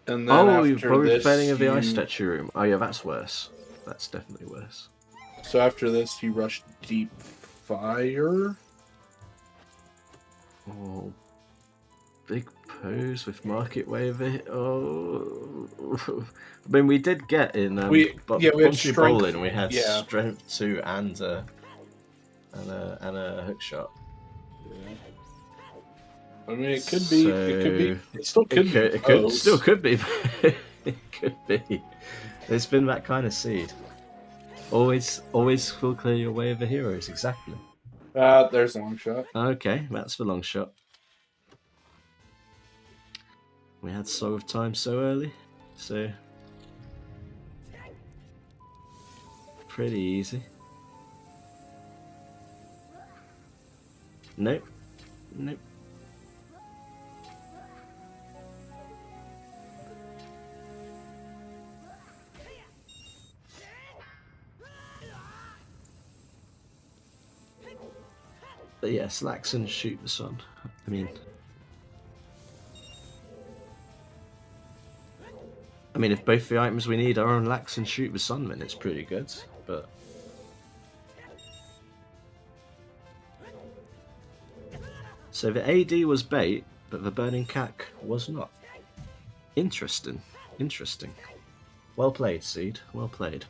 And then oh, you're after probably this, failing of the ice statue room. Oh yeah, that's worse. That's definitely worse. So after this, you rush Deep Fire. Oh, big pose with Market Waver. Oh, I mean, we did get in we had Bumpy strength. Bowling. We had Yeah. strength 2 and a hook shot. Yeah. I mean, it could be. It could be. It still could be. It could still could be. It could be. There's been that kind of seed. Always will clear your way over heroes. Exactly. There's a long shot. Okay, that's the long shot. We had Soul of Time so early, so pretty easy. Nope. Nope. But yes, Lax and Shoot the Sun. I mean, if both the items we need are on Lax and Shoot the Sun, then it's pretty good. But so the AD was bait, but the Burning Cack was not. Interesting. Interesting. Well played, Seed. Well played.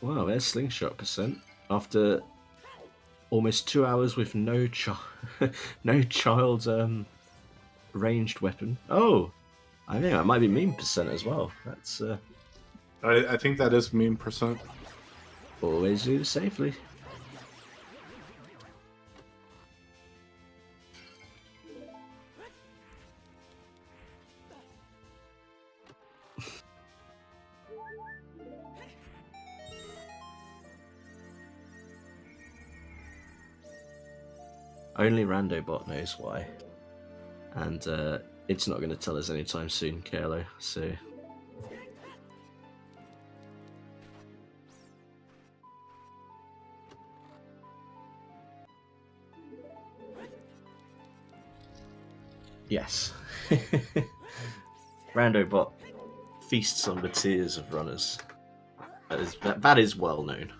Wow, there's slingshot percent after almost 2 hours with no child ranged weapon. Oh, I think that might be meme percent as well. That's I think that is meme percent. Always do it safely. Only Randobot knows why. And it's not going to tell us anytime soon, Carlo, so... Yes. Randobot feasts on the tears of runners. That is well known.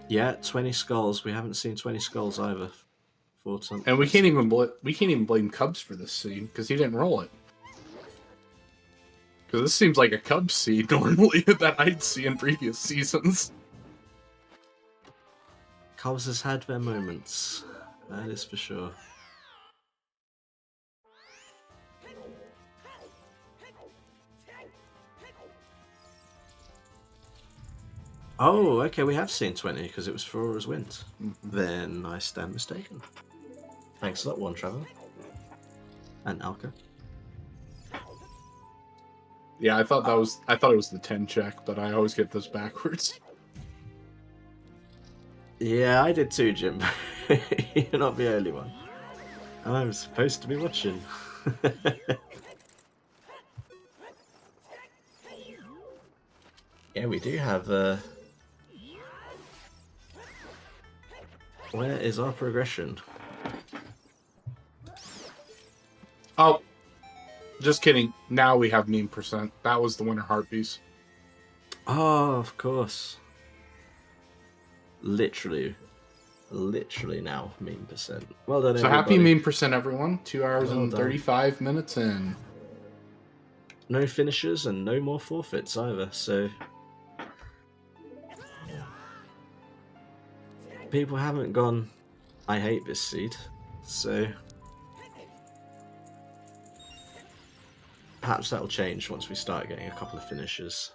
Yeah, 20 skulls. We haven't seen 20 skulls either. And we can't even blame Cubs for this scene because he didn't roll it. Because this seems like a Cubs seed normally that I'd see in previous seasons. Cubs has had their moments. That is for sure. Oh, okay, we have seen 20 because it was for Aura's Wind. Then I stand mistaken. Thanks a lot, One Traveler. And Alka. Yeah, I thought it was the 10 check, but I always get those backwards. Yeah, I did too, Jim. You're not the only one. I'm supposed to be watching. Yeah, we do have Where is our progression? Oh, just kidding. Now we have meme percent. That was the winter heart piece. Oh, of course. Literally now, meme percent. Well done, So everybody. happy meme percent, everyone. 2 hours Well and done. 35 minutes in. No finishers and no more forfeits either, so people haven't gone, I hate this seed, so perhaps that'll change once we start getting a couple of finishers.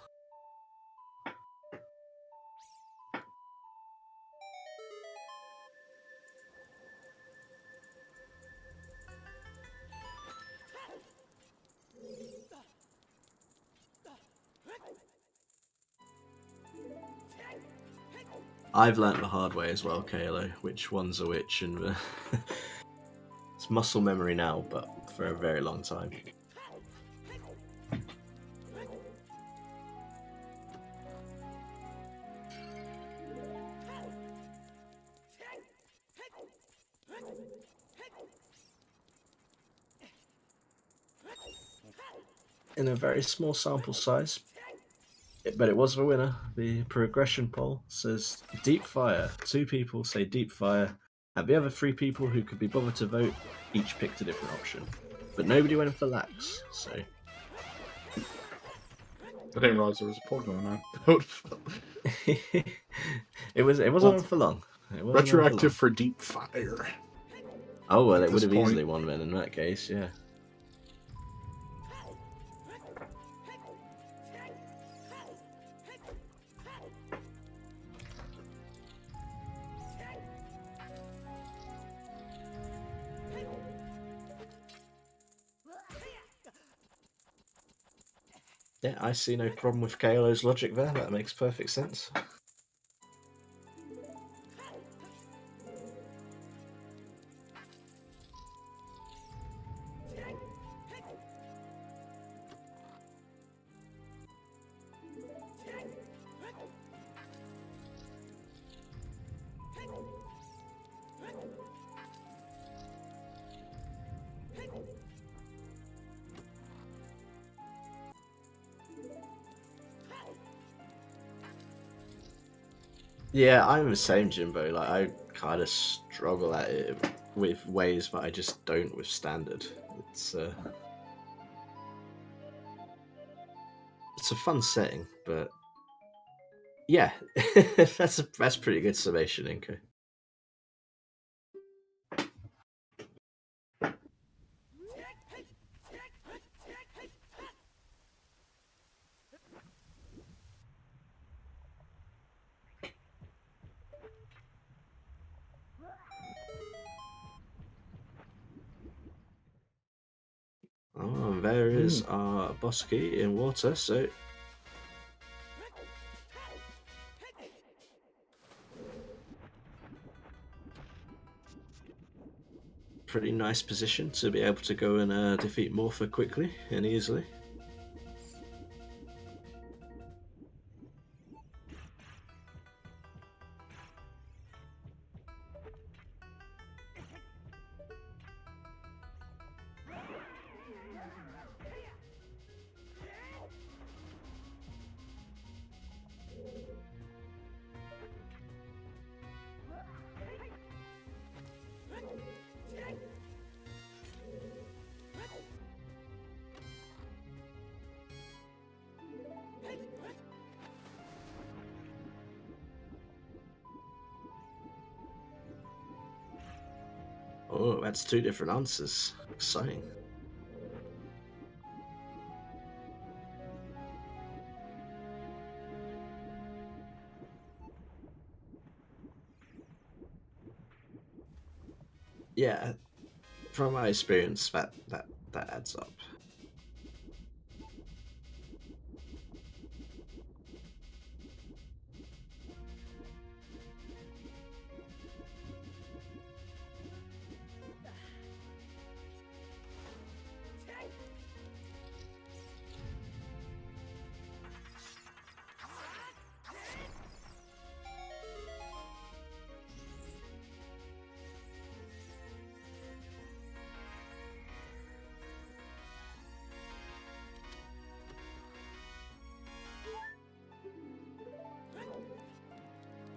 I've learnt the hard way as well, KLO, which one's a which, and it's muscle memory now, but for a very long time. In a very small sample size, but it was the winner. The progression poll says deep fire. 2 people say deep fire, and the other 3 people who could be bothered to vote each picked a different option. But nobody went for lax, so. I didn't realize there was a poll going on. it wasn't on for long. Retroactive for deep fire. Oh well, At it would this have point. easily won then in that case, yeah. Yeah, I see no problem with KLO's logic there. That makes perfect sense. Yeah, I'm the same, Jimbo. Like, I kind of struggle at it with ways that I just don't with standard. It's a fun setting, but yeah, that's pretty good summation, Inko. Oh, there is our Bosky in water, so pretty nice position to be able to go and defeat Morpher quickly and easily. Oh, that's 2 different answers. Exciting. Yeah, from my experience, that adds up.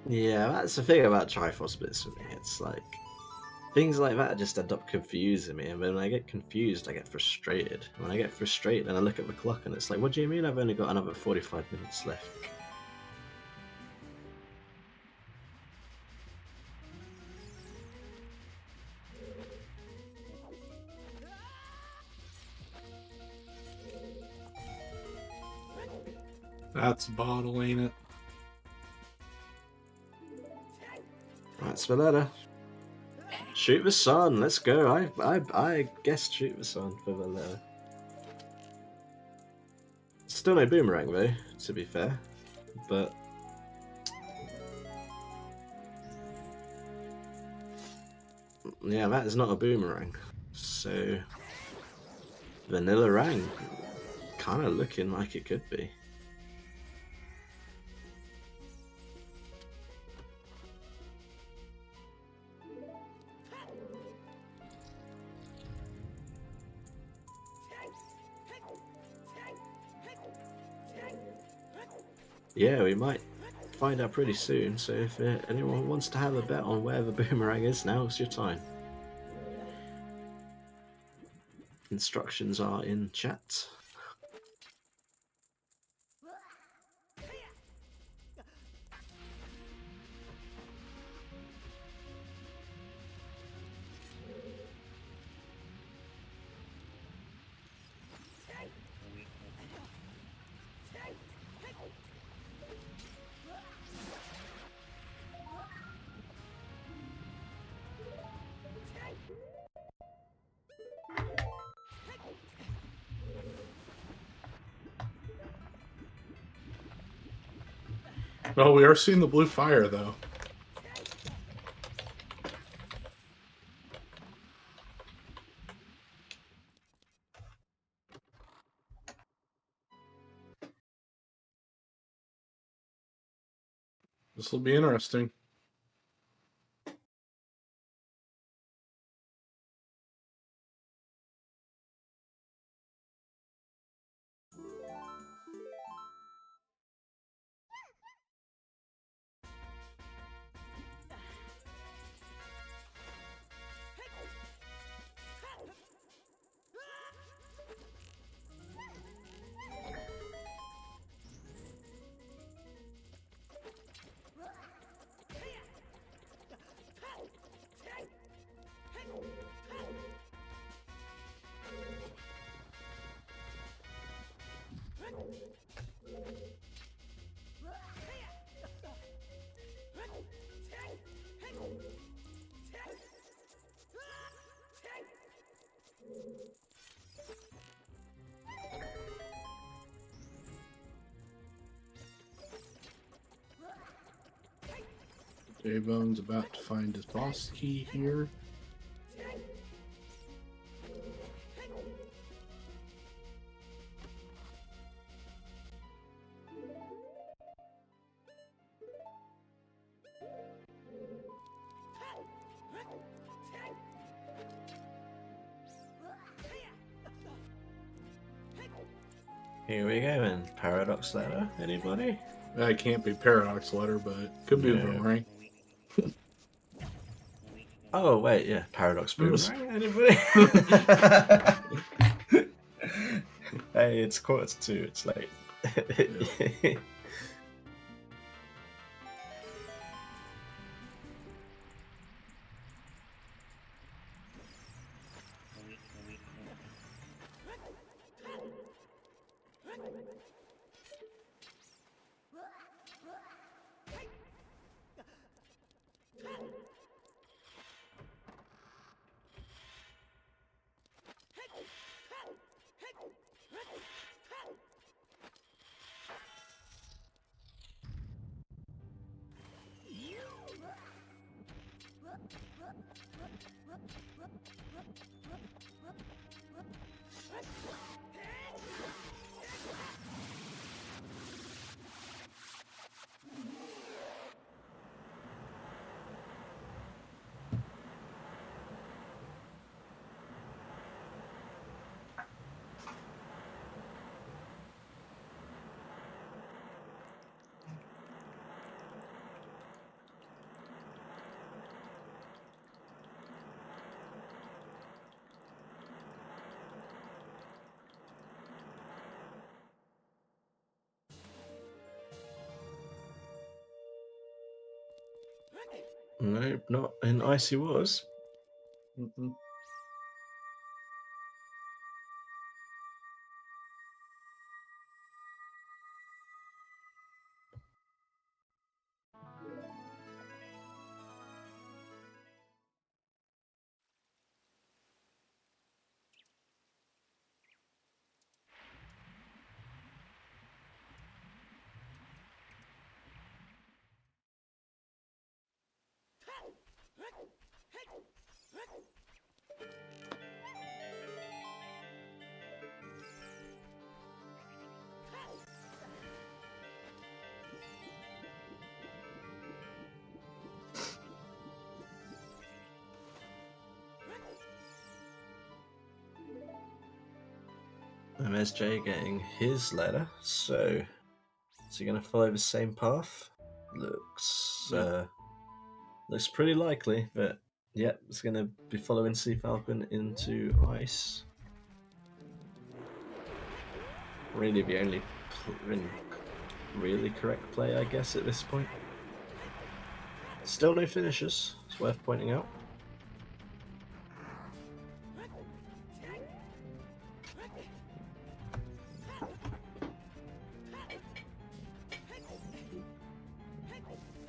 Yeah, that's the thing about Triforce bits for me. It's like things like that just end up confusing me, and when I get confused, I get frustrated. When I get frustrated, and I look at the clock, and it's like, what do you mean I've only got another 45 minutes left? That's a bottle, ain't it? That's the letter. Shoot the sun. Let's go. I guessed shoot the sun for the letter. Still no boomerang though, to be fair, but yeah, that is not a boomerang. So vanilla rang, kind of looking like it could be. Yeah, we might find out pretty soon. So if anyone wants to have a bet on where the boomerang is, now's your time. Instructions are in chat. Well, we are seeing the blue fire, though. This will be interesting. J-Bone's about to find his boss key here. Here we go then. Paradox letter. Anybody? That can't be Paradox letter, but it could be a boomerang. Oh wait, yeah, paradox boomerang. Anybody? Hey, it's 1:45. It's late. Nope, not in Icy Waters. Mm-mm. MSJ getting his letter, so is he going to follow the same path? Looks looks pretty likely, but yep, it's going to be following Sea Falcon into ice. Really, the only really correct play, I guess, at this point. Still no finishes. It's worth pointing out.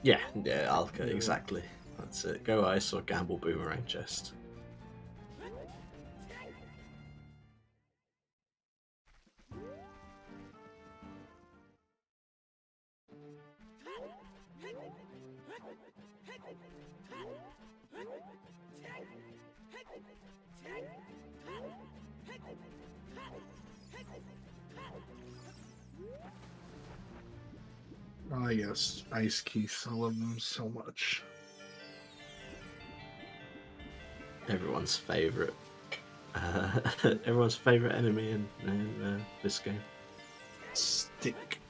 Yeah, Alka, exactly. That's it. Go ice or gamble boomerang chest. Oh, yes. Ice Keith. I love them so much. Everyone's favorite. Everyone's favorite enemy in this game. Stick.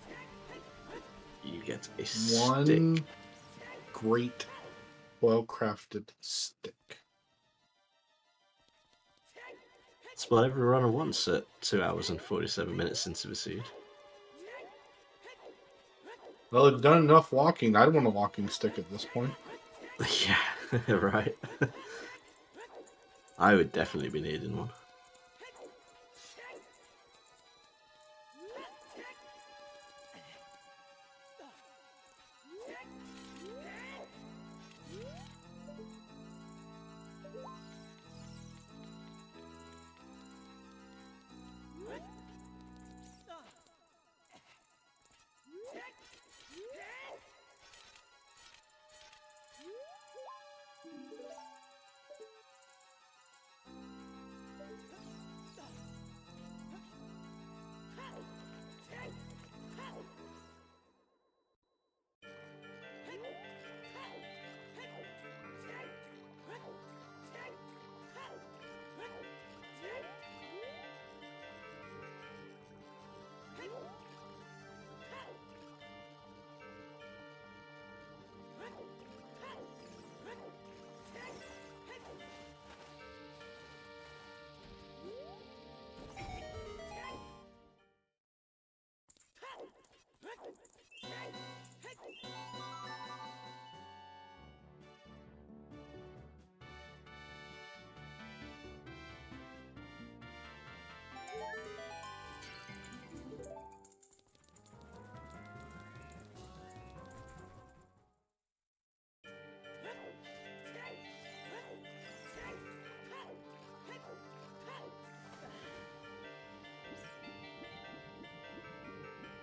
You get a One stick. great, well-crafted stick. It's what every runner wants at 2 hours and 47 minutes into the seed. Well, they've done enough walking. I'd want a walking stick at this point. Yeah, right. I would definitely be needing one.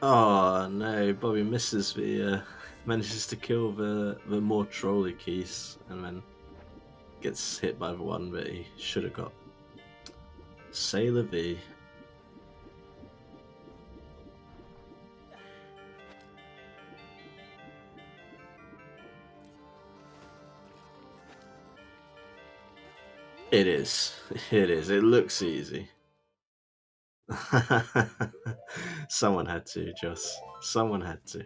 Oh no, Bobby misses the manages to kill the more trolly keys and then gets hit by the one that he should have got. Sailor V. It is. It is. It looks easy. Someone had to, Joss. Someone had to.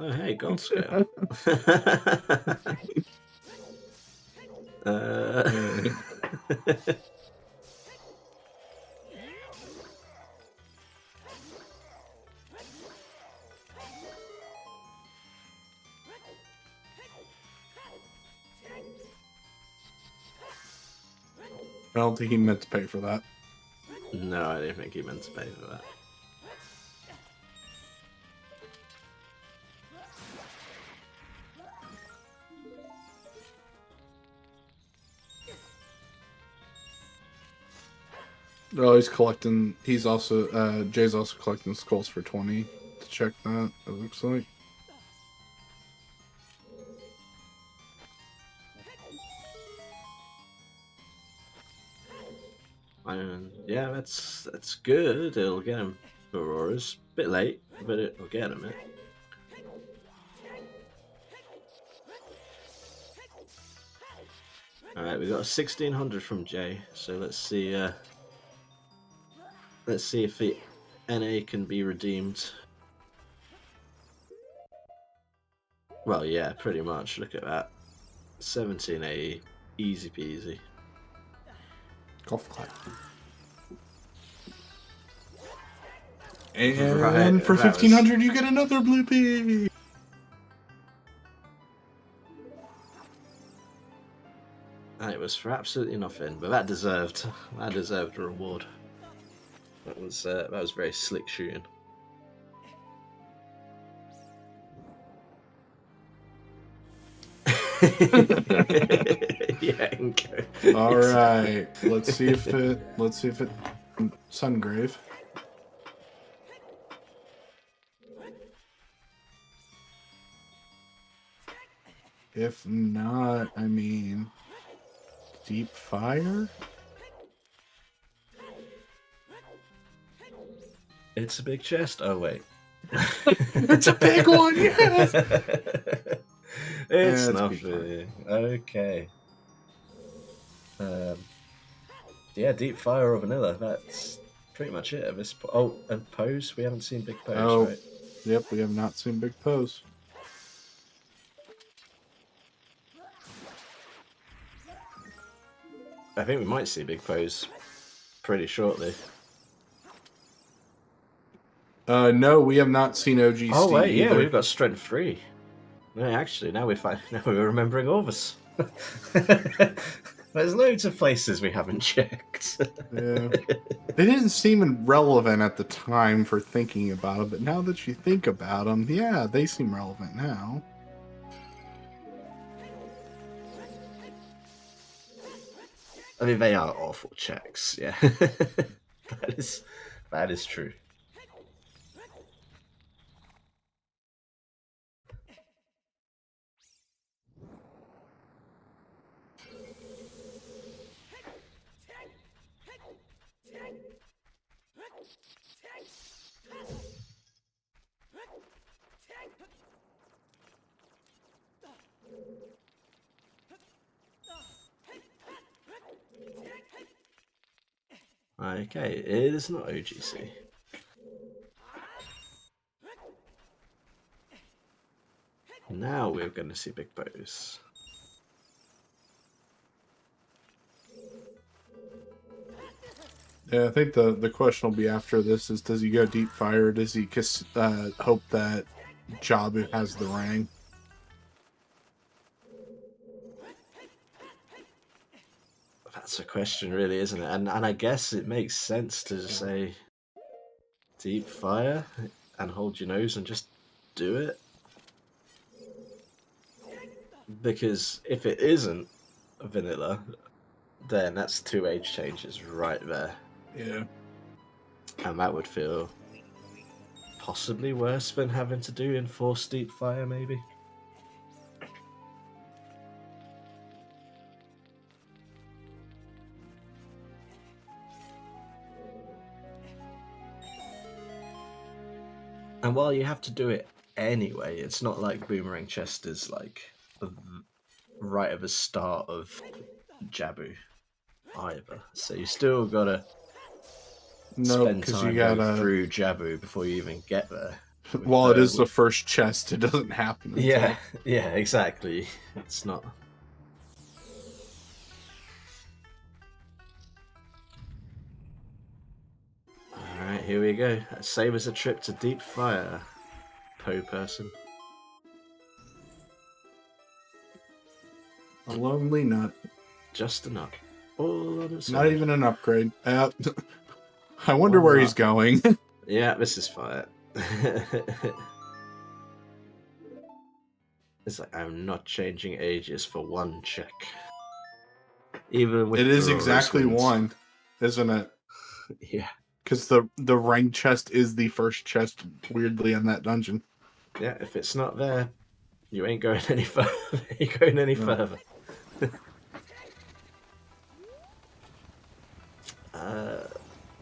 Oh, hey, gold scale. I don't think he meant to pay for that. No, I didn't think he meant to pay for that. Oh, he's collecting. He's also Jay's also collecting skulls for 20 to check that. It looks like. Yeah, that's good. It'll get him Auroras. Bit late, but it'll get him it. All right, we got a 1600 from Jay. So let's see. Let's see if the NA can be redeemed. Well, yeah, pretty much. Look at that. 1780, easy peasy. Golf clap. And Right, for 1500, you get another bloopy. And it was for absolutely nothing, but that deserved a reward. That was very slick shooting. Yeah, okay. All right, let's see if it Sungrave. If not, I mean, Deep Fire? It's a big chest. Oh, wait. It's a big one, yes! It's Yeah, nothing. Okay. Yeah, Deep Fire or Vanilla. That's pretty much it at this point. Oh, and Pose? We haven't seen Big Pose, right? Yep, we have not seen Big Pose. I think we might see Big Pose pretty shortly. No, we have not seen OGC. Oh wait, yeah, either. we've got Strength 3. No, actually, now we're remembering Orvis. There's loads of places we haven't checked. Yeah. They didn't seem relevant at the time for thinking about it, but now that you think about them, yeah, they seem relevant now. I mean, they are awful checks, yeah. That is true. Okay, it is not OGC. Now we're going to see Big Pose. Yeah, I think the question will be after this is, does he go Deep Fire, or does he hope that Jabu has the ring? That's a question, really, isn't it? And I guess it makes sense to just say Deep Fire and hold your nose and just do it. Because if it isn't vanilla, then that's 2 age changes right there. Yeah. And that would feel possibly worse than having to do Enforced Deep Fire, maybe. And while you have to do it anyway, it's not like Boomerang Chest is like right at the start of Jabu either. So you still gotta spend time going through Jabu before you even get there. While it is the first chest, it doesn't happen until... Yeah, exactly. It's not. Alright, here we go. Same as a trip to deep fire, Poe person. A lonely nut. Just a nut. All on its Not own. even an upgrade. I wonder where he's going. Yeah, this is fire. It's like, I'm not changing ages for one check. Even with it is Aurora's exactly wins. one, isn't it? Yeah. Because the ranked chest is the first chest, weirdly, in that dungeon. Yeah, if it's not there, you ain't going any further. You're going any further.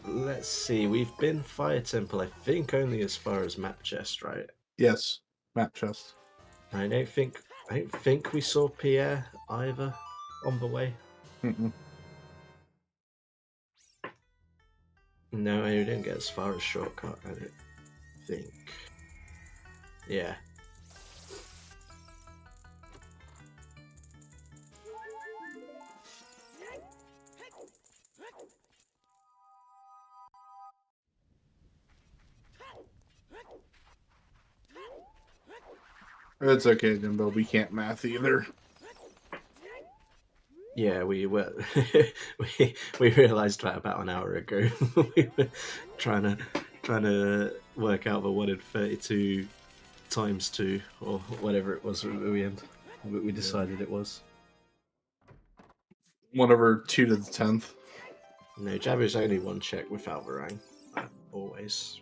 Let's see. We've been Fire Temple, I think, only as far as map chest, right? Yes, map chest. I don't think we saw Pierre either on the way. Mm-mm. No, we didn't get as far as shortcut. I don't think. Yeah. It's okay, Jimbo. We can't math either. Yeah, we were. we realised that about an hour ago. We were trying to work out the 1 in 32 times 2 or whatever it was. We decided it was. 1/2 to the 10th. No, Jabu's only one check without Varang. Always.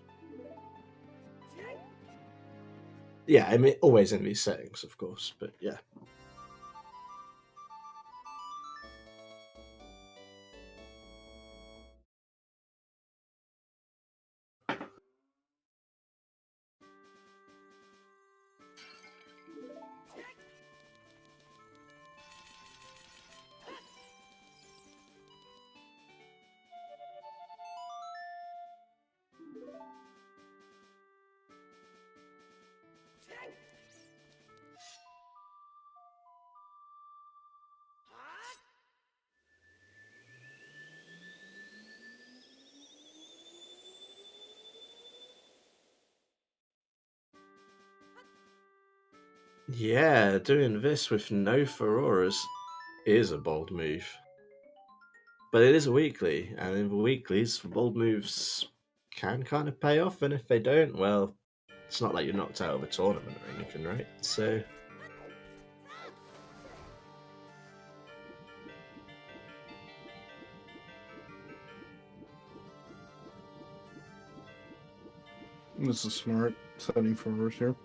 Yeah, I mean, always in these settings, of course, but yeah. Yeah, doing this with no Furoras is a bold move. But it is a weekly, and in the weeklies, the bold moves can kind of pay off, and if they don't, well, it's not like you're knocked out of a tournament or anything, right? So... This is smart setting for reverse here.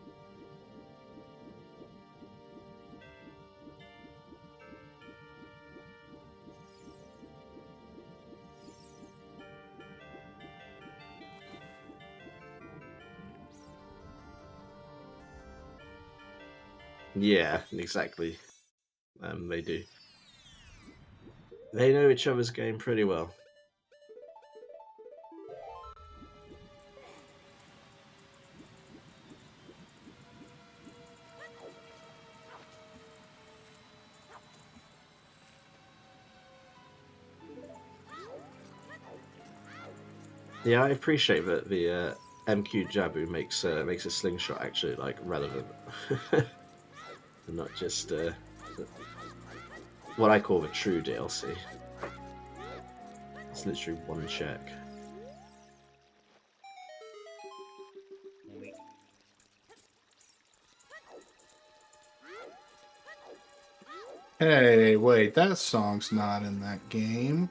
Yeah, exactly. They do. They know each other's game pretty well. Yeah, I appreciate that the MQ Jabu makes a slingshot actually like relevant, and not just what I call the true DLC. It's literally one check. Hey, wait, that song's not in that game.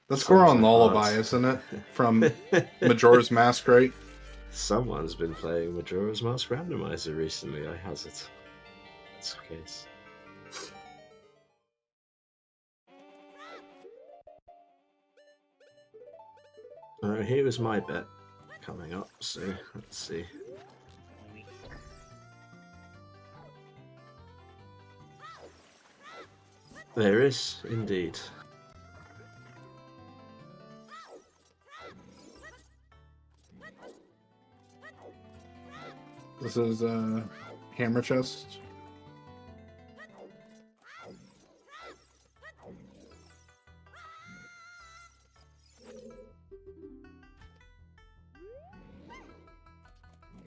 That's Goron Lullaby, isn't it? From Majora's Mask, right? Someone's been playing Majora's Mask Randomizer recently, I hazard. That's the case. Here was my bet coming up, so let's see. There is, indeed. This is hammer chest.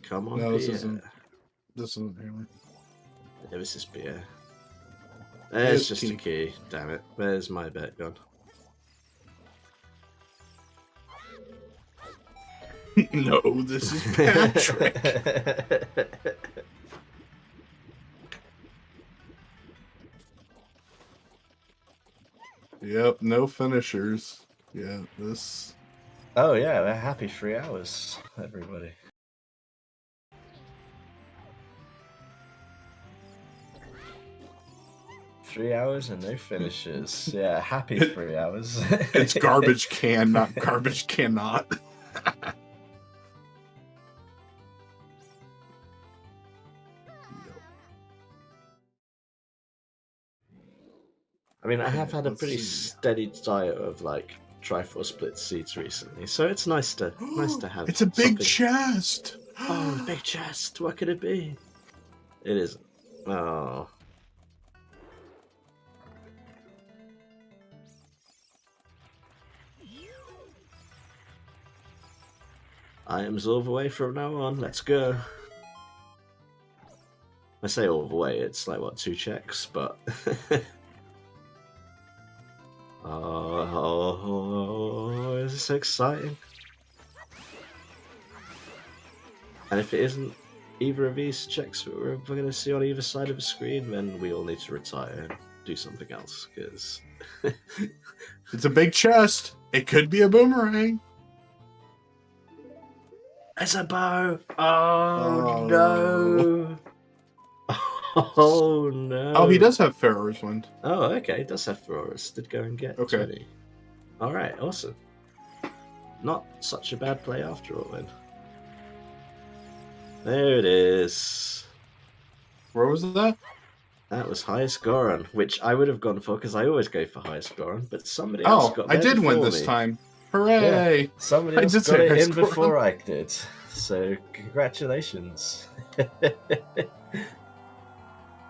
Come on, No, beer. this isn't. This isn't hammer. Yeah, this is beer. There's just a key. Damn it. Where's my bet gone? No, this is Patrick. Yep, no finishers. Yeah, this. Oh yeah, we're happy 3 hours, everybody. Three hours and no finishes. Yeah, happy 3 hours. It's garbage can, not garbage cannot. I mean, I have had a pretty steady diet of like Triforce split seeds recently, so it's nice to have. It's a big something. chest. Oh, big chest. What could it be? It isn't. Oh. I am all the way from now on. Let's go. I say all the way. It's like what, 2 checks, but. Oh, is this exciting? And if it isn't either of these checks that we're going to see on either side of the screen, then we all need to retire and do something else, because... It's a big chest. It could be a boomerang. It's a bow! Oh, no! Oh, no! Oh, he does have Pharaoh's Wind. Oh, okay, he does have Ferraris. Did go and get 20. Alright, awesome. Not such a bad play after all, then. There it is. Where was that? That was highest Goron, which I would have gone for because I always go for highest Goron, but somebody else got there. I did win this time. Hooray! Yeah, somebody else got it in before I did. So, congratulations.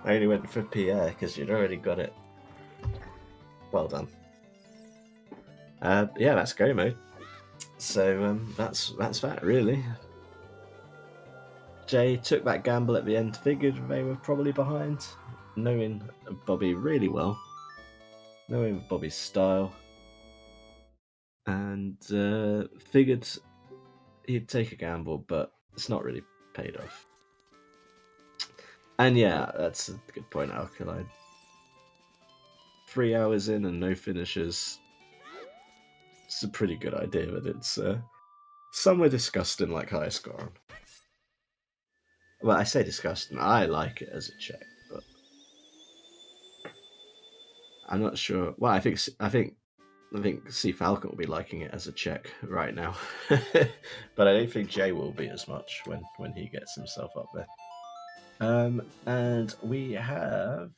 I only went for Pierre because you'd already got it. Well done. Yeah, that's go mode. So that's that really. Jay took that gamble at the end, figured they were probably behind, knowing Bobby really well, knowing Bobby's style, and figured he'd take a gamble, but it's not really paid off. And yeah, that's a good point, Alkaline. 3 hours in and no finishes. It's a pretty good idea, but it's somewhere disgusting like high score. Well, I say disgusting. I like it as a check, but I'm not sure. Well, I think C Falcon will be liking it as a check right now, but I don't think Jay will be as much when he gets himself up there. And we have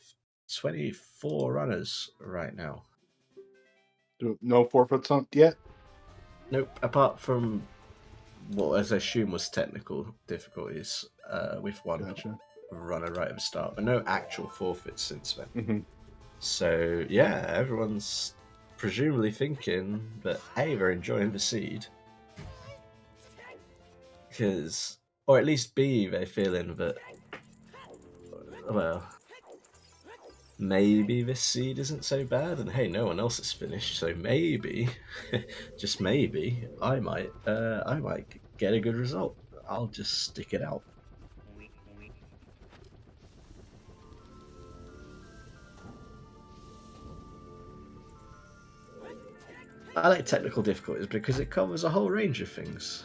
24 runners right now. No forfeits on yet? Nope, apart from what I assume was technical difficulties with one runner right at the start, but no actual forfeits since then. Mm-hmm. So, yeah, everyone's presumably thinking that A, they're enjoying the seed, because, or at least B, they're feeling that, well, maybe this seed isn't so bad, and hey, no one else has finished, so maybe, just maybe, I might get a good result. I'll just stick it out. I like technical difficulties because it covers a whole range of things.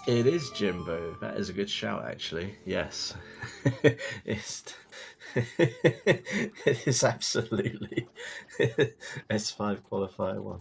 It is Jimbo. That is a good shout, actually. Yes. it's, it is absolutely S5 qualifier 1.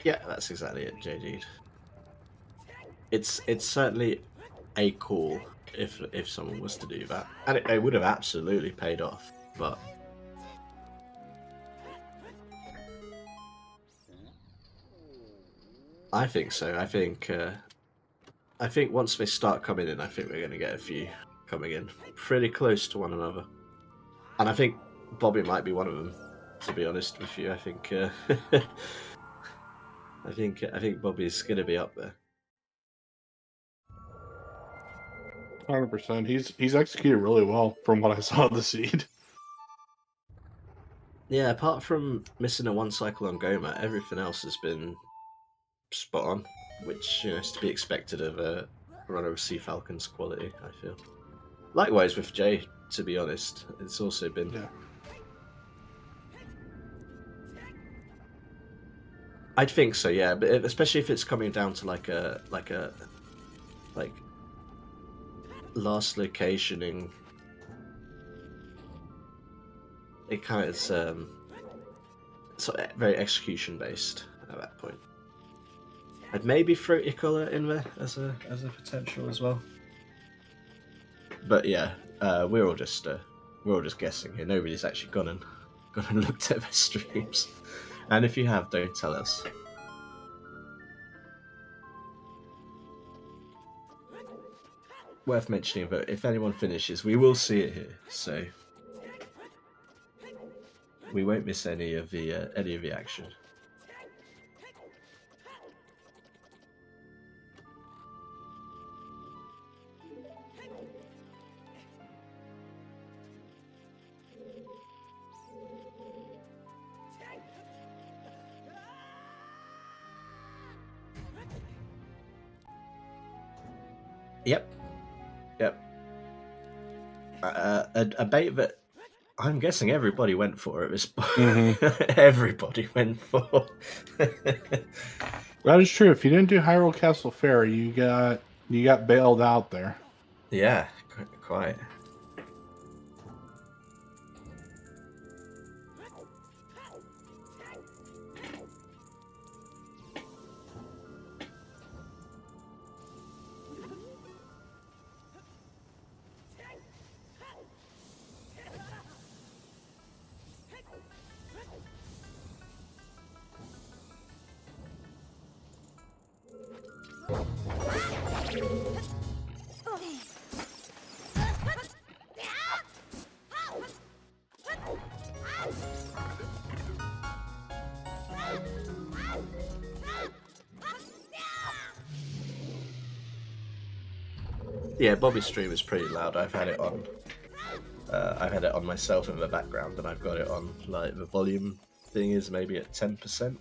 Yeah, that's exactly it, JD. It's certainly a call if someone was to do that, and it would have absolutely paid off. But I think so. I think once they start coming in, I think we're going to get a few coming in pretty close to one another, and I think Bobby might be one of them. To be honest with you, I think I think Bobby's going to be up there. 100%. He's executed really well from what I saw of the seed. Yeah, apart from missing a 1 cycle on Goma, everything else has been spot on, which is to be expected of a runner of Sea Falcon's quality, I feel. Likewise with Jay, to be honest, it's also been. Yeah. I'd think so, yeah, but especially if it's coming down to like last locationing. It kind of is very execution based at that point. I'd maybe throw Ikola in there as a potential as well. But yeah, we're all just guessing here. Nobody's actually gone and looked at their streams. And if you have, don't tell us. Worth mentioning, but if anyone finishes, we will see it here, so we won't miss any of the action. Yep. A bait that I'm guessing everybody went for at this point. Mm-hmm. Everybody went for. That is true. If you didn't do Hyrule Castle Fair, you got bailed out there. Yeah, quite. Yeah, Bobby's stream is pretty loud. I've had it on. I've had it on myself in the background, and I've got it on like the volume thing is maybe at 10%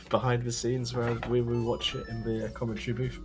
behind the scenes where we will watch it in the commentary booth.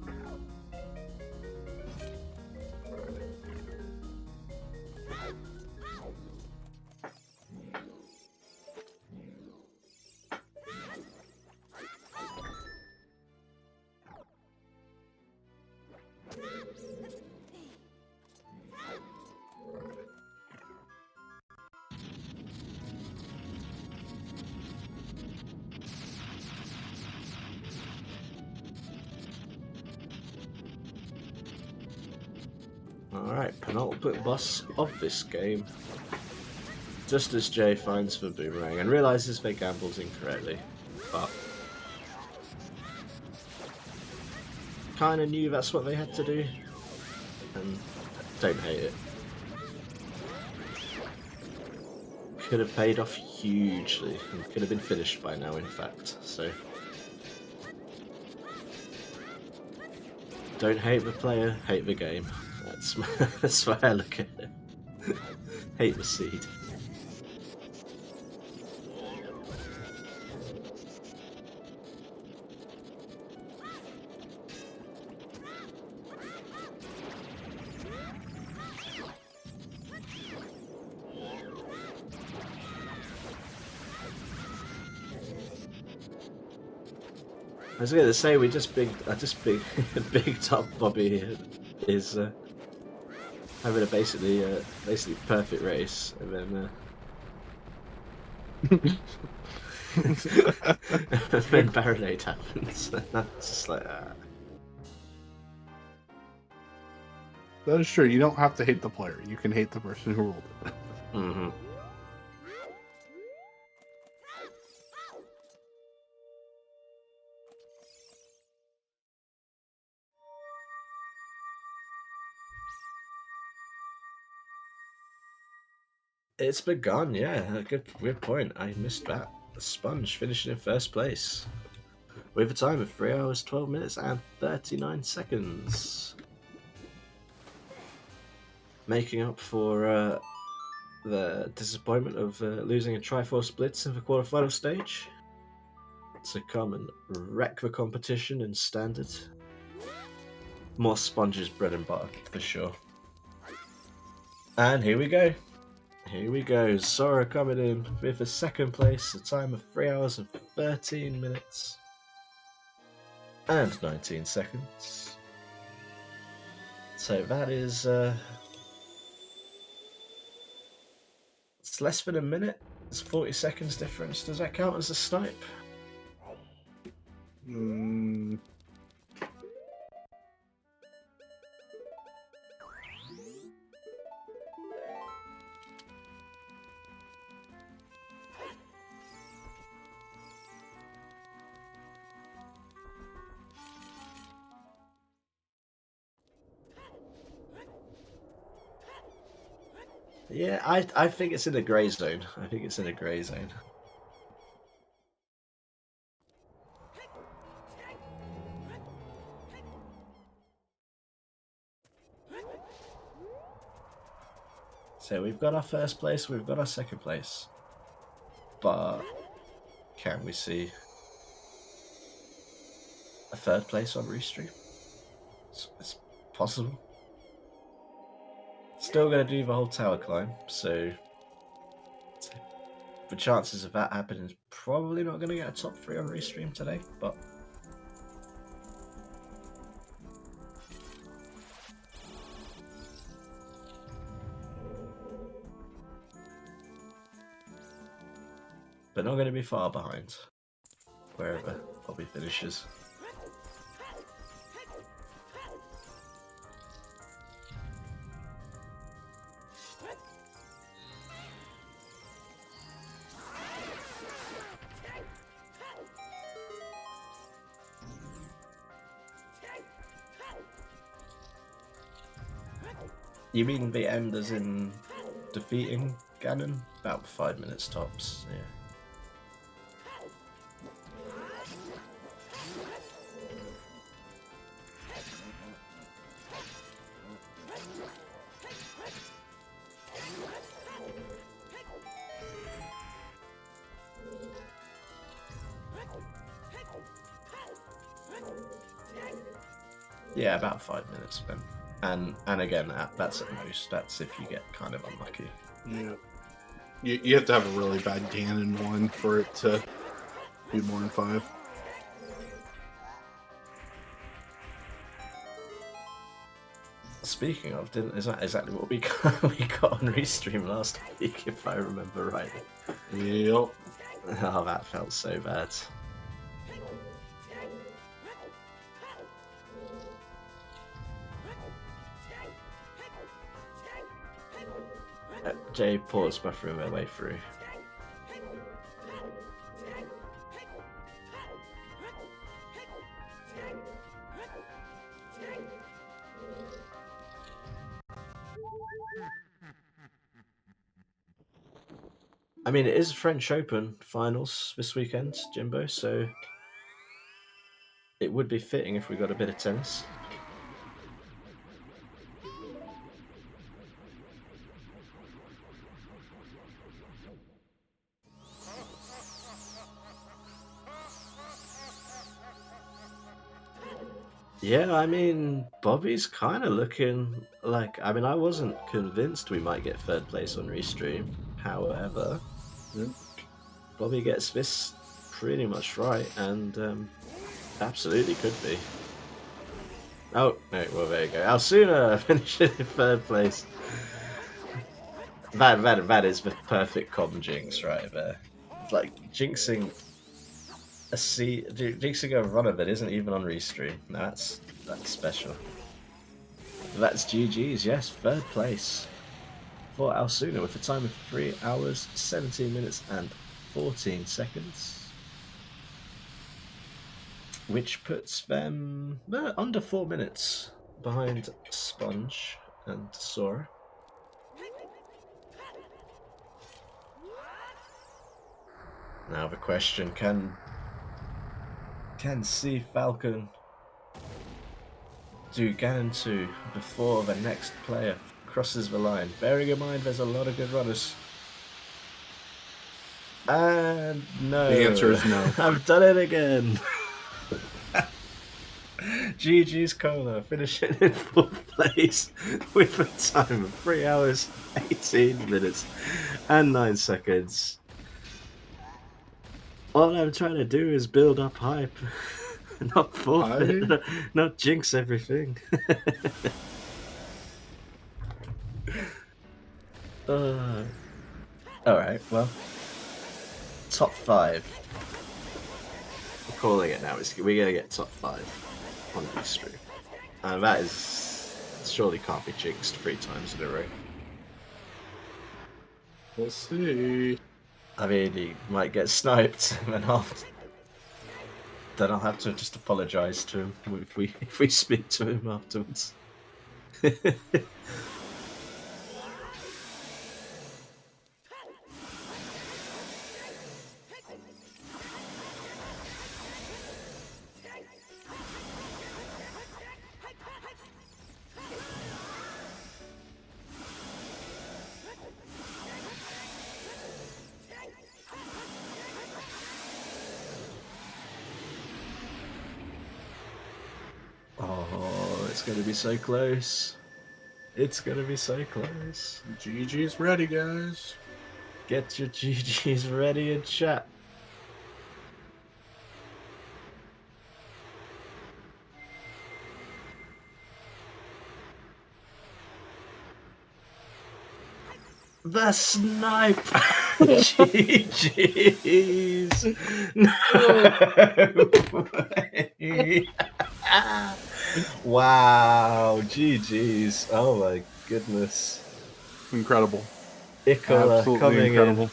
Alright, penultimate boss of this game. Just as Jay finds the boomerang and realizes they gambled incorrectly. But kind of knew that's what they had to do. And don't hate it. Could have paid off hugely. And could have been finished by now, in fact. So don't hate the player, hate the game. That's why I look at it. Hate the seed. I was going to say I just bigged up Bobby is having a basically perfect race, and then then Baronade happens. It's just like That is true. You don't have to hate the player. You can hate the person who rolled it. Mm-hmm. It's begun, yeah. Good point. I missed that. The Sponge finishing in first place with a time of 3 hours, 12 minutes, and 39 seconds. Making up for the disappointment of losing a Triforce Blitz in the quarterfinal stage. To come and wreck the competition in Standard. More Sponge's bread and butter, for sure. And here we go. Here we go, Sora coming in with a second place, a time of 3 hours and 13 minutes and 19 seconds. So that is, it's less than a minute, it's 40 seconds difference. Does that count as a snipe? Yeah, I think it's in a grey zone. I think it's in a grey zone. So we've got our first place, we've got our second place. But can we see a third place on Restream? It's possible. Still going to do the whole tower climb, so the chances of that happening is probably not going to get a top 3 on Restream today, but not going to be far behind wherever Bobby finishes. You mean the end as in defeating Ganon? About 5 minutes tops, yeah. Yeah, about 5 minutes then. And again, that's at most. That's if you get kind of unlucky. Yeah. You have to have a really bad Ganon one for it to be more than 5. Speaking of, is that exactly what we got on Restream last week, if I remember right? Yep. Oh, that felt so bad. Jay paused buffering their way through. I mean, it is French Open finals this weekend, Jimbo, so it would be fitting if we got a bit of tennis. Yeah, I mean, Bobby's kind of looking like... I mean, I wasn't convinced we might get third place on Restream. However, Bobby gets this pretty much right, and absolutely could be. Oh, no, well, there you go. Alsuna finishing in third place. That is the perfect com jinx right there. It's like jinxing jinxing a runner that isn't even on Restream. No, that's special. That's GG's, yes, third place for Alsuna with a time of 3 hours, 17 minutes and 14 seconds. Which puts them under 4 minutes behind Sponge and Sora. Now the question, can C Falcon do Ganon 2 before the next player crosses the line? Bearing in mind there's a lot of good runners. And no. The answer is no. I've done it again. GG's Cola finishing in 4th place with a time of 3 hours, 18 minutes and 9 seconds. All I'm trying to do is build up hype, not forfeit, not jinx everything. Alright, well, top 5. We're calling it now. We're going to get top 5 on this stream. And that is surely can't be jinxed 3 times in a row. We'll see. I mean, he might get sniped, and then I'll have to just apologise to him if we speak to him afterwards. Oh, it's going to be so close. It's going to be so close. GG's ready, guys. Get your GG's ready in chat. The snipe! GG's! No way! Wow, GG's. Oh my goodness. Incredible. Ikola Absolutely coming incredible. in.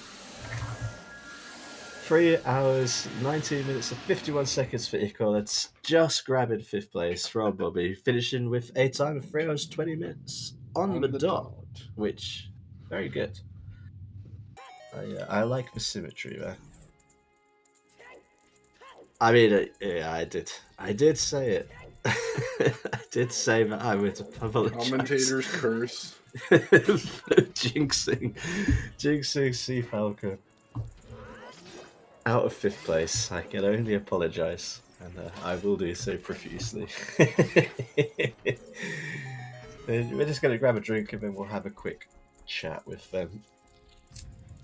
3 hours, 19 minutes and 51 seconds for Ikola. It's just grabbing 5th place from Bobby, finishing with a time of 3 hours, 20 minutes on the dot. Which, very good. I like the symmetry there. I mean, yeah, I did say it. I did say that I would apologize. Commentator's curse. jinxing Sea Falcon out of 5th place. I can only apologise, and I will do so profusely. We're just going to grab a drink and then we'll have a quick chat with them.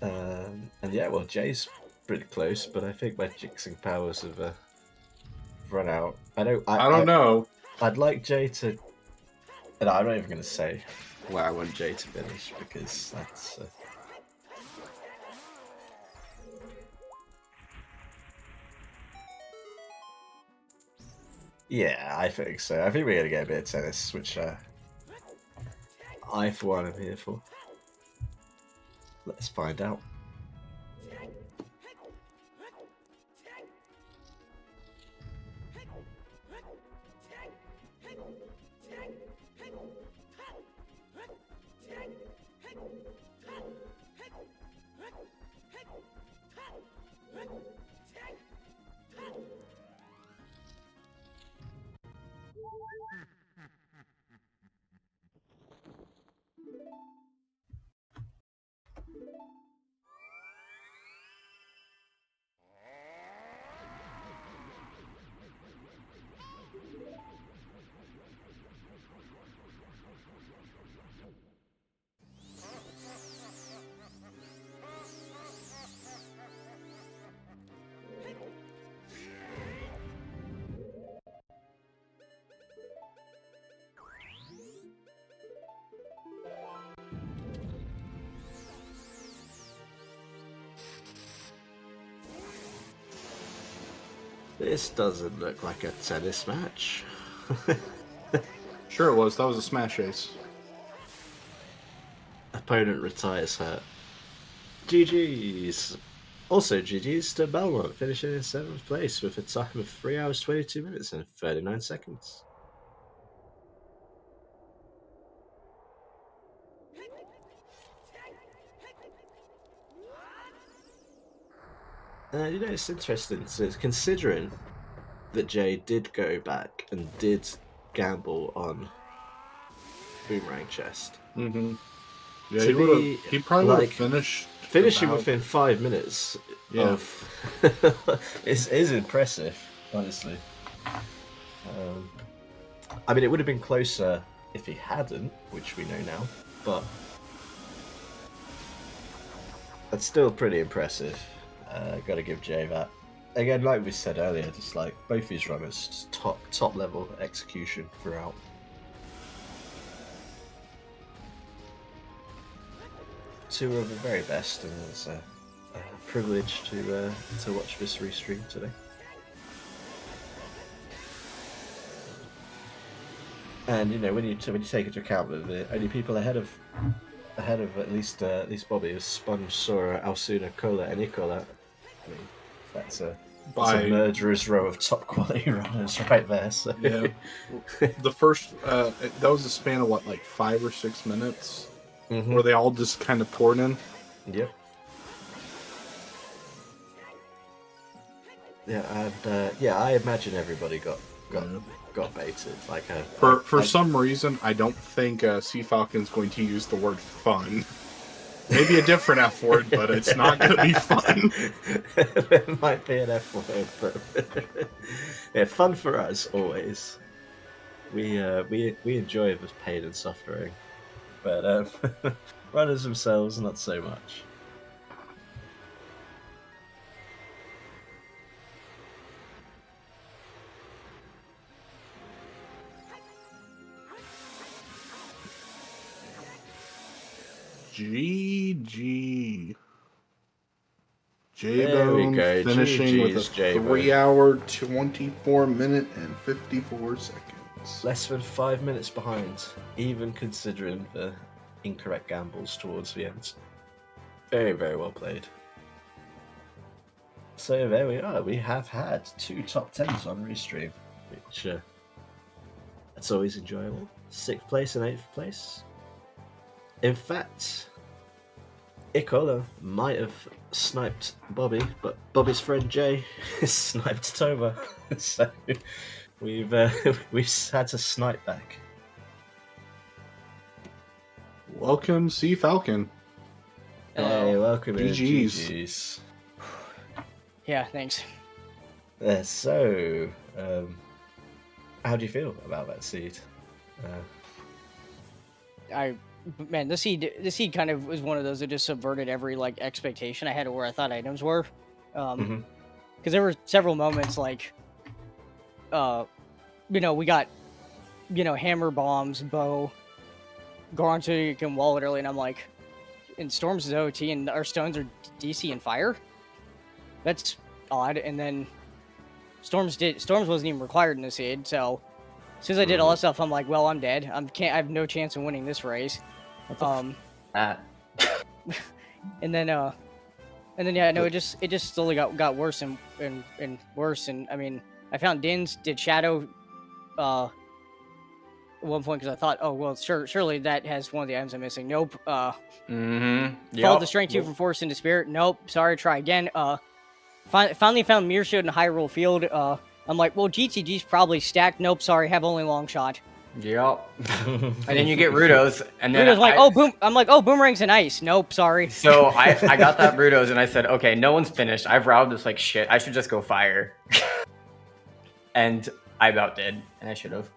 And yeah, well, Jay's pretty close, but I think my jinxing powers have run out. I don't know. I'd like Jay to... No, I'm not even going to say where I want Jay to finish, because that's... Yeah, I think so. I think we're going to get a bit of tennis, which I, for one, am here for. Let's find out. This doesn't look like a tennis match. Sure it was. That was a smash ace. Opponent retires hurt. GG's. Also GG's to Belmont, finishing in 7th place with a time of 3 hours 22 minutes and 39 seconds. You know, it's interesting, so considering that Jay did go back and did gamble on Boomerang Chest. Mm-hmm. Yeah, he probably would have finished. Finishing within 5 minutes of is impressive, honestly. I mean, it would have been closer if he hadn't, which we know now, but that's still pretty impressive. Got to give Jay that. Again, like we said earlier, just like both these runners, just top level execution throughout. Two of the very best, and it's a privilege to watch this restream today. And you know, when you take into account that the only people ahead of at least Bobby is Sponge, Sora, Alcuna, Cola, and Nicola. I mean, that's a murderer's row of top quality runners right there. So yeah, the first that was a span of what, like 5 or 6 minutes, where they all just kind of poured in. Yep. Yeah, and I imagine everybody got baited. Like for some reason, I don't think Sea Falcon's going to use the word fun. Maybe a different F word, but it's not going to be fun. It might be an F word, but yeah, fun for us always. We enjoy the pain and suffering, but runners themselves not so much. GG. J-Bone finishing GG's, with a 3 hour, 24 minute, and 54 seconds. Less than 5 minutes behind, even considering the incorrect gambles towards the end. Very, very well played. So there we are. We have had 2 top 10s on Restream, which that's always enjoyable. 6th place and 8th place. In fact, Ikola might have sniped Bobby, but Bobby's friend Jay sniped Tova. So we've had to snipe back. Welcome, Sea Falcon. Hey, welcome. GG's. Yeah, thanks. So, how do you feel about that seed? Man, the seed kind of was one of those that just subverted every like expectation I had of where I thought items were. Because there were several moments like, we got, hammer, bombs, bow, Goron can wallet early, and I'm like, and Storms is OT, and our stones are DC and fire. That's odd. And then Storms wasn't even required in the seed, so as soon as I did all that stuff, I'm like, well, I'm dead. I have no chance of winning this race. And then yeah, no, it just slowly got worse and worse. And I mean, I found Din's, did Shadow at one point because I thought, oh well, surely that has one of the items I'm missing. Nope. Yep. Followed the strength 2 from Force into Spirit. Nope. Sorry, try again. Finally found Mirror Shield in Hyrule Field. I'm like, well, GTG's probably stacked. Nope, sorry, have only long shot. Yep. And then you get Rudos, and then Rudo's like, oh boom. I'm like, oh, Boomerang's an ice. Nope, sorry. So I got that Rudos, and I said, okay, no one's finished. I've routed this like shit. I should just go fire. And I about did, and I should have.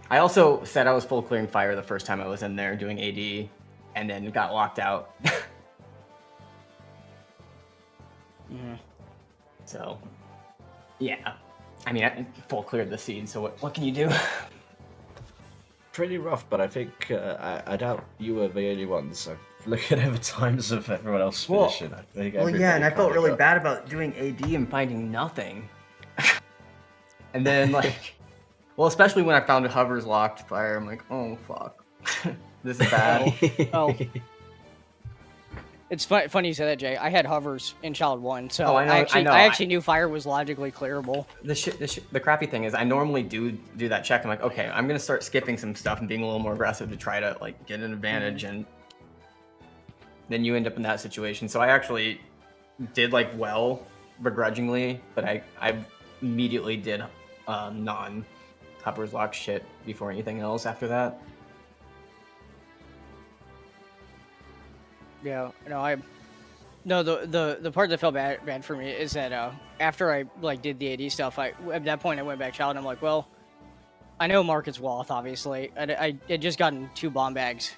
I also said I was full clearing fire the first time I was in there doing AD, and then got locked out. So, yeah. I mean, I full cleared the seed, so what can you do? Pretty rough, but I think I doubt you were the only ones. I'm looking over times of everyone else finishing. I think Yeah, and I felt kinda really got- bad about doing AD and finding nothing. And then, like, well, especially when I found a hovers locked fire, I'm like, oh, fuck. This is bad. Oh. It's funny you say that, Jay. I had hovers in Child 1, so Oh, I know- I know. I actually knew fire was logically clearable. The crappy thing is I normally do that check. I'm like, okay, I'm going to start skipping some stuff and being a little more aggressive to try to, like, get an advantage, and then you end up in that situation. So I actually did, like, well, begrudgingly, but I immediately did non-hovers lock shit before anything else after that. Yeah, the part that felt bad for me is that after I like did the AD stuff, at that point I went back Child and I'm like, well, I know Market's Wath, obviously. I had just gotten 2 bomb bags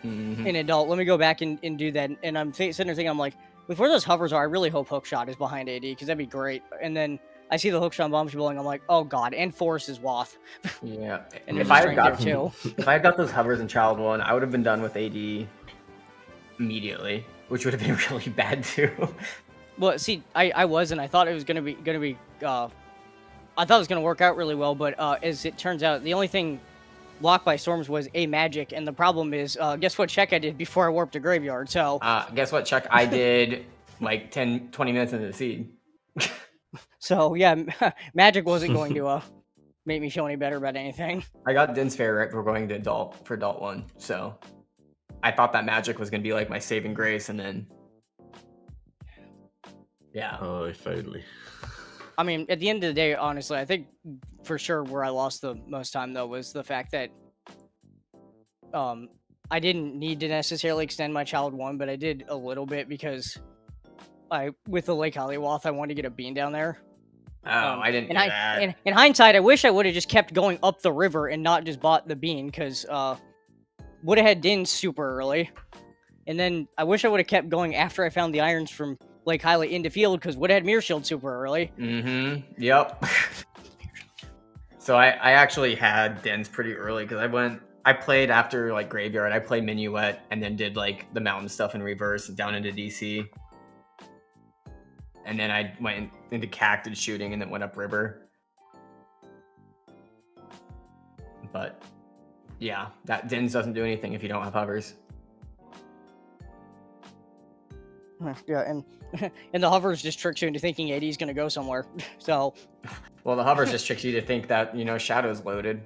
in Adult. Let me go back and do that. And I'm sitting there thinking, I'm like, with where those hovers are, I really hope Hookshot is behind AD because that'd be great. And then I see the Hookshot bombs blowing. I'm like, oh god, and Force is Wath. Yeah. And if there's I a had strength there, too. if I had got those hovers in Child 1, I would have been done with AD immediately, which would have been really bad too. Well, see, I was, and I thought it was gonna be I thought it was gonna work out really well, but as it turns out, the only thing blocked by storms was a magic, and the problem is, guess what check I did before I warped a graveyard? So Guess what check I did like 10, 20 minutes into the seed. so yeah, magic wasn't going to make me feel any better about anything. I got Din's Fair right for going to Adult 1, so I thought that magic was gonna be like my saving grace, and then yeah. Oh, if only. I mean, at the end of the day, honestly, I think for sure where I lost the most time though was the fact that I didn't need to necessarily extend my Child 1, but I did a little bit because with the Lake Hollywoth, I wanted to get a bean down there. Oh, I didn't do that. In hindsight, I wish I would have just kept going up the river and not just bought the bean, because would have had Din super early. And then I wish I would have kept going after I found the irons from Lake Hylia into field, because would have had Mirror Shield super early. Yep. So I actually had Din's pretty early, because I played after like Graveyard. I played Minuet and then did like the mountain stuff in reverse down into DC. And then I went into cacted shooting and then went up river. But yeah, that Din's doesn't do anything if you don't have hovers. Yeah, and the hovers just tricks you into thinking AD is going to go somewhere. So, well, the hovers just tricks you to think that, you know, Shadow's loaded.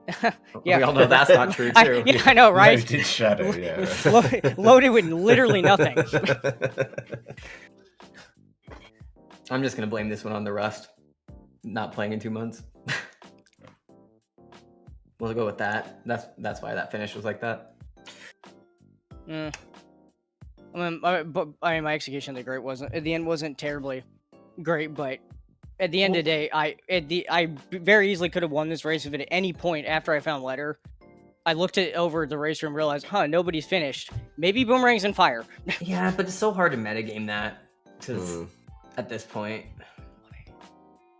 Yeah. We all know that's not true too. I know, right? Loaded Shadow, yeah. Loaded with literally nothing. I'm just gonna blame this one on the rust. Not playing in 2 months. We'll go with that. That's why that finish was like that. My execution at the end wasn't terribly great, but at the end of the day, I very easily could have won this race if at any point after I found Letter, I looked over the race room and realized, nobody's finished. Maybe Boomerang's in fire. Yeah, but it's so hard to metagame that at this point.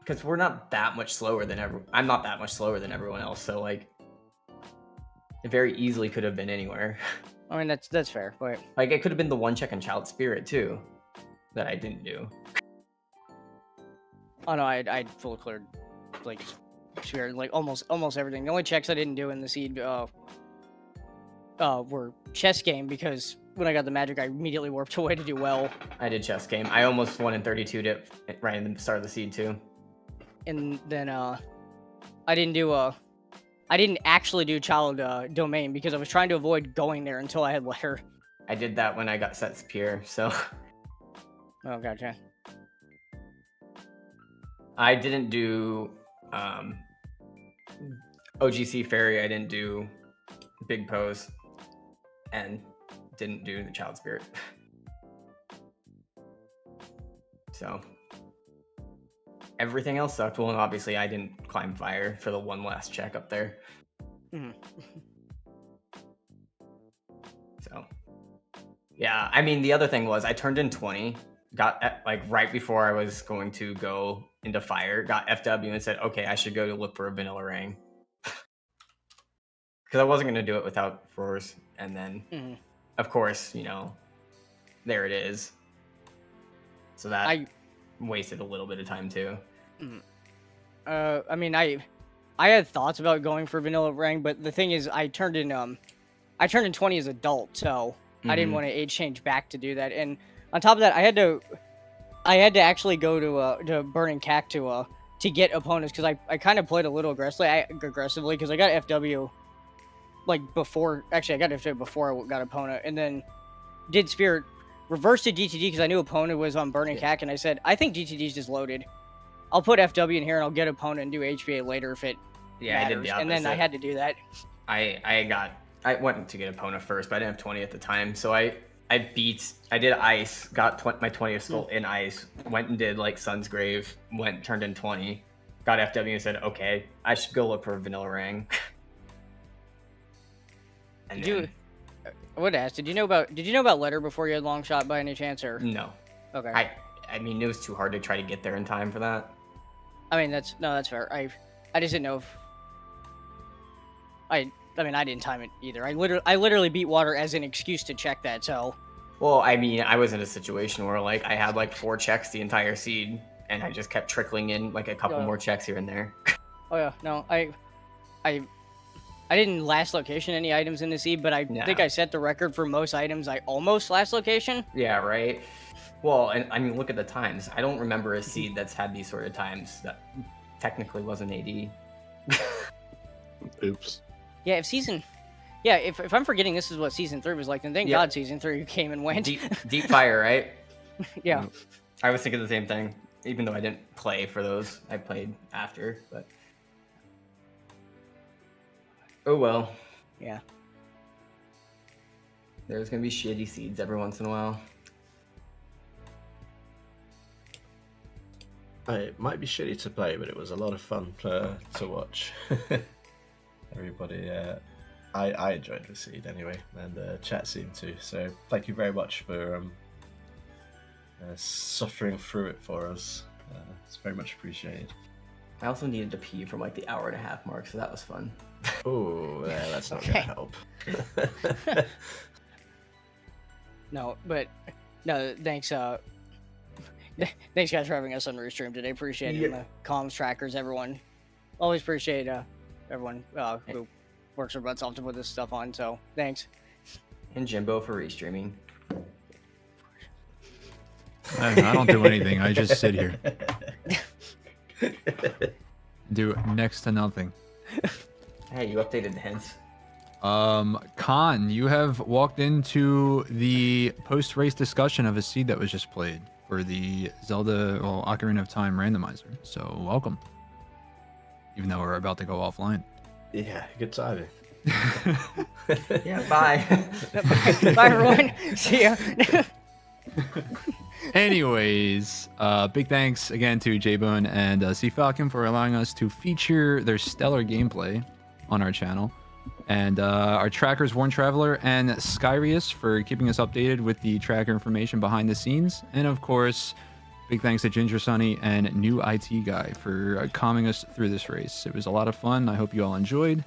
Because we're not that much slower than I'm not that much slower than everyone else, so like it very easily could have been anywhere. I mean, that's fair, but like it could have been the one check in Child Spirit too that I didn't do. Oh no, I fully cleared like Spirit, like almost everything. The only checks I didn't do in the seed were chess game because when I got the magic, I immediately warped away to do well. I did chess game. I almost won in 32 right in the start of the seed too. And then I didn't actually do child domain because I was trying to avoid going there until I had letter. I did that when I got set Spear, so. Oh, gotcha. I didn't do OGC Fairy. I didn't do Big Pose, and didn't do the Child Spirit. So everything else sucked. Well, and obviously I didn't climb fire for the one last check up there. So yeah, I mean, the other thing was I turned in 20, got like right before I was going to go into fire, got FW and said, okay, I should go to look for a vanilla ring. Because I wasn't going to do it without Force. And then, of course, you know, there it is. So that I wasted a little bit of time too. I mean, I had thoughts about going for vanilla ring, but the thing is, I turned in 20 as adult, so I didn't want to age change back to do that. And on top of that, I had to actually go to Burning Cack to get opponents because I kind of played a little aggressively because I got FW like before. Actually, I got FW before I got opponent, and then did Spirit reversed to DTD because I knew opponent was on Burning Cack, and I said I think DTD is just loaded. I'll put FW in here and I'll get opponent and do HBA later if it matters. I did the opposite. And then I had to do that. I went to get opponent first, but I didn't have 20 at the time, so I did ice, got my 20th skull in ice, went and did like Sun's Grave, turned in 20, got FW and said, okay, I should go look for a vanilla ring. I would ask, did you know about letter before you had long shot by any chance, or no? Okay. I mean, it was too hard to try to get there in time for that. I mean, that's fair. I just didn't know if I mean, I didn't time it either. I literally beat water as an excuse to check that. So, well, I mean, I was in a situation where like I had like 4 checks the entire seed, and I just kept trickling in like a couple more checks here and there. Oh yeah, no, I didn't last location any items in the seed, but I think I set the record for most items I almost last location. Yeah, right. Well, and I mean, look at the times. I don't remember a seed that's had these sort of times that technically wasn't AD. Oops. Yeah, if I'm forgetting this is what season 3 was like, then thank God season 3 came and went. Deep fire, right? Yeah. I was thinking the same thing, even though I didn't play for those. I played after, but oh well. Yeah. There's gonna be shitty seeds every once in a while. It might be shitty to play, but it was a lot of fun to watch. Everybody, I enjoyed the seed anyway, and the chat seemed to. So thank you very much for suffering through it for us. It's very much appreciated. I also needed to pee from like the 1.5 hour mark, so that was fun. Oh, yeah, that's not gonna help. No, thanks. Thanks guys for having us on Restream today. Appreciate it. The comms trackers, everyone. Always appreciate everyone who works their butts off to put this stuff on. So thanks. And Jimbo for restreaming. I don't do anything. I just sit here. Do next to nothing. Hey, you updated the hints. Khan, you have walked into the post-race discussion of a seed that was just played for the Zelda Ocarina of Time randomizer. So welcome. Even though we're about to go offline. Yeah, good timing. Yeah, bye. Bye everyone. See ya. Anyways, big thanks again to J-Bone and Sea Falcon for allowing us to feature their stellar gameplay on our channel. And our trackers, Warn Traveler and Skyrius, for keeping us updated with the tracker information behind the scenes. And of course, big thanks to Ginger Sunny and New IT Guy for calming us through this race. It was a lot of fun. I hope you all enjoyed.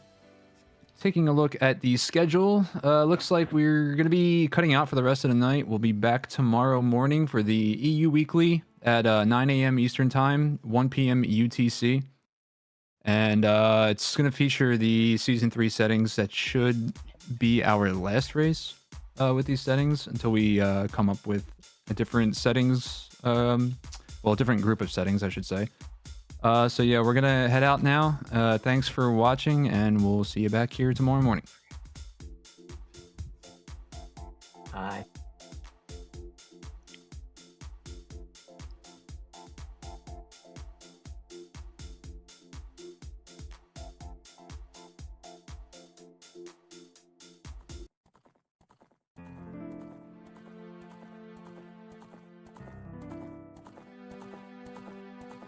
Taking a look at the schedule, looks like we're going to be cutting out for the rest of the night. We'll be back tomorrow morning for the EU Weekly at 9 a.m. Eastern Time, 1 p.m. UTC. And it's going to feature the Season 3 settings that should be our last race with these settings until we come up with a different settings. Well, a different group of settings, I should say. So yeah, we're gonna head out now. Thanks for watching, and we'll see you back here tomorrow morning. Bye.